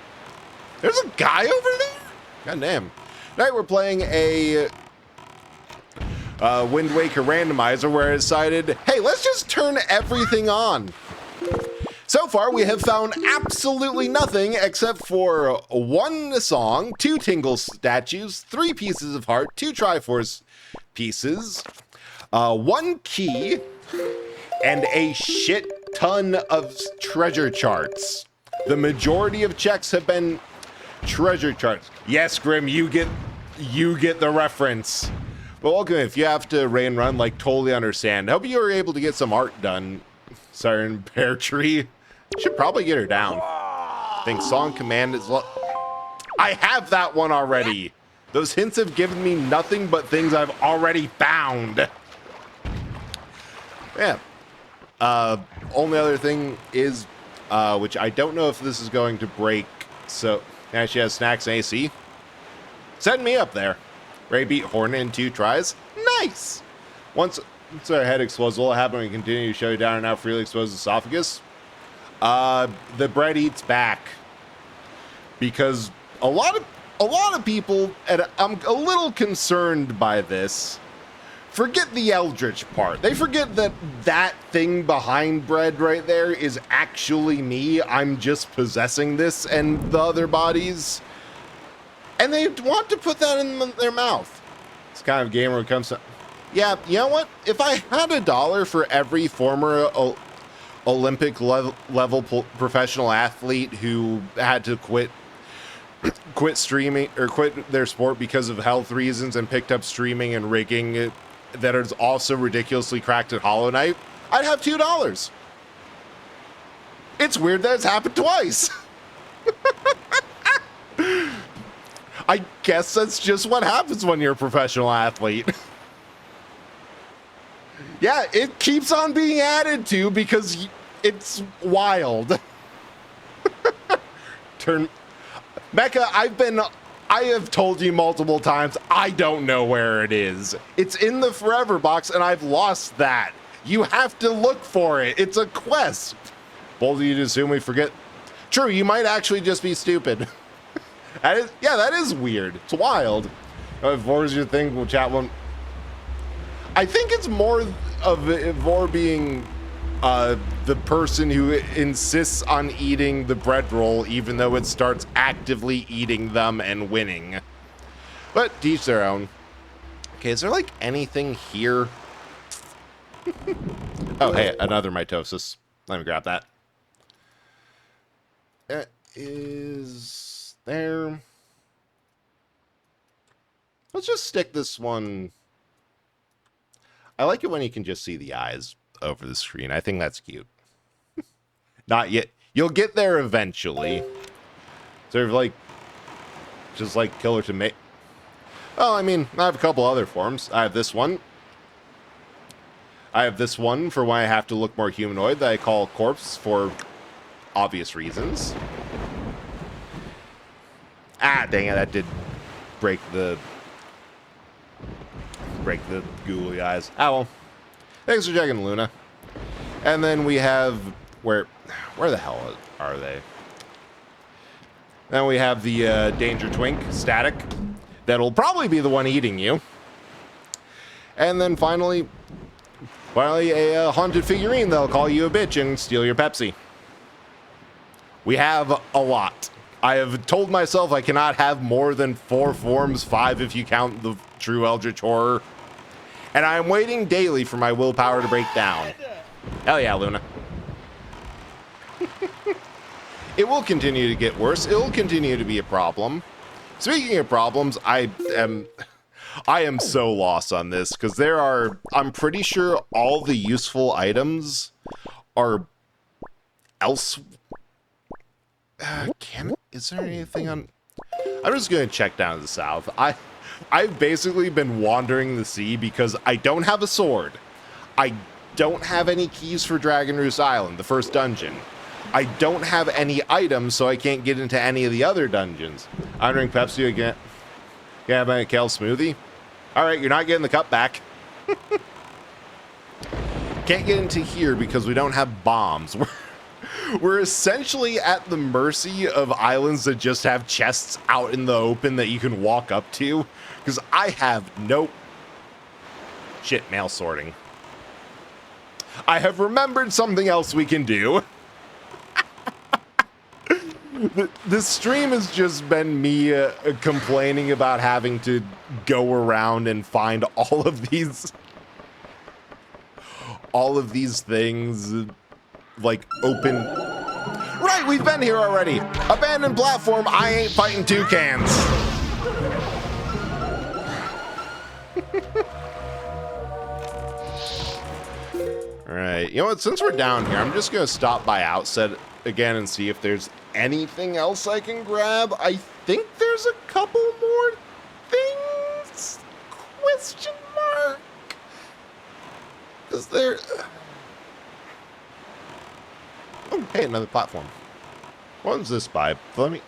There's a guy over there. God damn. Tonight we're playing a Wind Waker randomizer where I decided, hey, let's just turn everything on. So far, we have found absolutely nothing except for one song, 2 Tingle statues, 3 pieces of heart, 2 Triforce pieces, 1 key, and a shit ton of treasure charts. The majority of checks have been treasure charts. Yes, Grim, you get the reference. But welcome, if you have to rain run, like, totally understand. Hope you were able to get some art done, Siren Pear Tree. Should probably get her down. I think Song Command is... I have that one already. Those hints have given me nothing but things I've already found. Yeah. Only other thing is, which I don't know if this is going to break, so... Yeah, she has snacks and AC. Send me up there. Ray beat Hornet in 2 tries. Nice! Once our head explodes, will it happen when we continue to show you down and now freely exposed esophagus? The bread eats back, because a lot of people, and I'm a little concerned by this, forget the Eldritch part. They forget that thing behind bread right there is actually me. I'm just possessing this and the other bodies, and they want to put that in their mouth. It's kind of game where it comes to, yeah, you know what? If I had $1 for every former Olympic level professional athlete who had to quit streaming or quit their sport because of health reasons and picked up streaming and rigging that is also ridiculously cracked at Hollow Knight, I'd have $2. It's weird that it's happened twice. I guess that's just what happens when you're a professional athlete. Yeah, it keeps on being added to because it's wild. Becca, I have told you multiple times, I don't know where it is. It's in the Forever box, and I've lost that. You have to look for it. It's a quest. Bold of you to assume we forget. True, you might actually just be stupid. That is weird. It's wild. What was your thing? We'll chat one. I think it's more being the person who insists on eating the bread roll even though it starts actively eating them and winning. But to each their own. Okay, is there like anything here? Oh, hey, another mitosis. Let me grab that. That is there. Let's just stick this one. I like it when you can just see the eyes over the screen. I think that's cute. Not yet. You'll get there eventually. Sort of like, just like Killer Tomato. Well, I mean, I have a couple other forms. I have this one. I have this one for when I have to look more humanoid that I call Corpse for obvious reasons. Ah, dang it, that did break the googly eyes. Ah, well. Thanks for checking, Luna. And then we have, where the hell are they? Then we have the Danger Twink, Static. That'll probably be the one eating you. And then finally a haunted figurine that'll call you a bitch and steal your Pepsi. We have a lot. I have told myself I cannot have more than 4 forms, 5 if you count the true Eldritch Horror. And I'm waiting daily for my willpower to break down. Hell yeah, Luna. It will continue to get worse. It will continue to be a problem. Speaking of problems, I am so lost on this because I'm pretty sure all the useful items are else. Is there anything on? I'm just gonna check down to the south. I've basically been wandering the sea because I don't have a sword. I don't have any keys for Dragon Roost Island, the first dungeon. I don't have any items, so I can't get into any of the other dungeons. I'm drinking Pepsi again. Yeah, have a kale smoothie. All right, you're not getting the cup back. Can't get into here because we don't have bombs. We're essentially at the mercy of islands that just have chests out in the open that you can walk up to. Because I have no... Shit, mail sorting. I have remembered something else we can do. This stream has just been me complaining about having to go around and find all of these things, like, open. Right, we've been here already. Abandoned platform, I ain't fighting toucans. All right, you know what, since we're down here, I'm just gonna stop by Outset again and see if there's anything else I can grab. I think there's a couple more things? Question mark. Is there... Oh, hey, another platform. What is this by? Let me...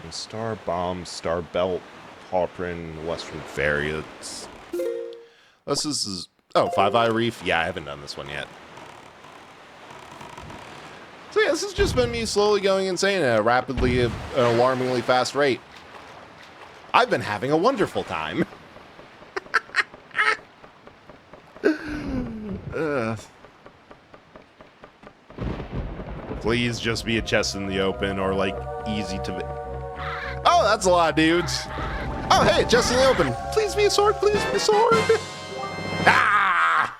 Star Bomb, Star Belt, Hawprin, Western Ferry. This is... Oh, Five Eye Reef? Yeah, I haven't done this one yet. So yeah, this has just been me slowly going insane at a rapidly, an alarmingly fast rate. I've been having a wonderful time. Please just be a chest in the open or like easy to... Oh, that's a lot of dudes. Oh, hey, chest in the open. Please be a sword, please be a sword. Ah!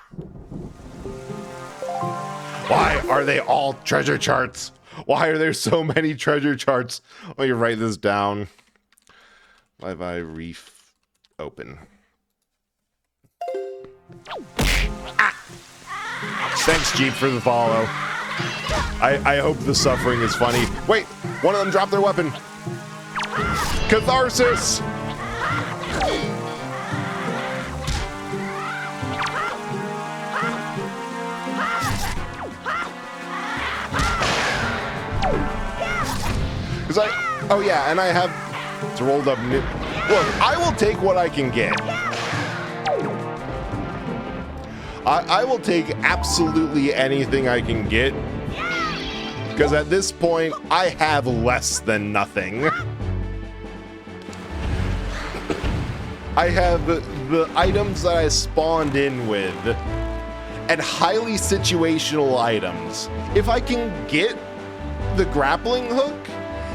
Why are they all treasure charts? Why are there so many treasure charts? Let me write this down. Five Eye Reef open. Ah! Thanks, Jeep, for the follow. I hope the suffering is funny. Wait, one of them dropped their weapon. Catharsis! Oh yeah, and I have it's rolled up new. Look, I will take what I can get. I will take absolutely anything I can get. Because at this point, I have less than nothing. I have the items that I spawned in with, and highly situational items. If I can get the grappling hook,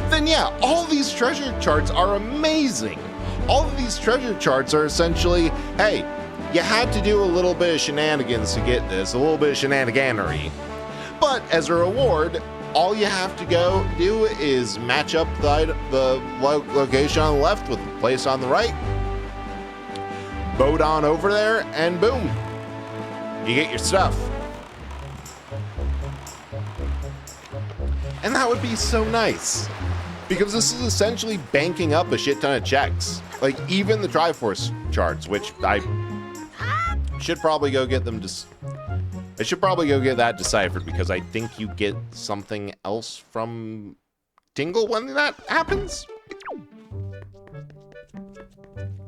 then yeah, all these treasure charts are amazing. All of these treasure charts are essentially, hey, you had to do a little bit of shenanigans to get this, a little bit of shenaniganery. But as a reward, all you have to go do is match up the location on the left with the place on the right, boat on over there, and boom, you get your stuff. And that would be so nice, because this is essentially banking up a shit ton of checks. Like, even the Triforce charts, which I should probably go get them I should probably go get that deciphered, because I think you get something else from Tingle when that happens.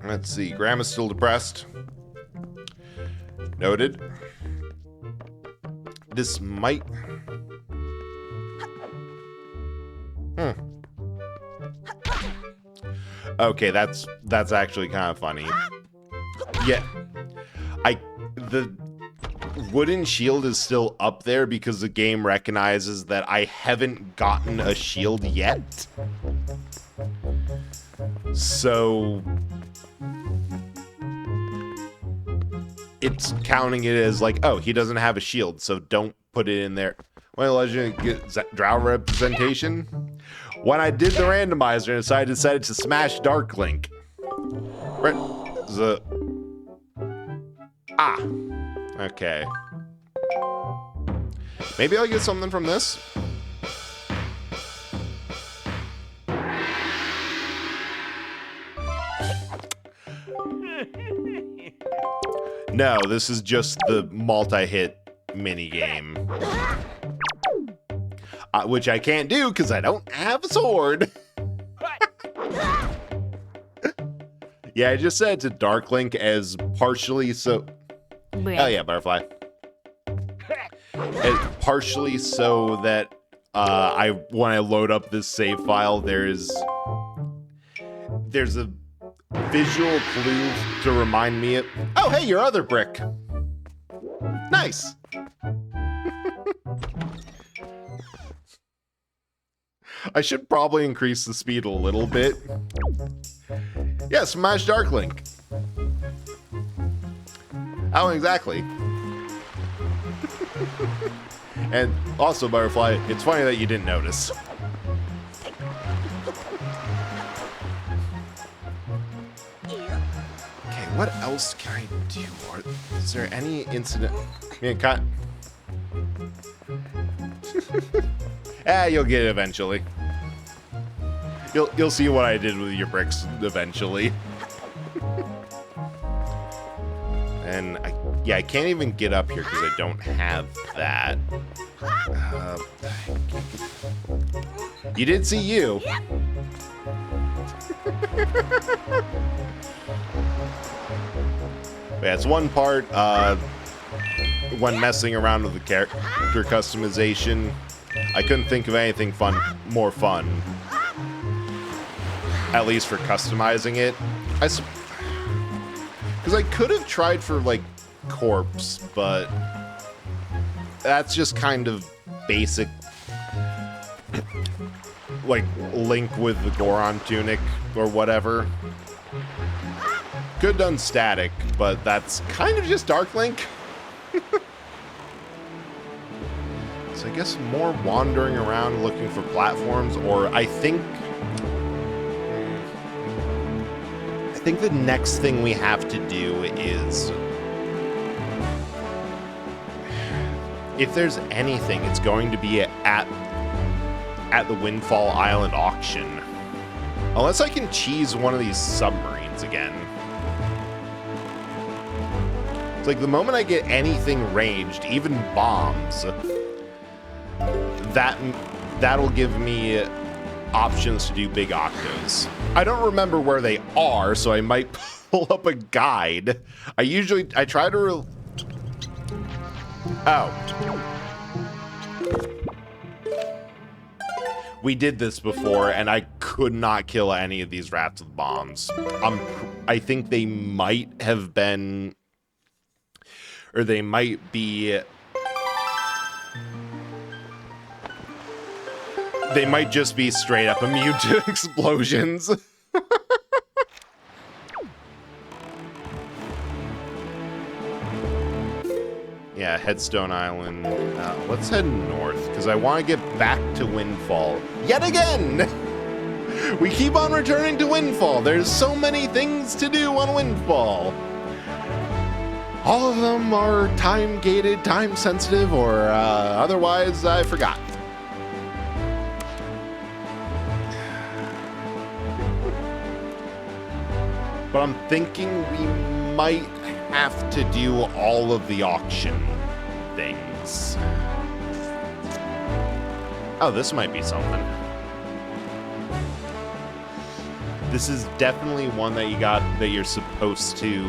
Let's see, Grandma's still depressed. Noted. This might... Okay, that's actually kind of funny. Yeah, the wooden shield is still up there because the game recognizes that I haven't gotten a shield yet. So it's counting it as like, oh, he doesn't have a shield, so don't put it in there. Well, Legend gets Drow representation. When I did the randomizer, I decided to smash Dark Link. Okay. Maybe I'll get something from this. No, this is just the multi-hit minigame. Which I can't do because I don't have a sword. Yeah, I just set it to Dark Link as partially so... Oh yeah, Butterfly. As partially so that when I load up this save file, there's a visual clue to remind me of... Oh, hey, your other brick. Nice. I should probably increase the speed a little bit. Yeah, smash Dark Link. How exactly? And also, Butterfly, it's funny that you didn't notice. Okay, what else can I do? Is there any incident? Cut. You'll get it eventually. You'll see what I did with your bricks eventually. And I can't even get up here because I don't have that. You did see you. Yeah, it's one part when messing around with the character customization. I couldn't think of anything more fun. At least for customizing it. Because I could have tried for, like, corpse, but that's just kind of basic, like, Link with the Goron tunic or whatever. Could have done static, but that's kind of just Dark Link. So I guess more wandering around looking for platforms, or I think the next thing we have to do is, if there's anything, it's going to be at the Windfall Island auction. Unless I can cheese one of these submarines again. It's like the moment I get anything ranged, even bombs, that'll give me options to do big octos. I don't remember where they are, so I might pull up a guide. I try to we did this before, and I could not kill any of these rats with bombs. I think they might have been, or they might be... They might just be straight up immune to explosions. Yeah, Headstone Island. Let's head north, because I want to get back to Windfall. Yet again! We keep on returning to Windfall. There's so many things to do on Windfall. All of them are time-gated, time-sensitive, or otherwise I forgot. But I'm thinking we might have to do all of the auction things. Oh, this might be something. This is definitely one that you're supposed to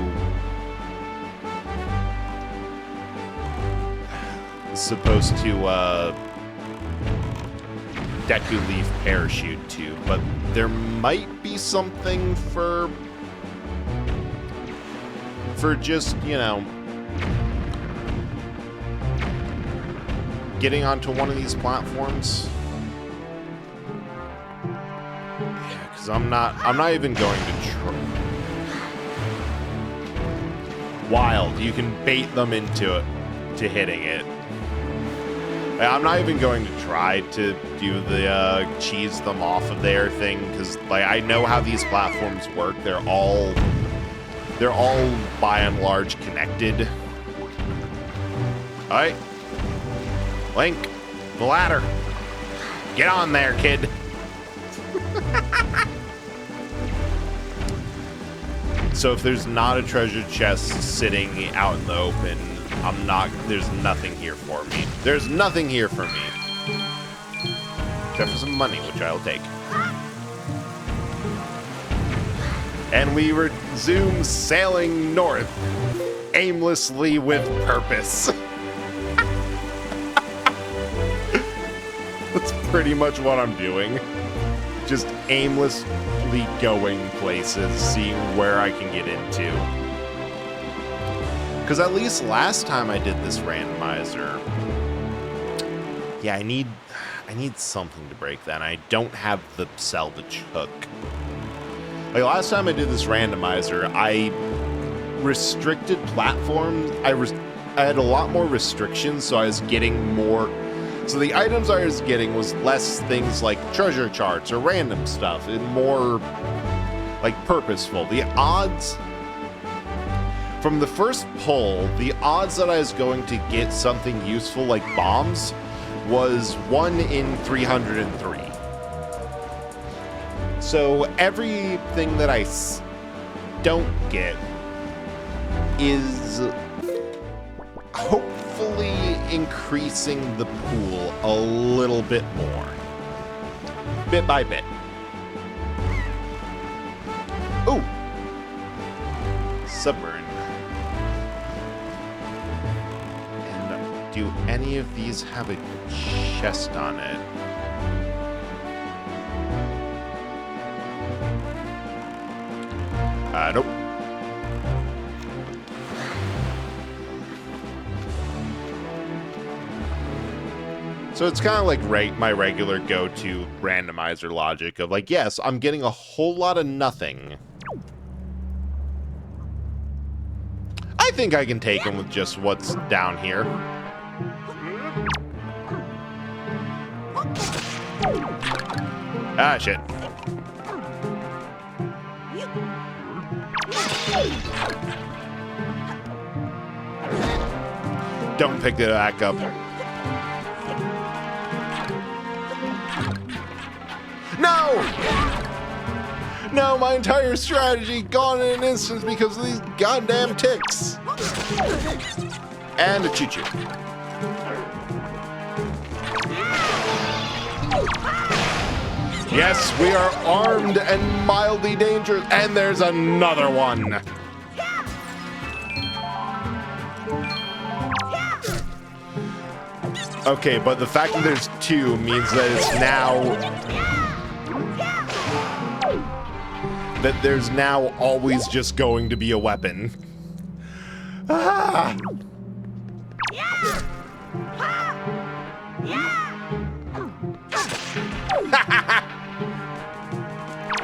Deku Leaf parachute to, but there might be something for just, you know, getting onto one of these platforms. Yeah, because I'm not even going to try. Wild, you can bait them into it, to hitting it. I'm not even going to try to do the cheese them off of their thing, because like I know how these platforms work. They're all by and large connected. All right, Link, the ladder. Get on there, kid. So if there's not a treasure chest sitting out in the open, there's nothing here for me. There's nothing here for me. Except for some money, which I'll take. And we resume sailing north, aimlessly with purpose. That's pretty much what I'm doing. Just aimlessly going places, seeing where I can get into. Because at least last time I did this randomizer, yeah, I need something to break that. And I don't have the salvage hook. Like last time I did this randomizer, I restricted platforms. I had a lot more restrictions, so I was getting more. So the items I was getting was less things like treasure charts or random stuff, and more like purposeful. The odds from the first pull, the odds that I was going to get something useful like bombs was 1 in 303. So everything that I don't get is hopefully increasing the pool a little bit more. Bit by bit. Ooh! Submarine. And do any of these have a chest on it? Nope. So it's kind of like my regular go-to randomizer logic of like, yes, I'm getting a whole lot of nothing. I think I can take them with just what's down here. Ah, shit. Don't pick it back up. No! No, my entire strategy gone in an instant because of these goddamn ticks. And a choo-choo. Yes, we are armed and mildly dangerous. And there's another one. Okay, but the fact that there's two means that it's now... that there's now always just going to be a weapon. Ah!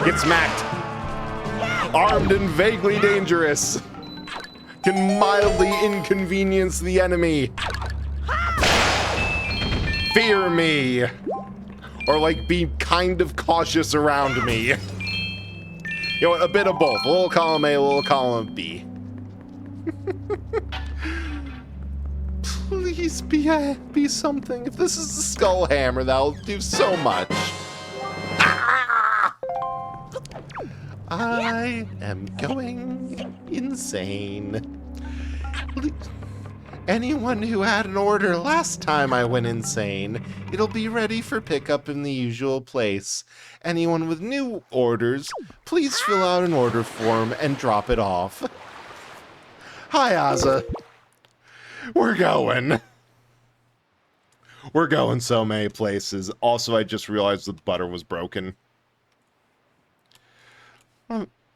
Get smacked. Armed and vaguely dangerous. Can mildly inconvenience the enemy. Fear me. Or like be kind of cautious around me. You know what, a bit of both. A little column A, a little column B. Please be something. If this is the skull hammer, that'll do so much. Ah! I am going insane. Anyone who had an order last time I went insane, it'll be ready for pickup in the usual place. Anyone with new orders, please fill out an order form and drop it off. Hi, Ozza. We're going. We're going so many places. Also, I just realized the butter was broken.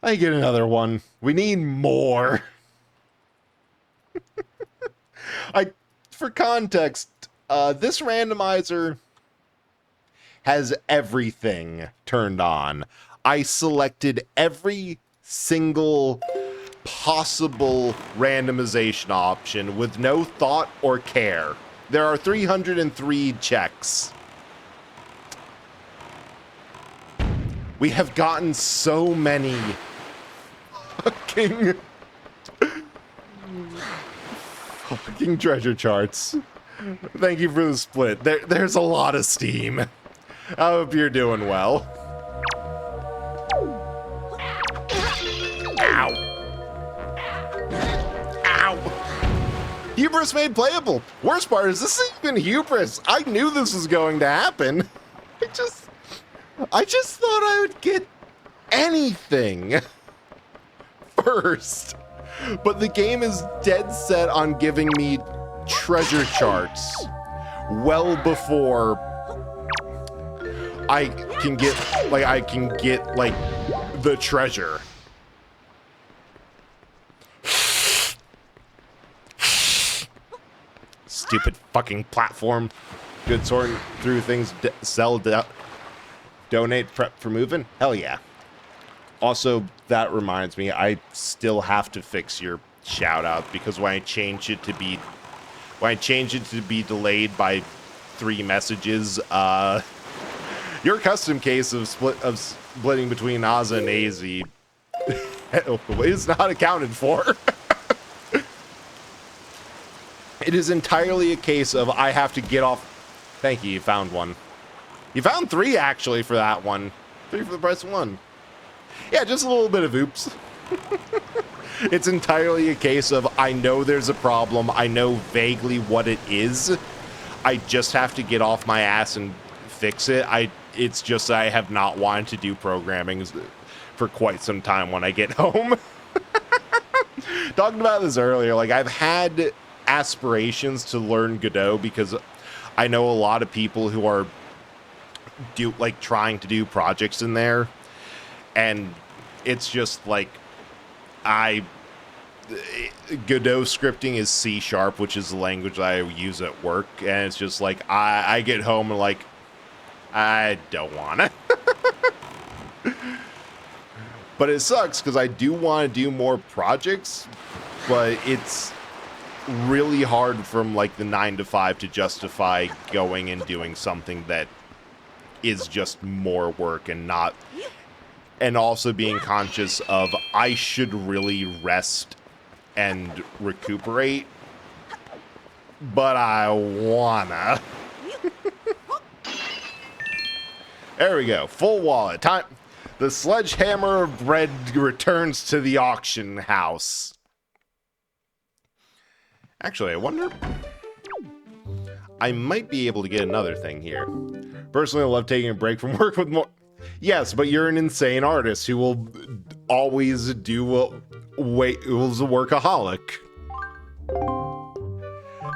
I get another one. We need more. For context, this randomizer has everything turned on. I selected every single possible randomization option with no thought or care. There are 303 checks. We have gotten so many fucking treasure charts. Thank you for the split. There's a lot of steam. I hope you're doing well. Ow. Hubris made playable. Worst part is this isn't even hubris. I knew this was going to happen. I just thought I would get anything first. But the game is dead set on giving me treasure charts well before I can get like the treasure. Stupid fucking platform. Good sorting through things. Sell, donate, prep for moving. Hell yeah. Also, that reminds me, I still have to fix your shout out because when I change it to be delayed by 3 messages, your custom case of splitting between Naza and AZ is not accounted for. It is entirely a case of I have to get off. Thank you, you found one. You found 3 actually for that one. 3 for the price of 1. Yeah, just a little bit of oops. It's entirely a case of I know there's a problem. I know vaguely what it is. I just have to get off my ass and fix it. It's just I have not wanted to do programming for quite some time when I get home. Talking about this earlier, like I've had aspirations to learn Godot because I know a lot of people who are trying to do projects in there, and it's just like Godot scripting is C#, which is the language I use at work, and it's just like I get home and like I don't want to. But it sucks because I do want to do more projects, but it's really hard from like the 9 to 5 to justify going and doing something that is just more work and also being conscious of I should really rest and recuperate, but I wanna. There we go, full wallet time. The sledgehammer of bread returns to the auction house. Actually, I wonder... I might be able to get another thing here. Personally, I love taking a break from work with more... Yes, but you're an insane artist who will always do who's a workaholic.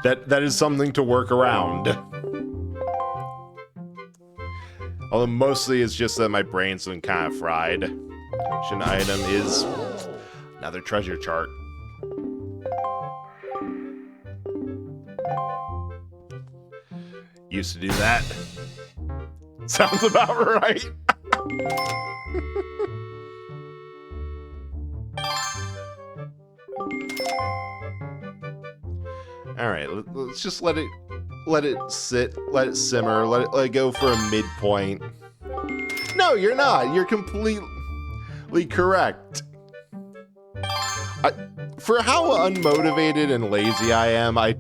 That is something to work around. Although mostly it's just that my brain's been kind of fried. Action item is another treasure chart. Used to do that. Sounds about right. All right, let's just let it sit, let it simmer, let it go for a midpoint. No, you're not. You're completely correct. For how unmotivated and lazy I am, I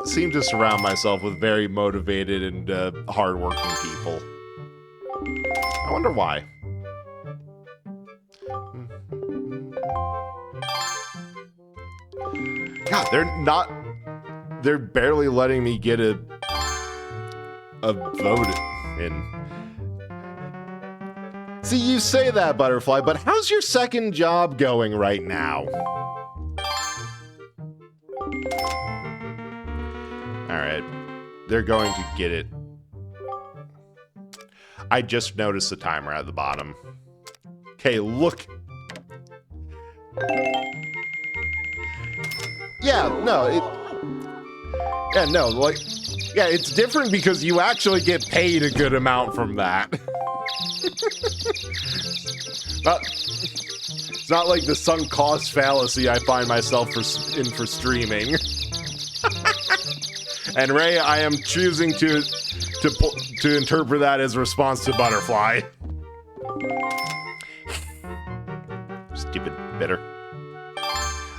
seem to surround myself with very motivated and hardworking people. I wonder why. God, they're barely letting me get a vote in. See, you say that, Butterfly, but how's your second job going right now? Alright, they're going to get it. I just noticed the timer at the bottom. Okay, look. Yeah, no, it's different because you actually get paid a good amount from that. It's not like the sunk cost fallacy I find myself in for streaming. And Ray, I am choosing to interpret that as a response to Butterfly. Stupid bidder.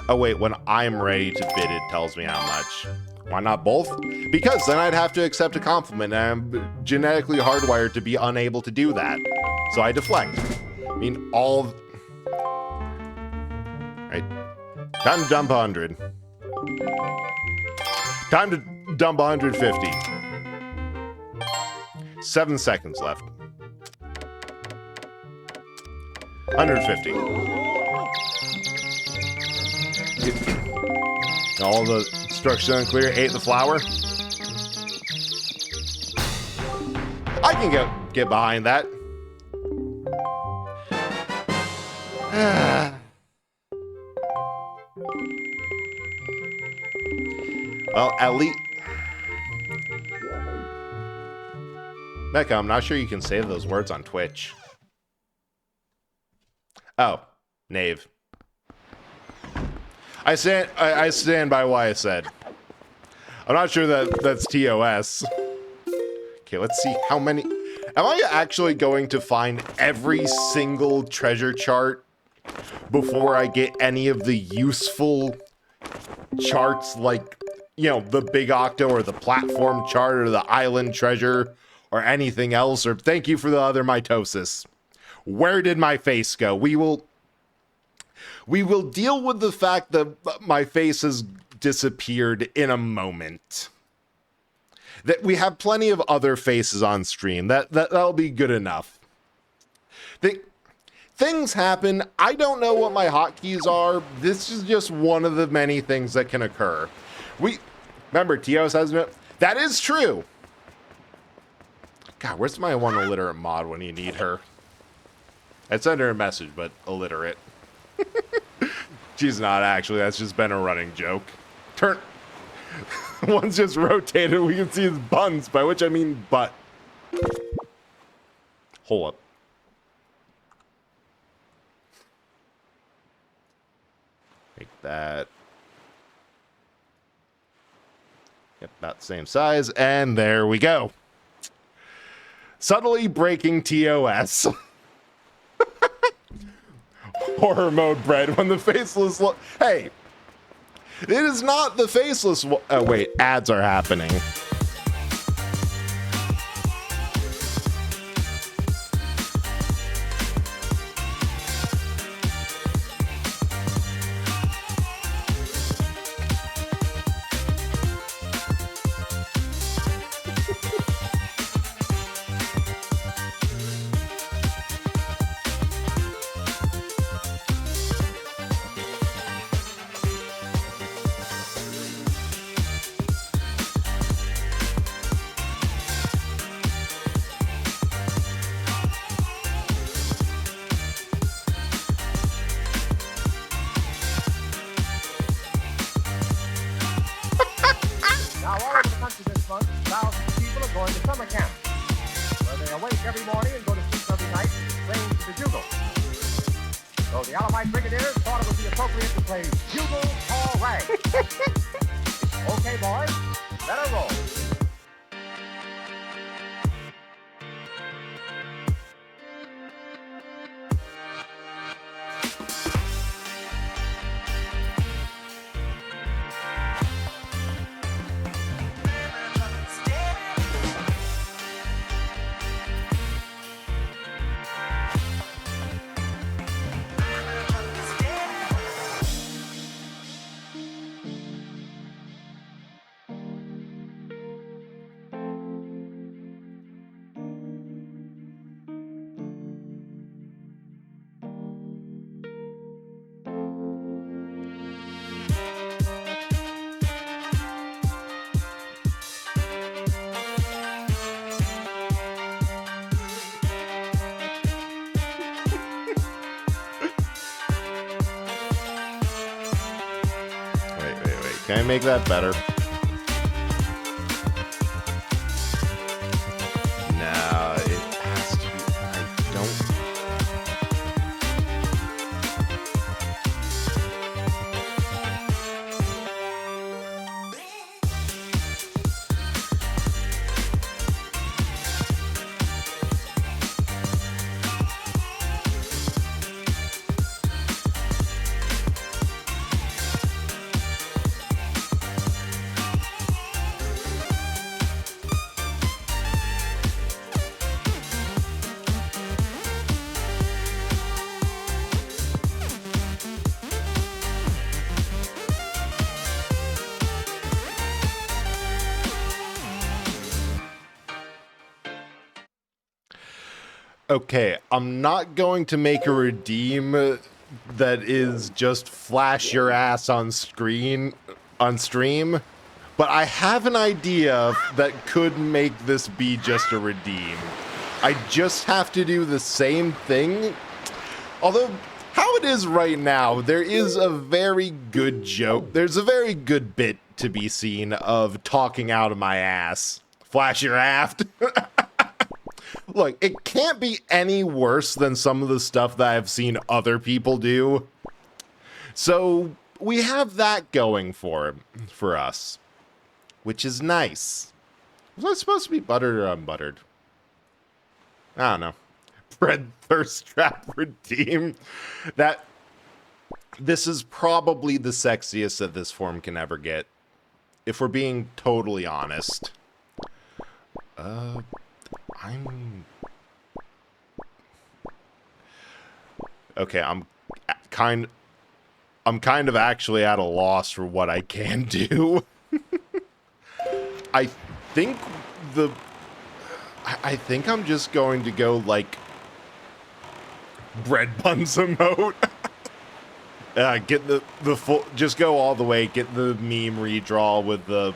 Oh wait, when I'm ready to bid, it tells me how much. Why not both? Because then I'd have to accept a compliment, and I'm genetically hardwired to be unable to do that. So I deflect. I mean, all... Right. Time to dump 100. Time to dump 150. 7 seconds left. 150. All the instructions unclear. Ate the flower. I can get behind that. Well, at least... Mecca, I'm not sure you can save those words on Twitch. Oh, Knave. I stand by what I said. I'm not sure that's TOS. Okay, let's see how many... Am I actually going to find every single treasure chart before I get any of the useful charts like, you know, the Big Octo or the platform chart or the island treasure or anything else? Or thank you for the other mitosis. Where did my face go? We will deal with the fact that my face has disappeared in a moment. That we have plenty of other faces on stream. That'll be good enough. Things happen. I don't know what my hotkeys are. This is just one of the many things that can occur. Remember, Tios has no... That is true. God, where's my one illiterate mod when you need her? I'd send her a message, but illiterate. She's not actually. That's just been a running joke. One's just rotated. We can see his buns, by which I mean butt. Hold up. Make that. Yep, about the same size. And there we go. Subtly breaking TOS. Horror mode bread when the faceless look. Hey, it is not the faceless. Oh, wait, ads are happening. Now, all over the country this month, thousands of people are going to summer camp, where they awake every morning and go to sleep every night to the strains of the bugle. So the Alamite Brigadiers thought it would be appropriate to play Bugle Call Rag. Okay, boys, let her roll. Can I make that better? No, it has to be. I don't. Okay, I'm not going to make a redeem that is just flash your ass on stream, but I have an idea that could make this be just a redeem. I just have to do the same thing. Although, how it is right now, there is a very good joke. There's a very good bit to be seen of talking out of my ass. Flash your aft. Look, it can't be any worse than some of the stuff that I've seen other people do. So we have that going for us, which is nice. Was I supposed to be buttered or unbuttered? I don't know. Bread thirst trap redeem. This is probably the sexiest that this form can ever get, if we're being totally honest. Okay, I'm kind of actually at a loss for what I can do. I think I'm just going to go like bread buns emote. Get the full, just go all the way, get the meme redraw with the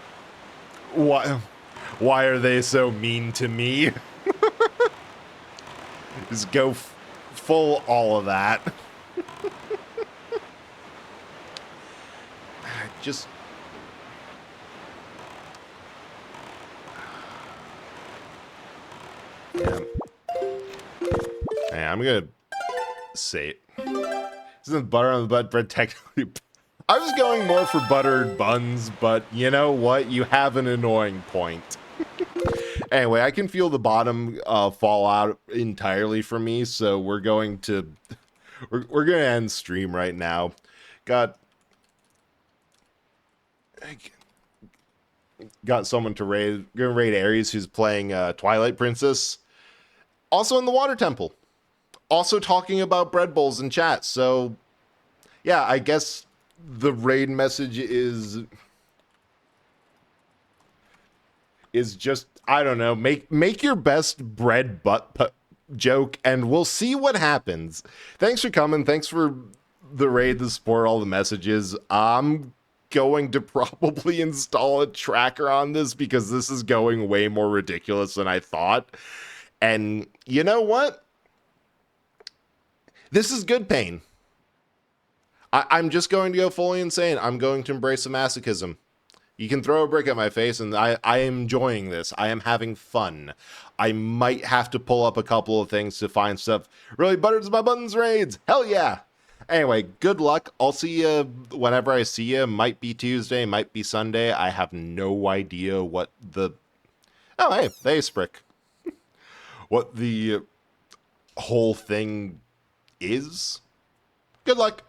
why are they so mean to me? Just go full all of that. Just yeah. I'm gonna say it. Isn't butter on the butt bread technically? I was going more for buttered buns, but you know what? You have an annoying point. Anyway, I can feel the bottom fall out entirely for me, so we're going to end stream right now. Got someone to raid. Gonna raid Aries, who's playing Twilight Princess. Also in the Water Temple. Also talking about bread bowls in chat. So, yeah, I guess the raid message is just, I don't know, make your best bread butt joke, and we'll see what happens. Thanks for coming. Thanks for the raid, the support, all the messages. I'm going to probably install a tracker on this because this is going way more ridiculous than I thought. And you know what? This is good pain. I'm just going to go fully insane. I'm going to embrace some masochism. You can throw a brick at my face, and I am enjoying this. I am having fun. I might have to pull up a couple of things to find stuff. Really butters my buttons raids. Hell yeah. Anyway, good luck. I'll see you whenever I see you. Might be Tuesday, might be Sunday. I have no idea what the... Oh, hey, thanks, Sprick. What the whole thing is. Good luck.